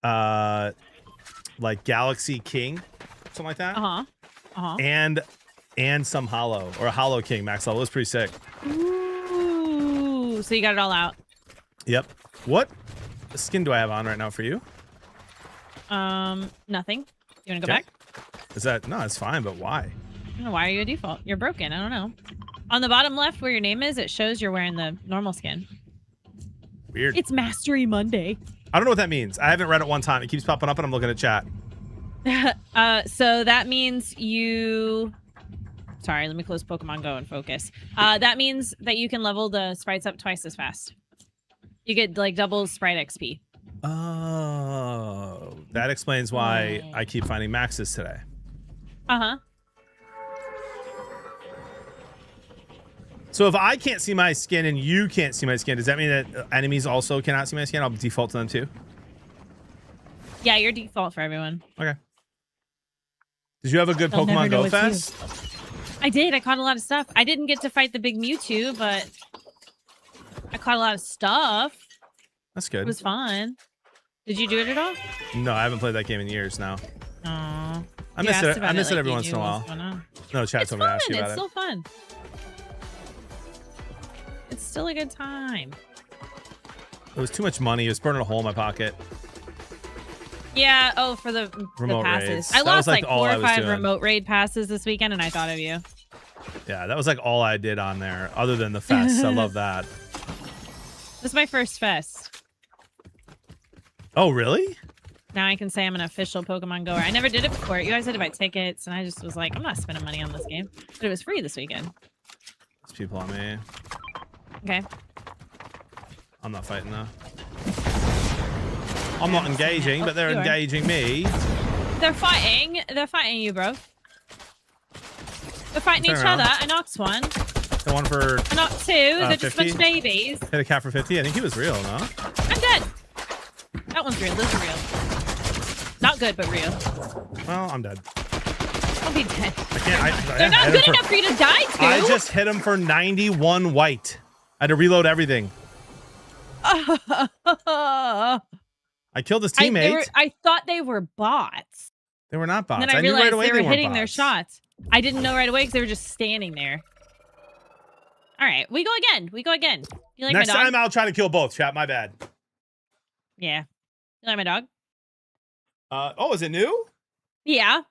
like Galaxy King, something like that. And some Hollow or a Hollow King max level. It was pretty sick. Ooh, so you got it all out. Yep. What skin do I have on right now for you? Nothing. You want to go back? Is that no? It's fine, but why? I don't know, why are you a default? You're broken. I don't know. On the bottom left where your name is, it shows you're wearing the normal skin. Weird. It's Mastery Monday. I don't know what that means. I haven't read it one time. It keeps popping up and I'm looking at chat. So that means you... Sorry, let me close Pokemon Go and focus. That means that you can level the sprites up twice as fast. You get like double sprite XP. Oh, that explains why I keep finding maxes today. Uh-huh. So if I can't see my skin and you can't see my skin, does that mean that enemies also cannot see my skin? I'll default to them too? Yeah, you're default for everyone. Okay. Did you have a good They'll never Pokemon know Go it's fest? I did. I caught a lot of stuff. I didn't get to fight the big Mewtwo, but I caught a lot of stuff. That's good. It was fun. Did you do it at all? No, I haven't played that game in years now. Aww. I miss it. I miss it every you once in a knew while. what was going on. No, chat It's told me to fun. ask you It's about still it. fun. It's still a good time. It was too much money. It was burning a hole in my pocket. Yeah. Oh, for the Remote passes. raids. I That lost was, like, like all 4 I or was 5 doing. remote raid passes this weekend, and I thought of you. Yeah, that was like all I did on there, other than the fest. I love that. This is my first fest. Oh, really? Now I can say I'm an official Pokemon goer. I never did it before. You guys had to buy tickets, and I just was like, I'm not spending money on this game. But it was free this weekend. There's people on me. Okay. I'm not fighting though. I'm not engaging, but they're you are. engaging me. They're fighting. They're fighting you, bro. They're fighting Turn each around. other. I knocked one. The one for I knocked 2. They're just a bunch 50? of babies. hit a cat for 50. I think he was real, no? I'm dead. That one's real. This is real. Not good, but real. Well, I'm dead. I'll be dead. I can't. They're not hit good him enough for you to die to. I just hit him for 91 white. I had to reload everything. I killed his teammate. I thought they were bots. They were not bots. And then I knew realized right away they were weren't hitting their bots. shots. I didn't know right away because they were just standing there. All right, we go again. We go again. You like Next my dog? time I'll try to kill both. Chat, my bad. Yeah. You like my dog? Oh, is it new? Yeah.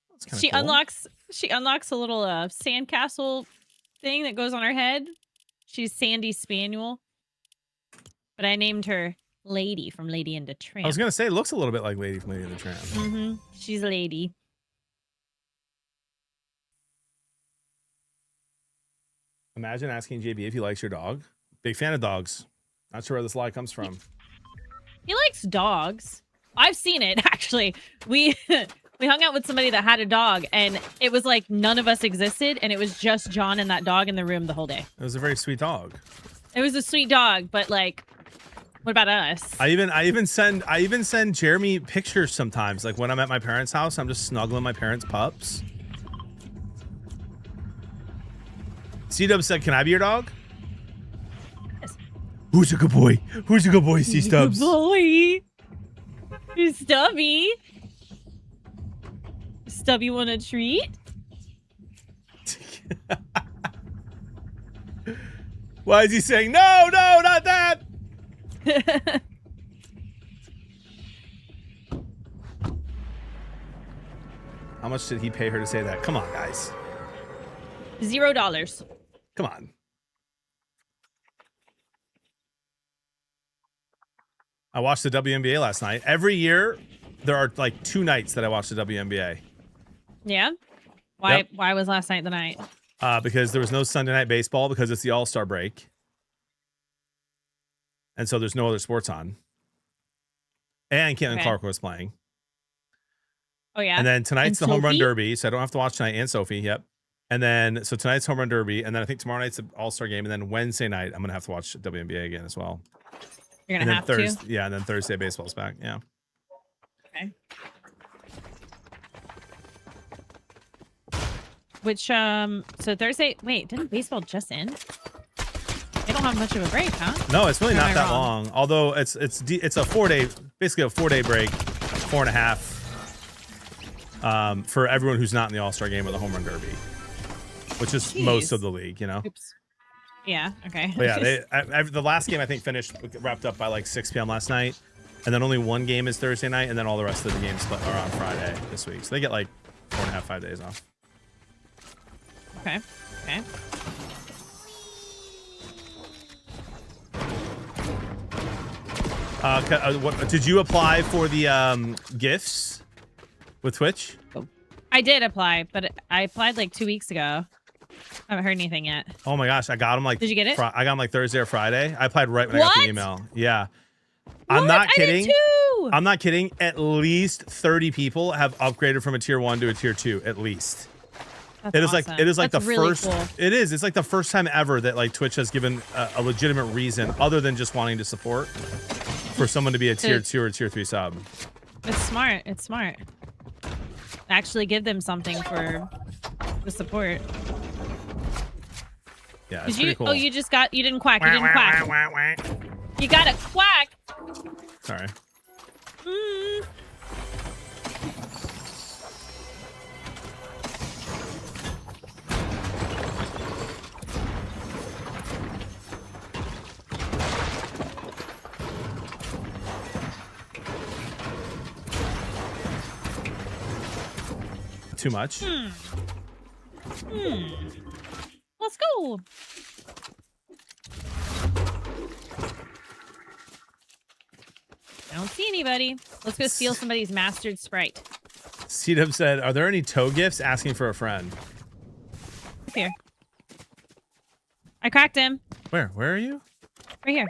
That's kinda She cool. unlocks. She unlocks a little sandcastle thing that goes on her head. She's Sandy's spaniel, but I named her Lady from Lady and the Tramp. I was gonna say, it looks a little bit like Lady from Lady and the Tramp. Mm-hmm. She's a lady. Imagine asking JB if he likes your dog. Big fan of dogs. Not sure where this lie comes from. He likes dogs. I've seen it actually. We hung out with somebody that had a dog, and it was like none of us existed, and it was just John and that dog in the room the whole day. It was a very sweet dog. It was a sweet dog, but like, what about us? I even send Jeremy pictures sometimes. Like when I'm at my parents' house, I'm just snuggling my parents' pups. C-Dub said, "Can I be your dog?" Yes. Who's a good boy? Who's a good boy? C-Stubs. Good boy. Stubby. Stubby want a treat? Why is he saying no, not that? How much did he pay her to say that? Come on, guys. $0. Come on. I watched the WNBA last night. Every year, there are like 2 nights that I watch the WNBA. Yeah? Why? Yep. Why was last night the night? Because there was no Sunday night baseball because it's the All-Star break. And so there's no other sports on. And Caitlin Clark was playing. Oh, yeah? And then tonight's And the Home Run Sophie? Derby, so I don't have to watch tonight. And Sophie, yep. And then, so tonight's Home Run Derby, and then I think tomorrow night's the All-Star game, and then Wednesday night, I'm going to have to watch WNBA again as well. You're And going to then have to? Yeah, and then Thursday baseball's back, yeah. Okay. Which, so Thursday, wait, didn't baseball just end? They don't have much of a break, huh? No, it's really Or am not I that wrong? long. Although it's a 4-day, basically a 4-day break, 4.5, for everyone who's not in the All-Star game or the Home Run Derby, which is most Jeez. of the league, you know. Oops. Yeah, okay. But yeah, the last game I think wrapped up by like 6 p.m. last night, and then only one game is Thursday night, and then all the rest of the games are on Friday this week. So they get like 4.5, 5 days off. Okay. Okay. What did you apply for the gifts with Twitch? I did apply, but I applied like 2 weeks ago. I haven't heard anything yet. Oh my gosh, I got them like. Did you get it? I got them like Thursday or Friday. I applied right when I got the What? email. Yeah, What? I'm not I did kidding. too! I'm not kidding. At least 30 people have upgraded from a tier 1 to a tier 2. At least. That's It is awesome. like it is like That's the really first. cool. It is. It's like the first time ever that like Twitch has given a legitimate reason other than just wanting to support for someone to be a tier 2 or tier 3 sub. It's smart. It's smart. Actually give them something for the support. Yeah, Did it's you? pretty cool. Oh, you didn't quack. You didn't quack. You got a quack. Sorry. Mm. Too much. Let's go. I don't see anybody. Let's go steal somebody's mastered Sprite. C-Dub said, "Are there any toe gifts?" Asking for a friend. Here. I cracked him. Where? Where are you? Right here.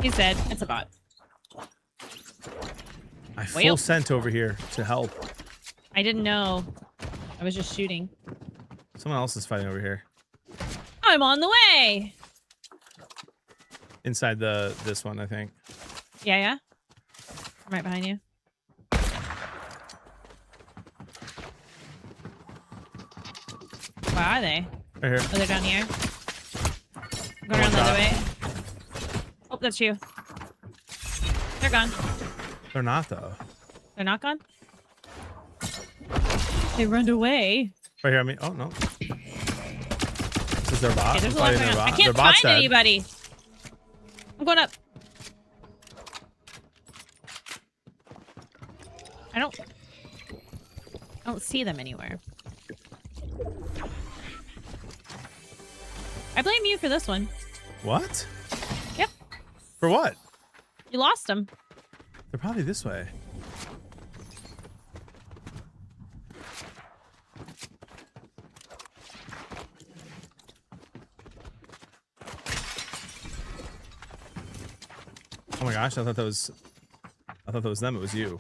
He's dead. It's a bot. I full Well. sent over here to help. I didn't know. I was just shooting. Someone else is fighting over here. I'm on the way. Inside this one, I think. Yeah, yeah. I'm right behind you. Where are they? Right here. Oh, they're down here. Go around the other way. Oh, that's you. They're gone. They're not though. They're not gone? They run away. Right here. I mean, oh no. This is their bot. Okay, there's a I'm lot fighting going their on. I bot. Their can't bot's find dead. anybody. I'm going up. I don't see them anywhere. I blame you for this one. What? Yep. For what? You lost them. They're probably this way. Oh my gosh, I thought that was them. It was you.